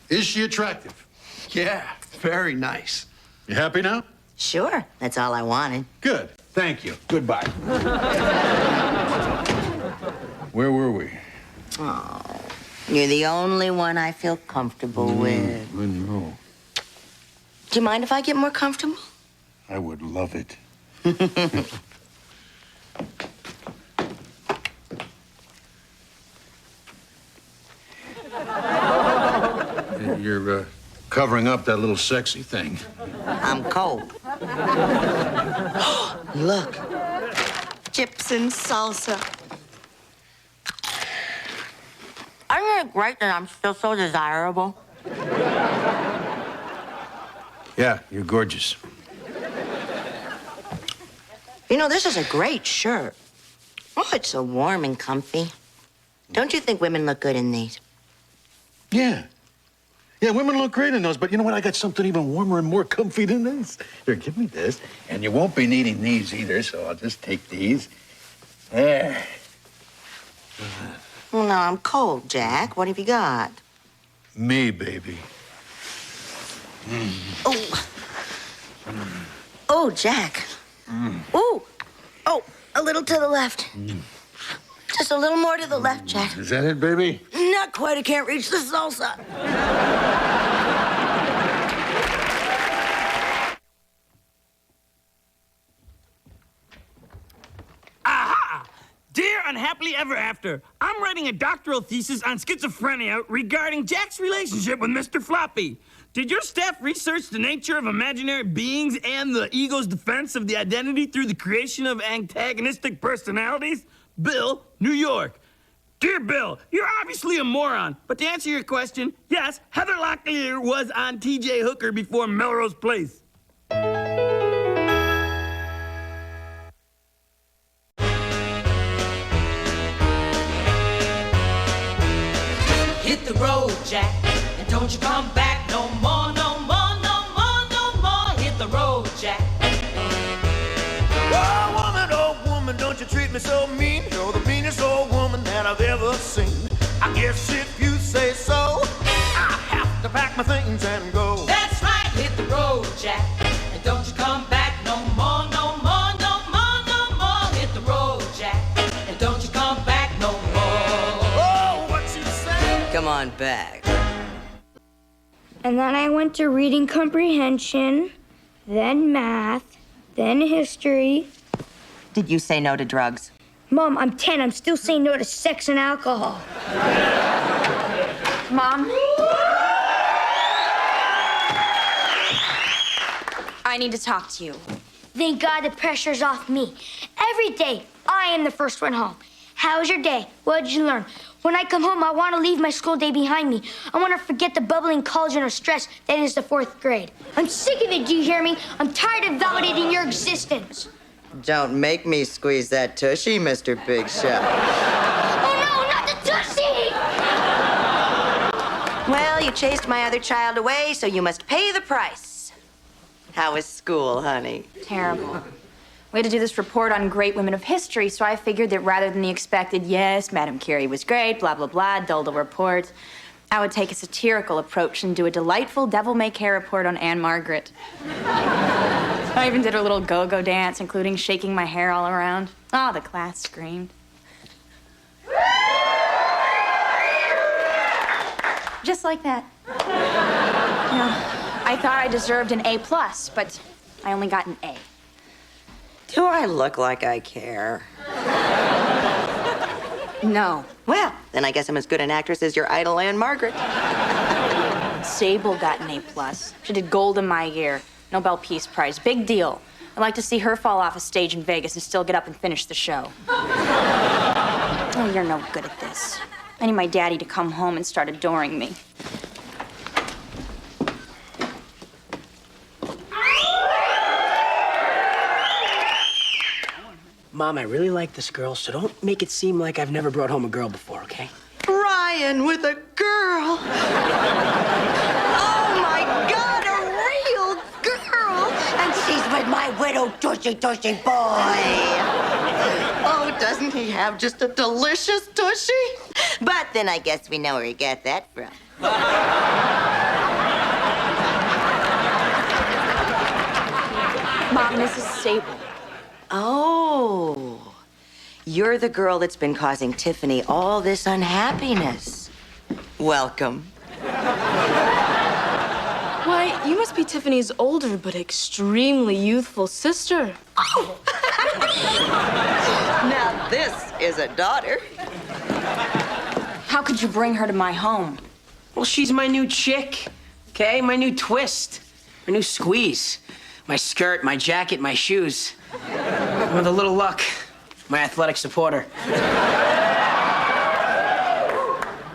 is she attractive? Yeah, very nice. You happy now? Sure, that's all I wanted. Good. Thank you. Goodbye. Where were we? Oh, you're the only one I feel comfortable with. I know. Do you mind if I get more comfortable? I would love it. You're covering up that little sexy thing. I'm cold. Look. Chips and salsa. Isn't it great that I'm still so desirable? Yeah, you're gorgeous. You know, this is a great shirt. Oh, it's so warm and comfy. Don't you think women look good in these? Yeah. Yeah, women look great in those, but you know what? I got something even warmer and more comfy than this. Here, give me this. And you won't be needing these either, so I'll just take these. There. Well, now I'm cold, Jack. What have you got? Me, baby. Oh. Oh, Jack. Ooh. Oh, a little to the left. Just a little more to the left, Jack. Is that it, baby? Not quite. I can't reach the salsa. Aha! Dear Unhappily Ever After, I'm writing a doctoral thesis on schizophrenia regarding Jack's relationship with Mr. Floppy. Did your staff research the nature of imaginary beings and the ego's defense of the identity through the creation of antagonistic personalities? Bill, New York. Dear Bill, you're obviously a moron, but to answer your question, yes, Heather Locklear was on TJ Hooker before Melrose Place. Hit the road, Jack, and don't you come back no more, no more, no more, no more. Hit the road, Jack. Oh, woman, don't you treat me so mean. You're the meanest old woman that I've ever seen. I guess if you say so, I have to pack my things and go. That's right, hit the road, Jack, and don't you come back no more, no more, no more, no more. Hit the road, Jack, and don't you come back no more. Oh, what you say? Come on back. And then I went to reading comprehension, then math, then history. Did you say no to drugs? Mom, I'm 10. I'm still saying no to sex and alcohol. Mom? I need to talk to you. Thank God the pressure's off me. Every day, I am the first one home. How was your day? What did you learn? When I come home, I want to leave my school day behind me. I want to forget the bubbling cauldron of stress that is the 4th grade. I'm sick of it, do you hear me? I'm tired of validating your existence. Don't make me squeeze that tushy, Mr. Big Shot. you chased my other child away, so you must pay the price. How was school, honey? Terrible. We had to do this report on great women of history, so I figured that rather than the expected, yes, Madame Curie was great, blah, blah, blah, dull report, I would take a satirical approach and do a delightful devil-may-care report on Anne Margaret. I even did a little go-go dance, including shaking my hair all around. Oh, the class screamed. Just like that. You know, I thought I deserved an A+, but I only got an A. Do I look like I care? No. Well, then I guess I'm as good an actress as your idol, Anne Margaret. Sable got an A+. She did gold in my year. Nobel Peace Prize. Big deal. I'd like to see her fall off a stage in Vegas and still get up and finish the show. Oh, you're no good at this. I need my daddy to come home and start adoring me. Mom, I really like this girl, so don't make it seem like I've never brought home a girl before, okay? Brian with a girl. Oh, my God, a real girl. And she's with my widow, tushy boy. Oh, doesn't he have just a delicious tushy? But then I guess we know where he got that from. Mom, this is Sable. Oh, you're the girl that's been causing Tiffany all this unhappiness. Welcome. Why, you must be Tiffany's older but extremely youthful sister. Oh. Now this is a daughter. How could you bring her to my home? Well, she's my new chick, okay? My new twist, my new squeeze. My skirt, my jacket, my shoes. With a little luck, my athletic supporter.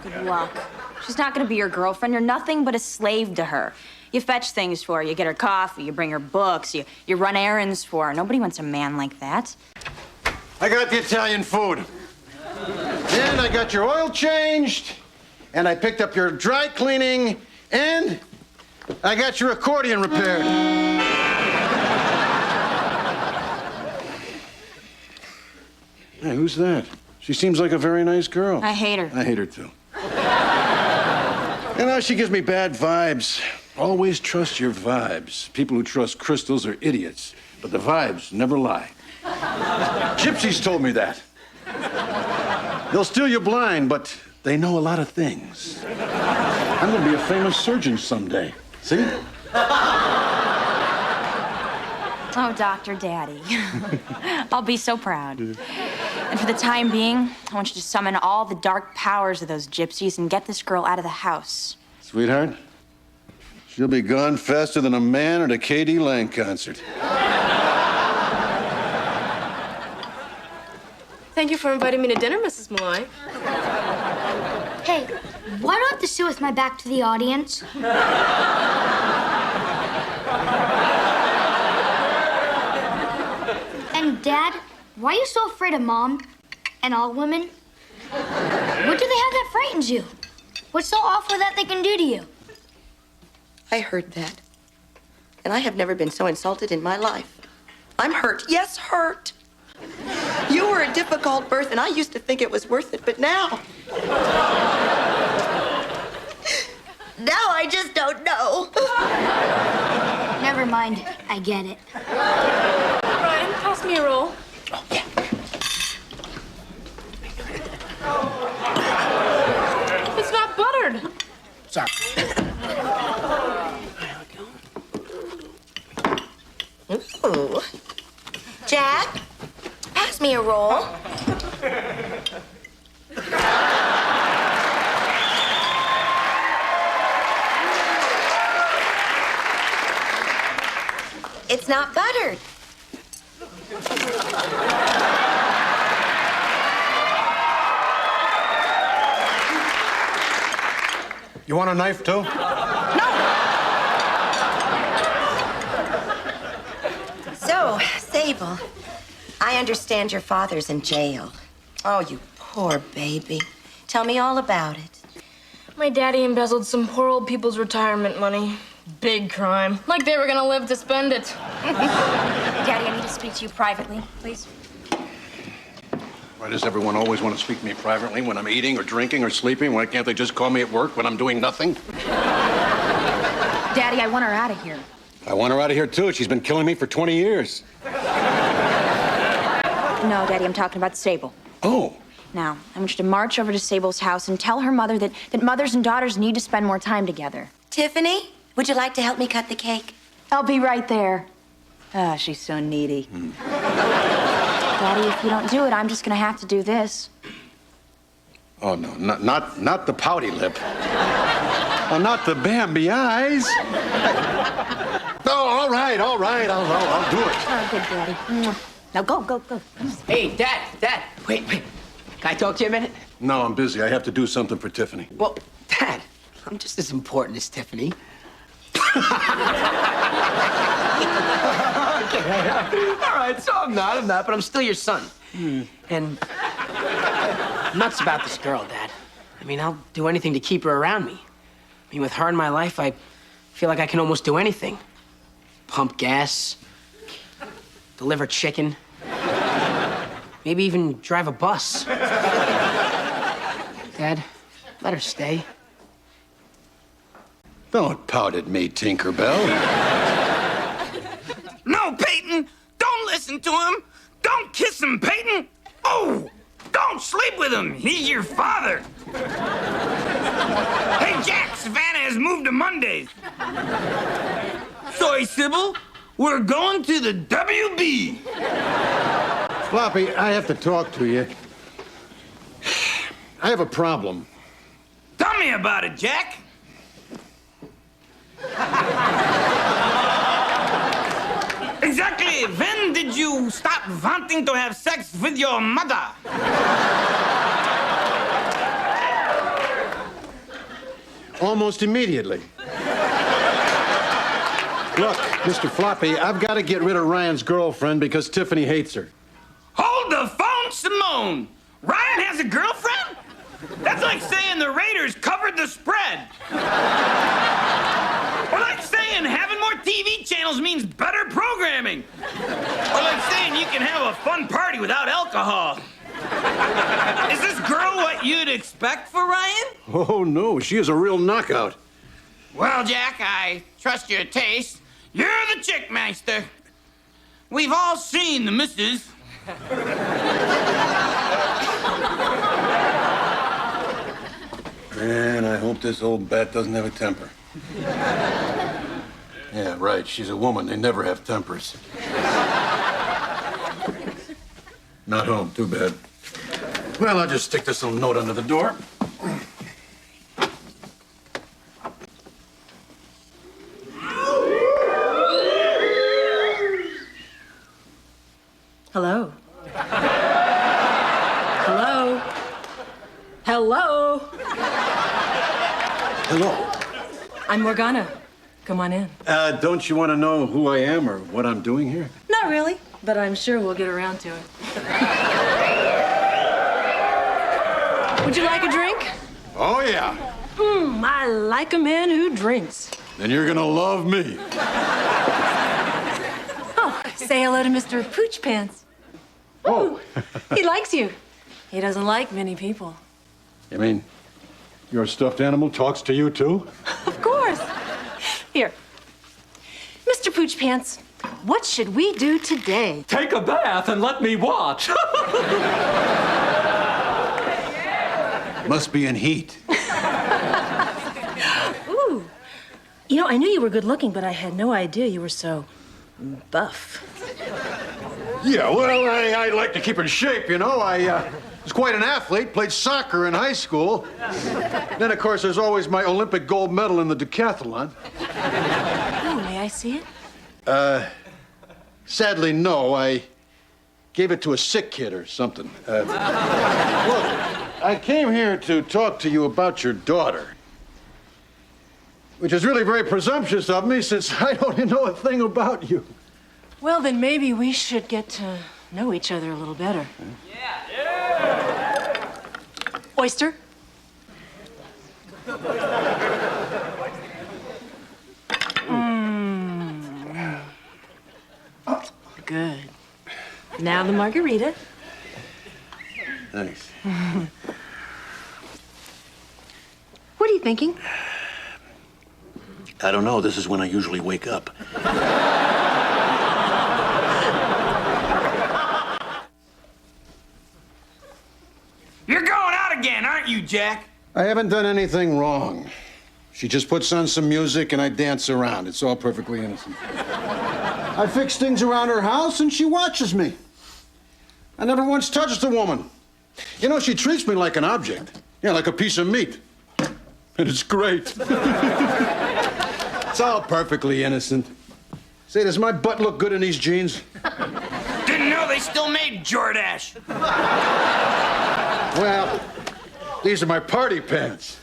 Good luck. She's not gonna be your girlfriend. You're nothing but a slave to her. You fetch things for her. You get her coffee. You bring her books. You run errands for her. Nobody wants a man like that. I got the Italian food. And I got your oil changed. And I picked up your dry cleaning. And I got your accordion repaired. Hey, who's that? She seems like a very nice girl. I hate her. I hate her, too. You know, she gives me bad vibes. Always trust your vibes. People who trust crystals are idiots, but the vibes never lie. Gypsies told me that. They'll steal you blind, but they know a lot of things. I'm gonna be a famous surgeon someday. See? Oh, Dr. Daddy. I'll be so proud. And for the time being, I want you to summon all the dark powers of those gypsies and get this girl out of the house. Sweetheart, she'll be gone faster than a man at a K.D. Lang concert. Thank you for inviting me to dinner, Mrs. Malloy. Hey, why do I have to sit with my back to the audience? And Dad, why are you so afraid of Mom and all women? What do they have that frightens you? What's so awful that they can do to you? I heard that. And I have never been so insulted in my life. I'm hurt. Yes, hurt. You were a difficult birth, and I used to think it was worth it, but now... Now I just don't know. Never mind. I get it. Brian, pass me a roll. Oh, yeah. It's not buttered. Sorry. Ooh. Jack, pass me a roll. It's not buttered. You want a knife, too? So, Sable, I understand your father's in jail. Oh, you poor baby. Tell me all about it. My daddy embezzled some poor old people's retirement money. Big crime. Like they were gonna live to spend it. Daddy, I need to speak to you privately, please. Why does everyone always want to speak to me privately when I'm eating or drinking or sleeping? Why can't they just call me at work when I'm doing nothing? Daddy, I want her out of here. I want her out of here, too. She's been killing me for 20 years. No, Daddy, I'm talking about Sable. Oh. Now, I want you to march over to Sable's house and tell her mother that mothers and daughters need to spend more time together. Tiffany, would you like to help me cut the cake? I'll be right there. Oh, she's so needy. Daddy, if you don't do it, I'm just gonna have to do this. Oh, no, not the pouty lip. Oh, not the Bambi eyes. Oh, all right, I'll do it. Oh, good, Daddy. Now go. Come on. Hey, Dad, wait. Can I talk to you a minute? No, I'm busy. I have to do something for Tiffany. Well, Dad, I'm just as important as Tiffany. Okay. All right, so I'm not, but I'm still your son. And I'm nuts about this girl, Dad. I mean, I'll do anything to keep her around me. I mean, with her in my life, I feel like I can almost do anything. Pump gas, deliver chicken, maybe even drive a bus. Dad, let her stay. Don't pout at me, Tinkerbell. No, Peyton! Don't listen to him! Don't kiss him, Peyton! Oh! Don't sleep with him! He's your father! Hey, Jack, Savannah has moved to Mondays. Sorry, Sybil. We're going to the WB. Floppy, I have to talk to you. I have a problem. Tell me about it, Jack. Exactly when did you stop wanting to have sex with your mother? Almost immediately. Look, Mr. Floppy, I've got to get rid of Ryan's girlfriend because Tiffany hates her. Hold the phone, Simone. Ryan has a girlfriend? That's like saying the Raiders covered the spread. Or like saying having more TV channels means better programming. Or like saying you can have a fun party without alcohol. Is this girl what you'd expect for Ryan? Oh, no, she is a real knockout. Well, Jack, I trust your taste. You're the chick master. We've all seen the missus. And I hope this old bat doesn't have a temper. Yeah, right. She's a woman. They never have tempers. Not home. Too bad. Well, I'll just stick this little note under the door. Hello. Hello. Hello. Hello. I'm Morgana. Come on in. Don't you want to know who I am or what I'm doing here? Not really, but I'm sure we'll get around to it. Would you like a drink? Oh, yeah. I like a man who drinks. Then you're gonna love me. Oh, say hello to Mr. Pooch Pants. Oh. He likes you. He doesn't like many people. You mean your stuffed animal talks to you, too? Of course. Here. Mr. Pooch Pants, what should we do today? Take a bath and let me watch. Must be in heat. Ooh. You know, I knew you were good looking, but I had no idea you were so buff. Yeah, well, I like to keep in shape, you know. I was quite an athlete, played soccer in high school. Then, of course, there's always my Olympic gold medal in the decathlon. Oh, may I see it? Sadly, no. I gave it to a sick kid or something. Look, I came here to talk to you about your daughter. Which is really very presumptuous of me, since I don't know a thing about you. Well, then maybe we should get to know each other a little better. Yeah. Oyster? Good. Now the margarita. Thanks. What are you thinking? I don't know. This is when I usually wake up. You're going out again, aren't you, Jack? I haven't done anything wrong. She just puts on some music and I dance around. It's all perfectly innocent. I fix things around her house and she watches me. I never once touched the woman. You know, she treats me like an object. Yeah, like a piece of meat. And it's great. It's all perfectly innocent. Say, does my butt look good in these jeans? Didn't know they still made Jordache. Well, these are my party pants.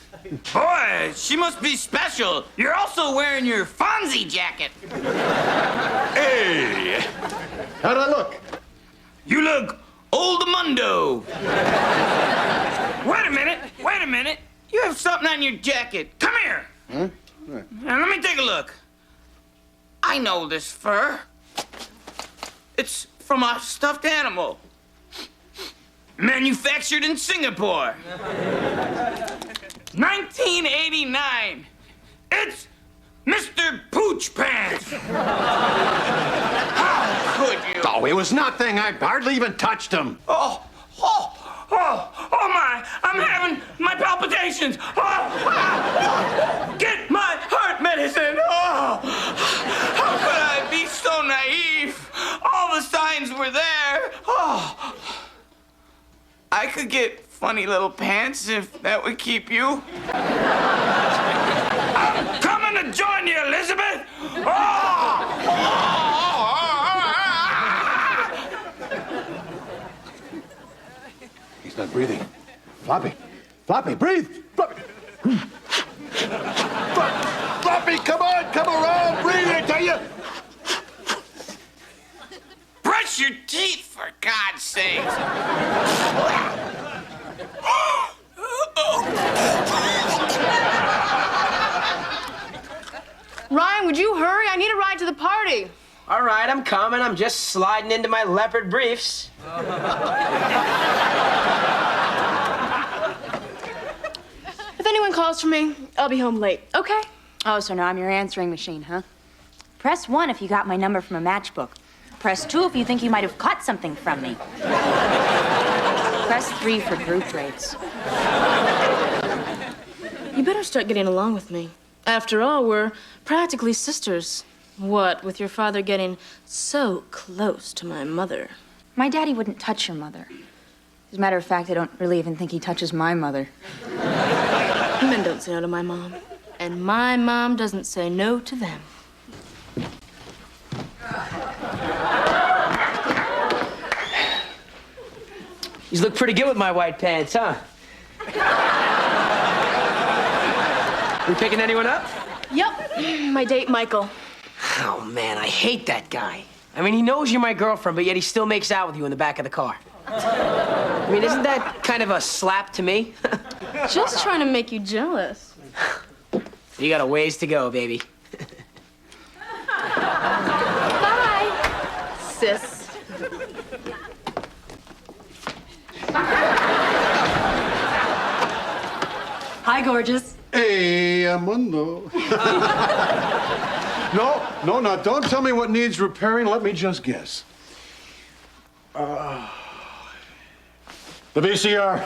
Boy, she must be special. You're also wearing your Fonzie jacket. Hey! How'd I look? You look old mundo. Wait a minute. You have something on your jacket. Come here. Huh? What? Now, let me take a look. I know this fur. It's from a stuffed animal. Manufactured in Singapore. 1989. It's Mr. Pooch Pants. How could you? Oh, it was nothing. I hardly even touched him. Oh my! I'm having my palpitations. Get my heart medicine. How could I be so naive? All the signs were there. I could get funny little pants if that would keep you. I'm coming to join you, Elizabeth. He's not breathing. Floppy, breathe. Floppy, come around, breathe, I tell you. Brush your teeth, for God's sake. Ryan, would you hurry? I need a ride to the party. All right, I'm coming. I'm just sliding into my leopard briefs. If anyone calls for me, I'll be home late, okay? Oh, so now I'm your answering machine, huh? Press 1 if you got my number from a matchbook. Press 2 if you think you might have caught something from me. Press 3 for group rates. You better start getting along with me. After all, we're practically sisters. What, with your father getting so close to my mother? My daddy wouldn't touch your mother. As a matter of fact, I don't really even think he touches my mother. Men don't say no to my mom. And my mom doesn't say no to them. You look pretty good with my white pants, huh? You picking anyone up? Yep, my date, Michael. Oh, man, I hate that guy. I mean, he knows you're my girlfriend, but yet he still makes out with you in the back of the car. I mean, isn't that kind of a slap to me? Just trying to make you jealous. You got a ways to go, baby. Bye, sis. Hi, gorgeous. Hey, Amundo. No, don't tell me what needs repairing. Let me just guess. The VCR.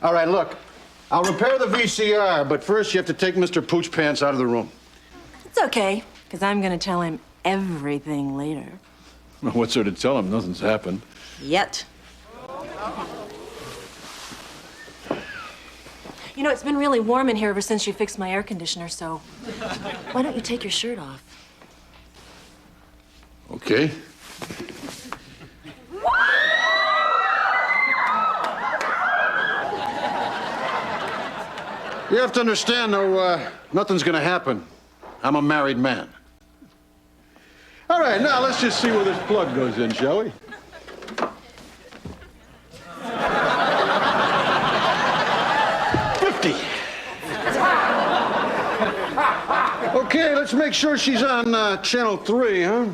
All right, look. I'll repair the VCR, but first you have to take Mr. Pooch Pants out of the room. It's okay, because I'm going to tell him everything later. Well, what's there to tell him? Nothing's happened. Yet. You know, it's been really warm in here ever since you fixed my air conditioner, so why don't you take your shirt off? Okay. You have to understand, though, nothing's gonna happen. I'm a married man. All right, now let's just see where this plug goes in, shall we? let's make sure she's on channel 3, huh?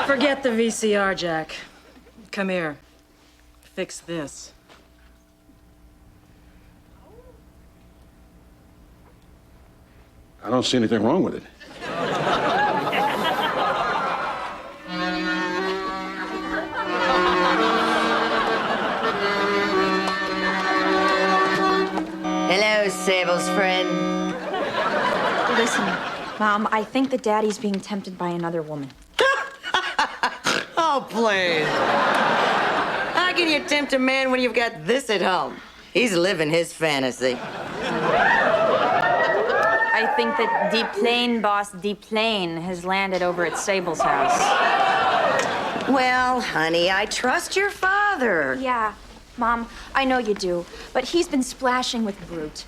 Forget the VCR, Jack. Come here. Fix this. I don't see anything wrong with it. Hello, Sable's friend. Listen, Mom, I think that Daddy's being tempted by another woman. Oh, please. How can you tempt a man when you've got this at home? He's living his fantasy. I think that Deplane boss Deplane has landed over at Sable's house. Well, honey, I trust your father. Yeah, Mom, I know you do, but he's been splashing with Brute.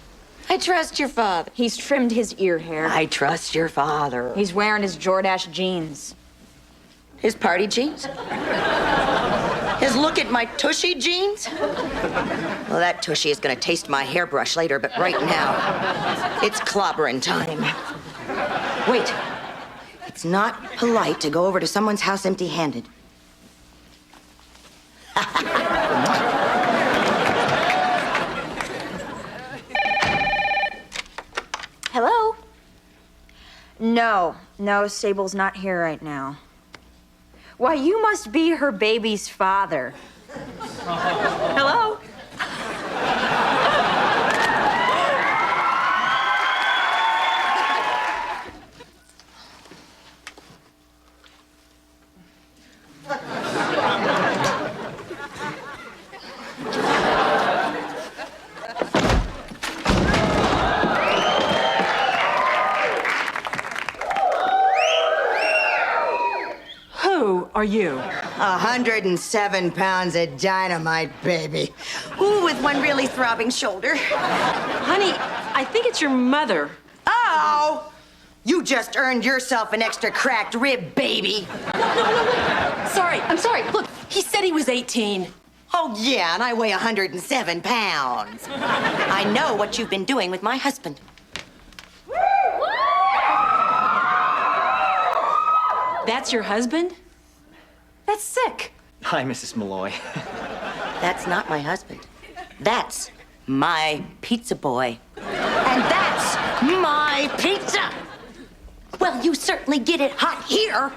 I trust your father. He's trimmed his ear hair. I trust your father. He's wearing his Jordache jeans. His party jeans? His look at my tushy jeans? Well, that tushy is gonna taste my hairbrush later, but right now, it's clobbering time. Wait. It's not polite to go over to someone's house empty-handed. Hello? No, Sable's not here right now. Why, you must be her baby's father. Hello? Who are you? 107 pounds of dynamite, baby. Ooh, with one really throbbing shoulder. Honey, I think it's your mother. Oh! You just earned yourself an extra cracked rib, baby. No. Sorry, I'm sorry. Look, he said he was 18. Oh, yeah, and I weigh 107 pounds. I know what you've been doing with my husband. That's your husband? That's sick. Hi, Mrs. Malloy. That's not my husband. That's my pizza boy. And that's my pizza. Well, you certainly get it hot here.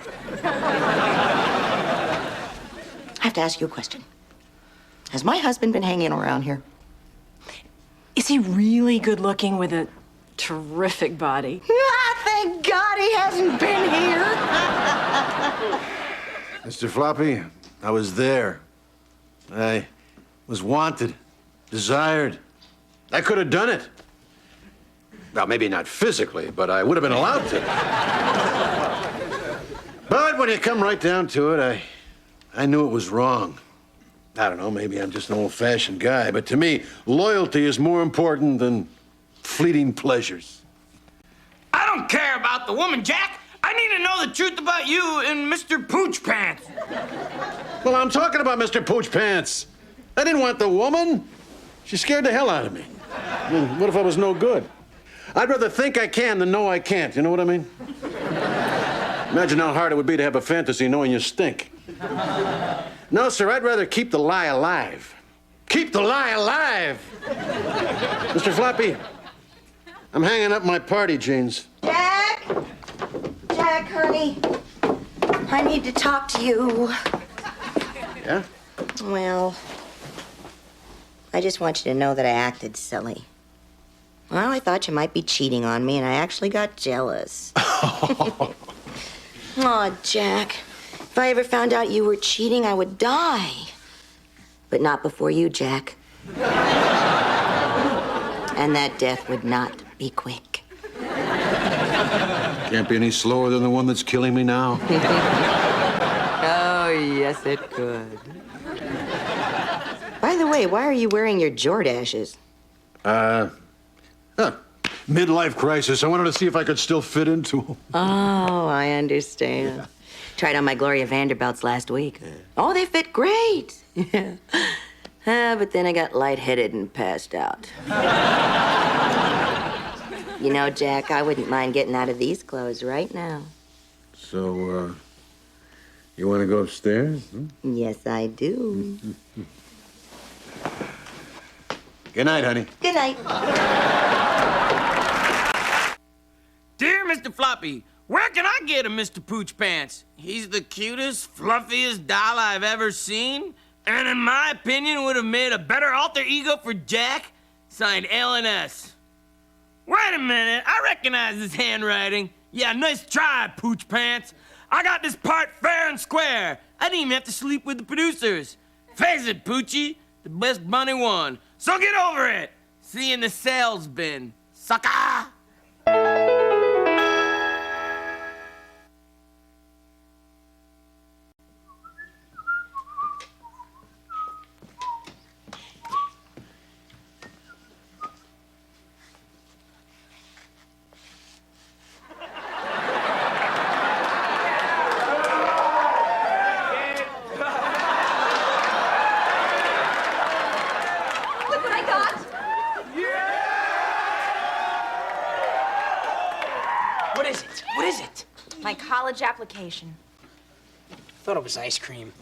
I have to ask you a question. Has my husband been hanging around here? Is he really good looking with a terrific body? Ah, thank God he hasn't been here. Mr. Floppy, I was there. I was wanted, desired. I could have done it. Well, maybe not physically, but I would have been allowed to. But when you come right down to it, I knew it was wrong. I don't know, maybe I'm just an old-fashioned guy, but to me, loyalty is more important than fleeting pleasures. I don't care about the woman, Jack. I need to know the truth about you and Mr. Pooch Pants. Well, I'm talking about Mr. Pooch Pants. I didn't want the woman. She scared the hell out of me. I mean, what if I was no good? I'd rather think I can than know I can't. You know what I mean? Imagine how hard it would be to have a fantasy knowing you stink. No, sir, I'd rather keep the lie alive. Keep the lie alive! Mr. Floppy, I'm hanging up my party jeans. Jack! Jack, honey. I need to talk to you. Yeah? Well, I just want you to know that I acted silly. Well, I thought you might be cheating on me, and I actually got jealous. Oh, Jack. If I ever found out you were cheating, I would die. But not before you, Jack. And that death would not be quick. Can't be any slower than the one that's killing me now. Oh, yes, it could. By the way, why are you wearing your Jordashes? Midlife crisis. I wanted to see if I could still fit into them. Oh, I understand. Yeah. Tried on my Gloria Vanderbilts last week. Oh, they fit great. Yeah. But then I got lightheaded and passed out. You know, Jack, I wouldn't mind getting out of these clothes right now. So, you want to go upstairs? Yes, I do. Good night, honey. Good night. Dear Mr. Floppy, where can I get a Mr. Pooch Pants? He's the cutest, fluffiest doll I've ever seen, and in my opinion would have made a better alter ego for Jack. Signed L&S. Wait a minute, I recognize this handwriting. Yeah, nice try, Pooch Pants. I got this part fair and square. I didn't even have to sleep with the producers. Face it, Poochie, the best bunny won. So get over it. See you in the sales bin, sucker. What is it? What is it? My college application. Thought it was ice cream.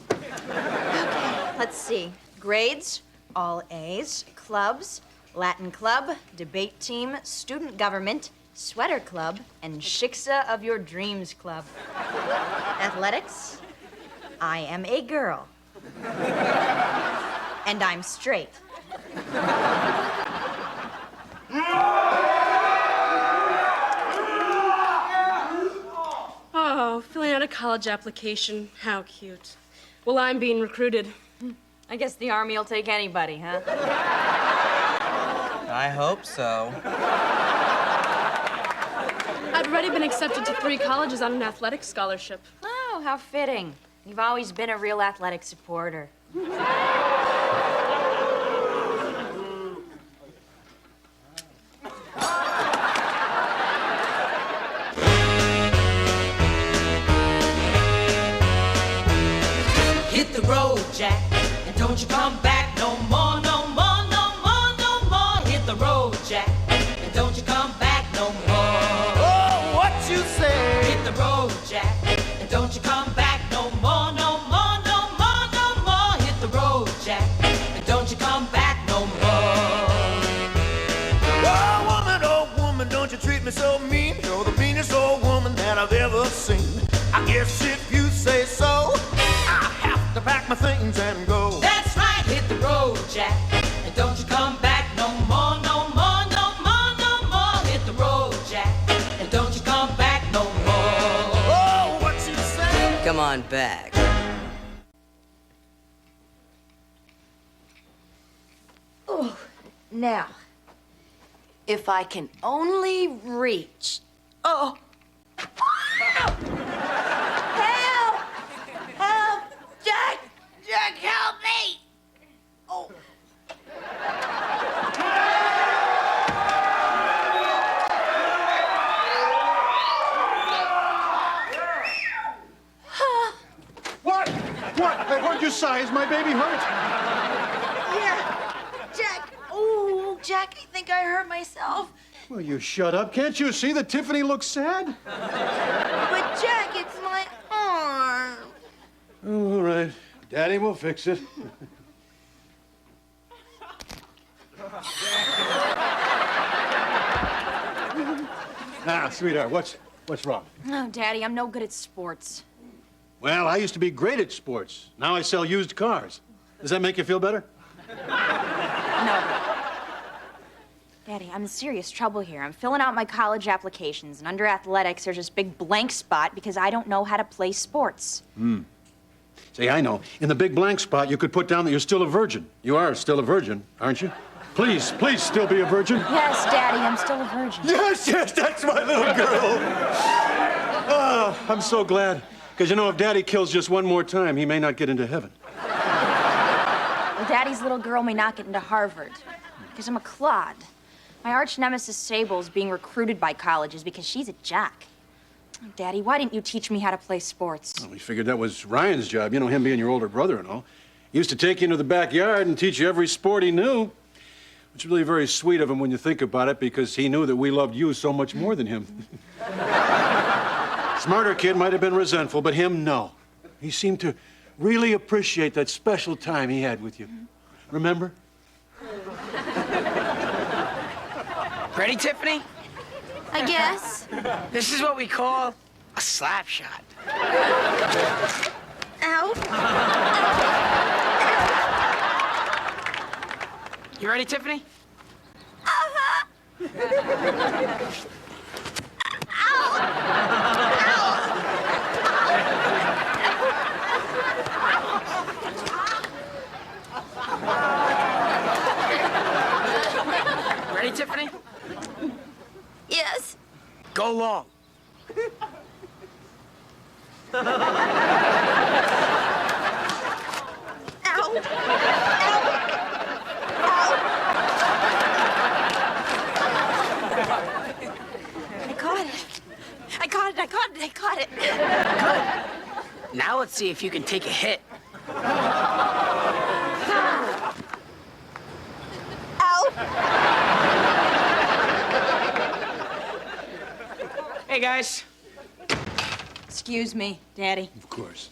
Let's see. Grades, all A's. Clubs, Latin club, debate team, student government, sweater club, and Shiksa of your dreams club. Athletics, I am a girl. And I'm straight. Oh, filling out a college application. How cute. Well, I'm being recruited. I guess the Army will take anybody, huh? I hope so. I've already been accepted to 3 colleges on an athletic scholarship. Oh, how fitting. You've always been a real athletic supporter. Hit the road, Jack, and don't you come back no more, no more, no more, no more. Hit the road, Jack, and don't you come back no more. Oh, what you say? Hit the road, Jack, and don't you come back no more, no more, no more, no more. Hit the road, Jack, and don't you come back no more. Oh, woman, don't you treat me so mean. You're the meanest old woman that I've ever seen. I guess if you say so, I have to pack my things and go. That's right, hit the road, Jack, and don't you come back no more, no more, no more, no more. Hit the road, Jack, and don't you come back no more. Oh, what you say? Come on back. Oh, now, if I can only reach. Oh. Help! Help! Jack! Jack, help me! Oh. What? What? I heard you sigh. Is my baby hurt? Yeah. Jack. Oh, Jack, I think I hurt myself. Well, you shut up. Can't you see that Tiffany looks sad? But, Jack, it's my arm. Oh, all right. Daddy will fix it. Now, sweetheart, what's wrong? Oh, Daddy, I'm no good at sports. Well, I used to be great at sports. Now I sell used cars. Does that make you feel better? No. Daddy, I'm in serious trouble here. I'm filling out my college applications, and under athletics, there's this big blank spot because I don't know how to play sports. Say, I know. In the big blank spot, you could put down that you're still a virgin. You are still a virgin, aren't you? Please, please still be a virgin. Yes, Daddy, I'm still a virgin. Yes, yes, that's my little girl. Oh, I'm so glad. Because, you know, if Daddy kills just one more time, he may not get into heaven. Well, Daddy's little girl may not get into Harvard because I'm a clod. My arch nemesis Sable's being recruited by colleges because she's a jock. Oh, Daddy, why didn't you teach me how to play sports? Well, we figured that was Ryan's job. You know, him being your older brother and all. He used to take you into the backyard and teach you every sport he knew. It's really very sweet of him when you think about it, because he knew that we loved you so much more than him. Smarter kid might have been resentful, but him, no. He seemed to really appreciate that special time he had with you. Remember? Ready, Tiffany? I guess. This is what we call a slap shot. Ow. You ready, Tiffany? Ready, Tiffany? Yes. Go long. I caught it. I caught it. I caught it. I caught it. Good. Now let's see if you can take a hit. Hey, guys. Excuse me, Daddy. Of course.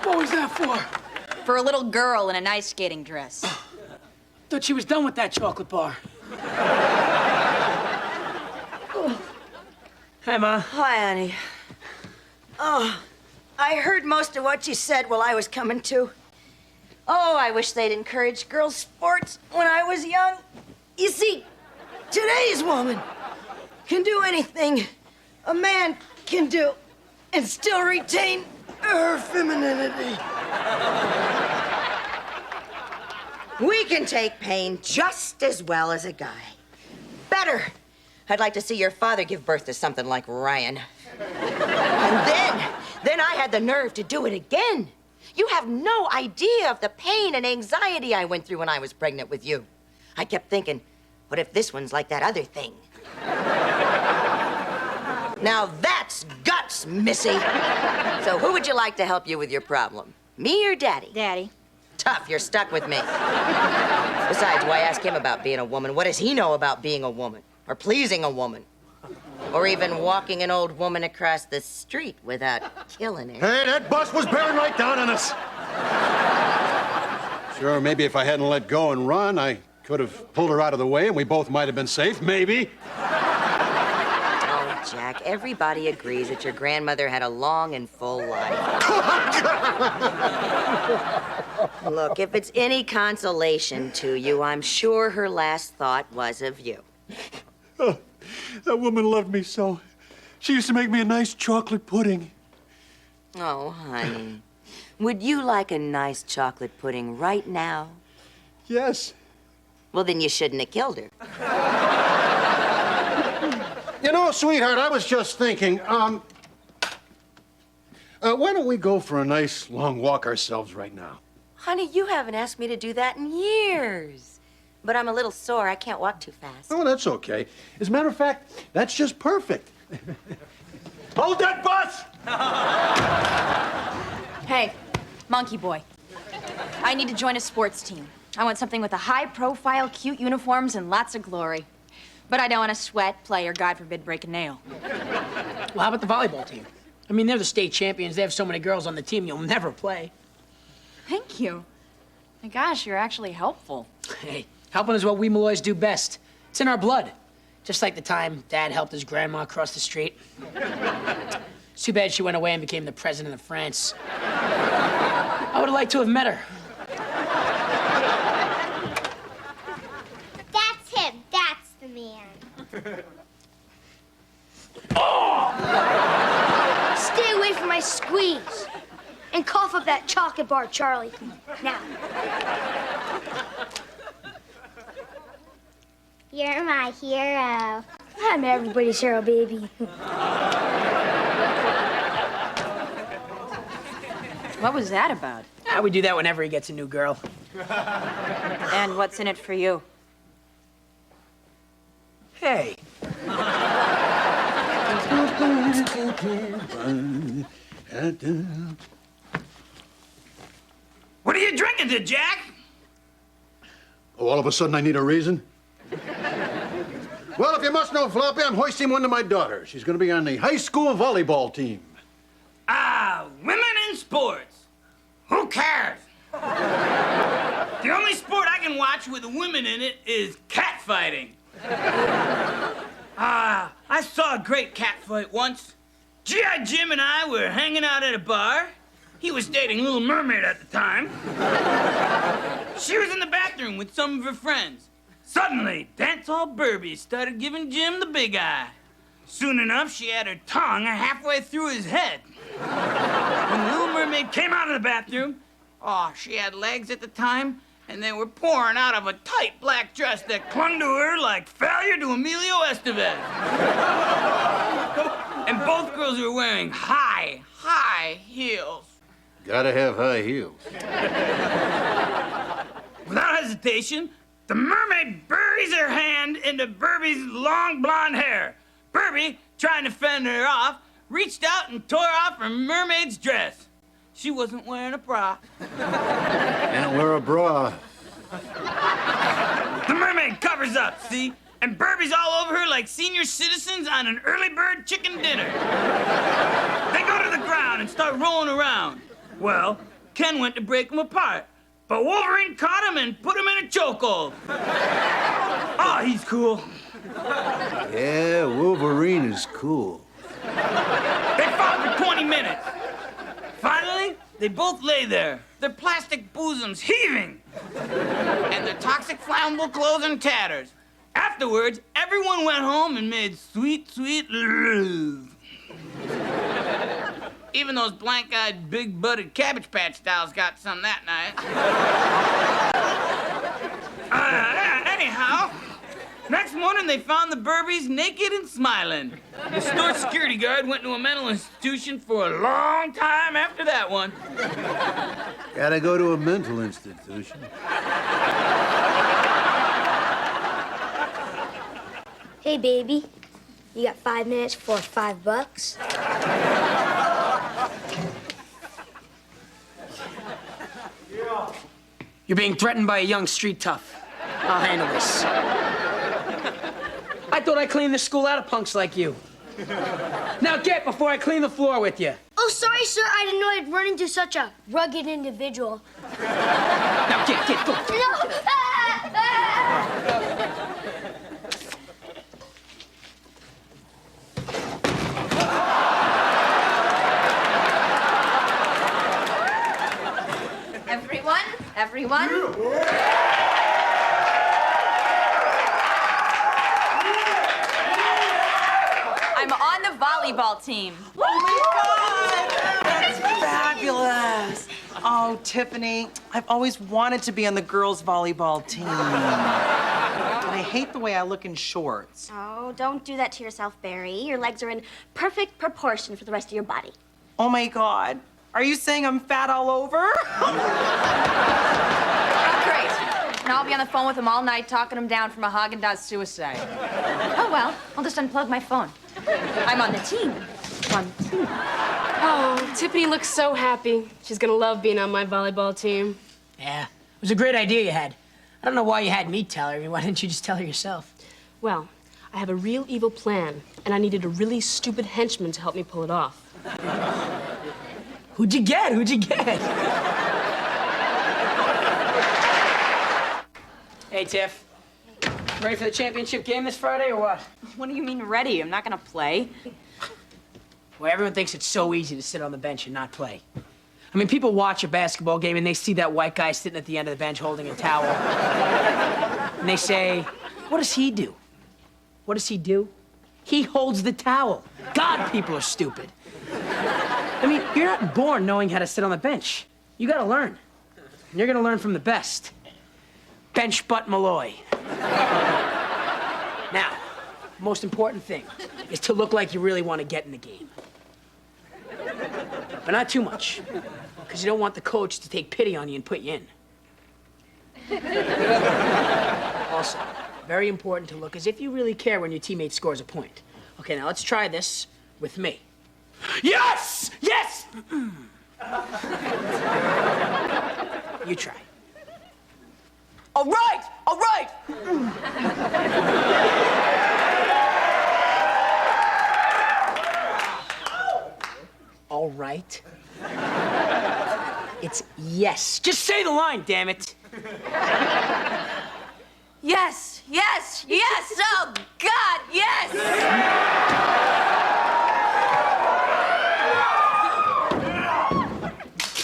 What was that for? For a little girl in an ice skating dress. Thought she was done with that chocolate bar. Hi, Ma. Hi, Annie. Oh, I heard most of what you said while I was coming to. Oh, I wish they'd encourage girls' sports when I was young. You see, today's woman can do anything a man can do and still retain her femininity. We can take pain just as well as a guy. Better. I'd like to see your father give birth to something like Ryan. And then I had the nerve to do it again. You have no idea of the pain and anxiety I went through when I was pregnant with you. I kept thinking, what if this one's like that other thing? Now that's guts, Missy. So who would you like to help you with your problem? Me or Daddy? Daddy. Tough, you're stuck with me. Besides, why ask him about being a woman? What does he know about being a woman? Or pleasing a woman? Or even walking an old woman across the street without killing her? Hey, that bus was bearing right down on us. Sure, maybe if I hadn't let go and run, I could have pulled her out of the way and we both might have been safe, maybe. Oh, Jack, everybody agrees that your grandmother had a long and full life. Look, if it's any consolation to you, I'm sure her last thought was of you. Oh, that woman loved me so. She used to make me a nice chocolate pudding. Oh, honey. Would you like a nice chocolate pudding right now? Yes. Well, then you shouldn't have killed her. You know, sweetheart, I was just thinking, why don't we go for a nice long walk ourselves right now? Honey, you haven't asked me to do that in years. But I'm a little sore. I can't walk too fast. Oh, that's okay. As a matter of fact, that's just perfect. Hold that bus! Hey, monkey boy. I need to join a sports team. I want something with a high profile, cute uniforms, and lots of glory. But I don't want to sweat, play, or God forbid, break a nail. Well, how about the volleyball team? I mean, they're the state champions. They have so many girls on the team, you'll never play. Thank you. My gosh, you're actually helpful. Hey, helping is what we Malloys do best. It's in our blood. Just like the time Dad helped his grandma across the street. It's too bad she went away and became the president of France. I would have liked to have met her. That's him. That's the man. Stay away from my squeeze. And cough up that chocolate bar, Charlie. Now. You're my hero. I'm everybody's hero, baby. What was that about? I would do that whenever he gets a new girl. And what's in it for you? Hey. What are you drinking to, Jack? Oh, all of a sudden I need a reason? Well, if you must know, Floppy, I'm hoisting one to my daughter. She's going to be on the high school volleyball team. Ah, women in sports. Who cares? The only sport I can watch with women in it is catfighting. I saw a great catfight once. G.I. Jim and I were hanging out at a bar. He was dating Little Mermaid at the time. She was in the bathroom with some of her friends. Suddenly, Dancehall Burby started giving Jim the big eye. Soon enough, she had her tongue halfway through his head. When Little Mermaid came out of the bathroom, she had legs at the time, and they were pouring out of a tight black dress that clung to her like failure to Emilio Estevez. And both girls were wearing high heels. Gotta have high heels. Without hesitation, the mermaid buries her hand into Burby's long blonde hair. Burby, trying to fend her off, reached out and tore off her mermaid's dress. She wasn't wearing a bra. Can't wear a bra. The mermaid covers up, see? And Burby's all over her like senior citizens on an early bird chicken dinner. They go to the ground and start rolling around. Well, Ken went to break them apart, but Wolverine caught him and put him in a chokehold. He's cool. Yeah, Wolverine is cool. They fought for 20 minutes. Finally, they both lay there, their plastic bosoms heaving, and their toxic flammable clothes in tatters. Afterwards, everyone went home and made sweet, sweet love. Even those blank-eyed, big-butted Cabbage Patch dolls got some that night. Anyhow, next morning they found the Burbies naked and smiling. The store security guard went to a mental institution for a long time after that one. Gotta go to a mental institution. Hey, baby. You got 5 minutes for $5? You're being threatened by a young street tough. I'll handle this. I thought I cleaned the school out of punks like you. Now get before I clean the floor with you. Oh, sorry, sir. I didn't know I'd run into such a rugged individual. Now get, go. No! Everyone? I'm on the volleyball team. Oh my God! That's fabulous. Oh, Tiffany, I've always wanted to be on the girls' volleyball team. And I hate the way I look in shorts. Oh, don't do that to yourself, Barry. Your legs are in perfect proportion for the rest of your body. Oh my God. Are you saying I'm fat all over? Oh, great. Now I'll be on the phone with him all night talking him down from a Haagen-Dazs suicide. Oh, well, I'll just unplug my phone. I'm on the team. Oh, Tiffany looks so happy. She's gonna love being on my volleyball team. Yeah, it was a great idea you had. I don't know why you had me tell her. I mean, why didn't you just tell her yourself? Well, I have a real evil plan, and I needed a really stupid henchman to help me pull it off. Who'd you get? Hey, Tiff. Ready for the championship game this Friday, or what? What do you mean ready? I'm not gonna play. Well, everyone thinks it's so easy to sit on the bench and not play. I mean, people watch a basketball game and they see that white guy sitting at the end of the bench holding a towel. And they say, what does he do? What does he do? He holds the towel. God, people are stupid. I mean, you're not born knowing how to sit on the bench. You gotta learn. And you're gonna learn from the best. Bench butt Malloy. Now, most important thing is to look like you really want to get in the game. But not too much, because you don't want the coach to take pity on you and put you in. Also, very important to look as if you really care when your teammate scores a point. Okay, now let's try this with me. Yes! Yes! You try. All right! All right! All right. It's yes. Just say the line, damn it. Yes, yes, yes! Oh, God, yes!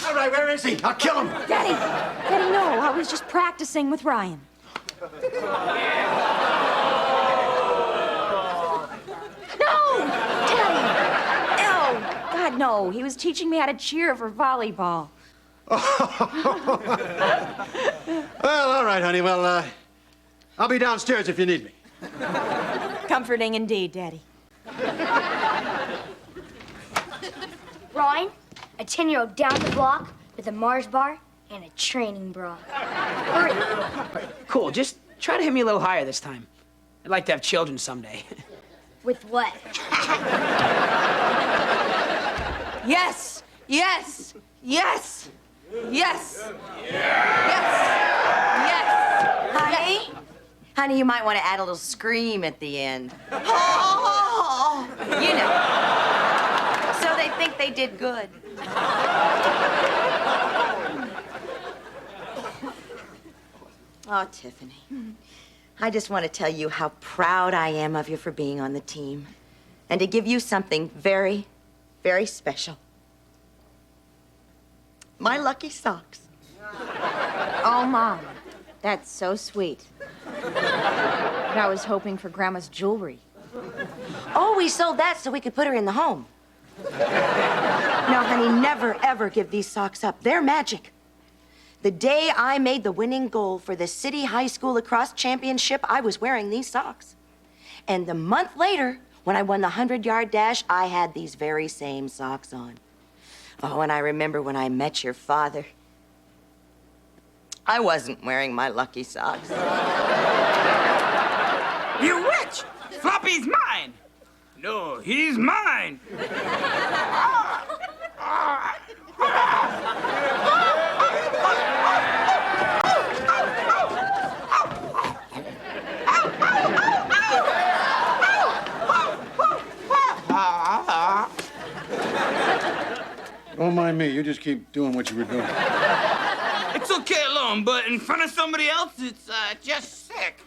All right, where is he? I'll kill him. Daddy, no, I was just practicing with Ryan. No, Daddy! No, God, no. He was teaching me how to cheer for volleyball. Well, all right, honey. Well, I'll be downstairs if you need me. Comforting indeed, Daddy. Ryan, a 10-year-old down the block with a Mars bar and a training bra. Hurry. Cool, just try to hit me a little higher this time. I'd like to have children someday. With what? Yes, yes, yes, yes, yes, yes. Honey? Honey, you might want to add a little scream at the end. Oh, you know. So they think they did good. Oh, Tiffany. I just want to tell you how proud I am of you for being on the team. And to give you something very, very special. My lucky socks. Oh, Mom, that's so sweet. But I was hoping for Grandma's jewelry. Oh, we sold that so we could put her in the home. No, honey, never, ever give these socks up. They're magic. The day I made the winning goal for the City High School Lacrosse Championship, I was wearing these socks. And the month later, when I won the 100-yard dash, I had these very same socks on. Oh, and I remember when I met your father. I wasn't wearing my lucky socks. You witch! Floppy's mine! No, he's mine! Don't mind me. You just keep doing what you were doing. It's okay alone, but in front of somebody else, it's just sick.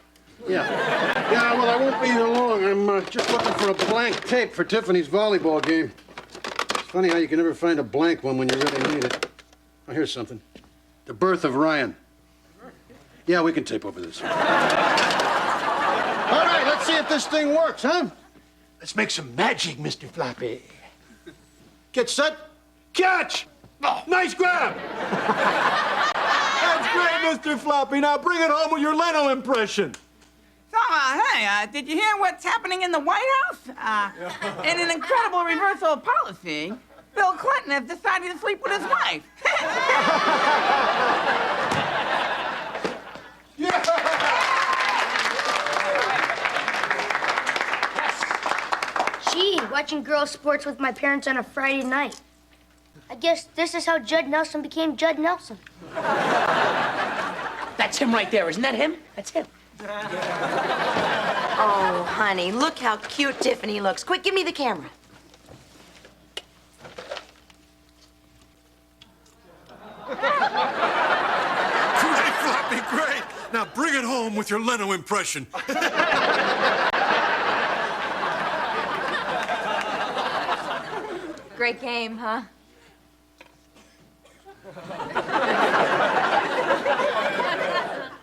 Yeah. Yeah, well, I won't be here long. I'm just looking for a blank tape for Tiffany's volleyball game. It's funny how you can never find a blank one when you really need it. Oh, here's something. The Birth of Ryan. Yeah, we can tape over this. All right, let's see if this thing works, huh? Let's make some magic, Mr. Floppy. Get set, catch! Oh, nice grab! That's great, Mr. Floppy. Now bring it home with your Leno impression. So, hey, did you hear what's happening in the White House? In an incredible reversal of policy, Bill Clinton has decided to sleep with his wife. Gee, watching girls' sports with my parents on a Friday night. I guess this is how Judd Nelson became Judd Nelson. That's him right there. Isn't that him? That's him. Oh, honey, look how cute Tiffany looks. Quick, give me the camera. Great, Floppy, great. Now bring it home with your Leno impression. Great game, huh?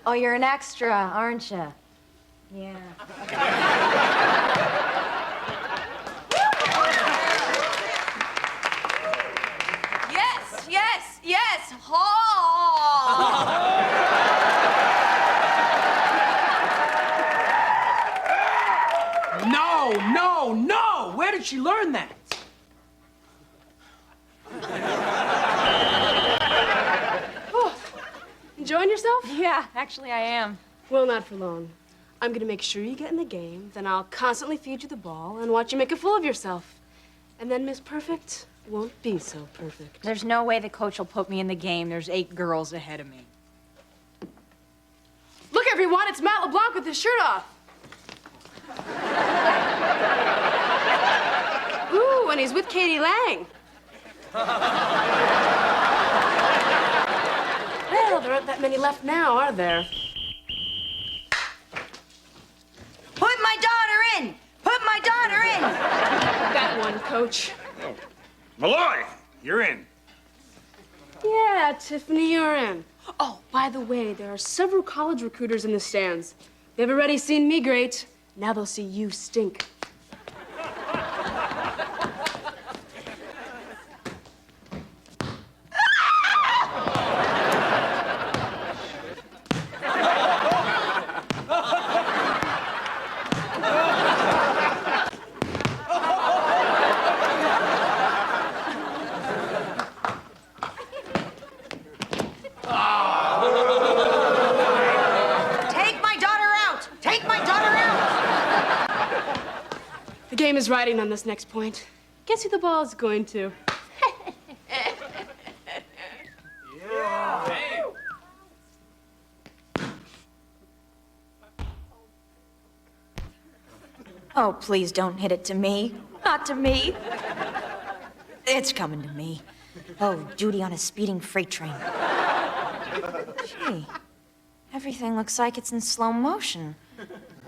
Oh, you're an extra, aren't you? Yeah. Yes, yes, yes. No, no, no! Where did she learn that? Enjoying yourself? Yeah, actually I am. Well, not for long. I'm gonna make sure you get in the game, then I'll constantly feed you the ball and watch you make a fool of yourself. And then Miss Perfect won't be so perfect. There's no way the coach will put me in the game. There's 8 girls ahead of me. Look, everyone, it's Matt LeBlanc with his shirt off. Ooh, and he's with Katie Lang. Well, there aren't that many left now, are there? Put my daughter in! Put my daughter in! That one, Coach. Malloy, you're in. Yeah, Tiffany, you're in. Oh, by the way, there are several college recruiters in the stands. They've already seen me great. Now they'll see you stink. Take my daughter out! Take my daughter out! The game is riding on this next point. Guess who the ball is going to? Oh, please don't hit it to me. Not to me. It's coming to me. Oh, duty on a speeding freight train. Gee, everything looks like it's in slow motion.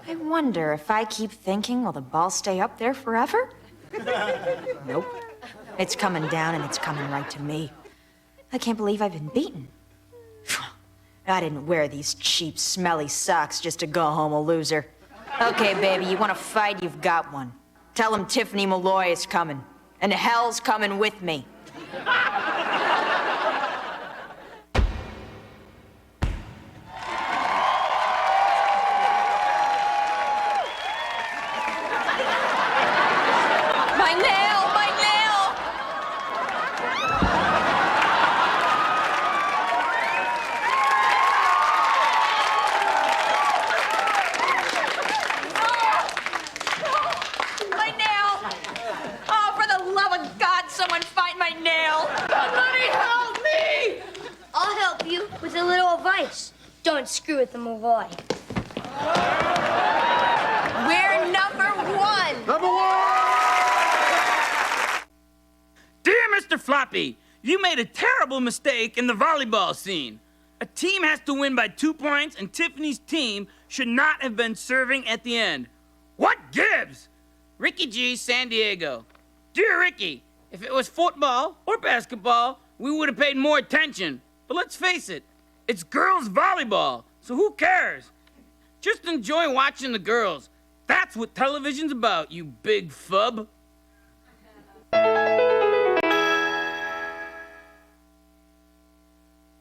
I wonder if I keep thinking, will the ball stay up there forever? Nope. It's coming down and it's coming right to me. I can't believe I've been beaten. I didn't wear these cheap, smelly socks just to go home a loser. Okay, baby, you want to fight? You've got one. Tell him Tiffany Malloy is coming. And hell's coming with me. My nail! My nail! My nail! Oh, for the love of God, someone find my nail! Somebody help me! I'll help you with a little advice. Don't screw with the Malloy. We're #1! Dear Mr. Floppy, you made a terrible mistake in the volleyball scene. A team has to win by 2 points, and Tiffany's team should not have been serving at the end. What gives? Ricky G, San Diego. Dear Ricky, if it was football or basketball, we would have paid more attention. But let's face it, it's girls volleyball, so who cares? Just enjoy watching the girls. That's what television's about, you big fub.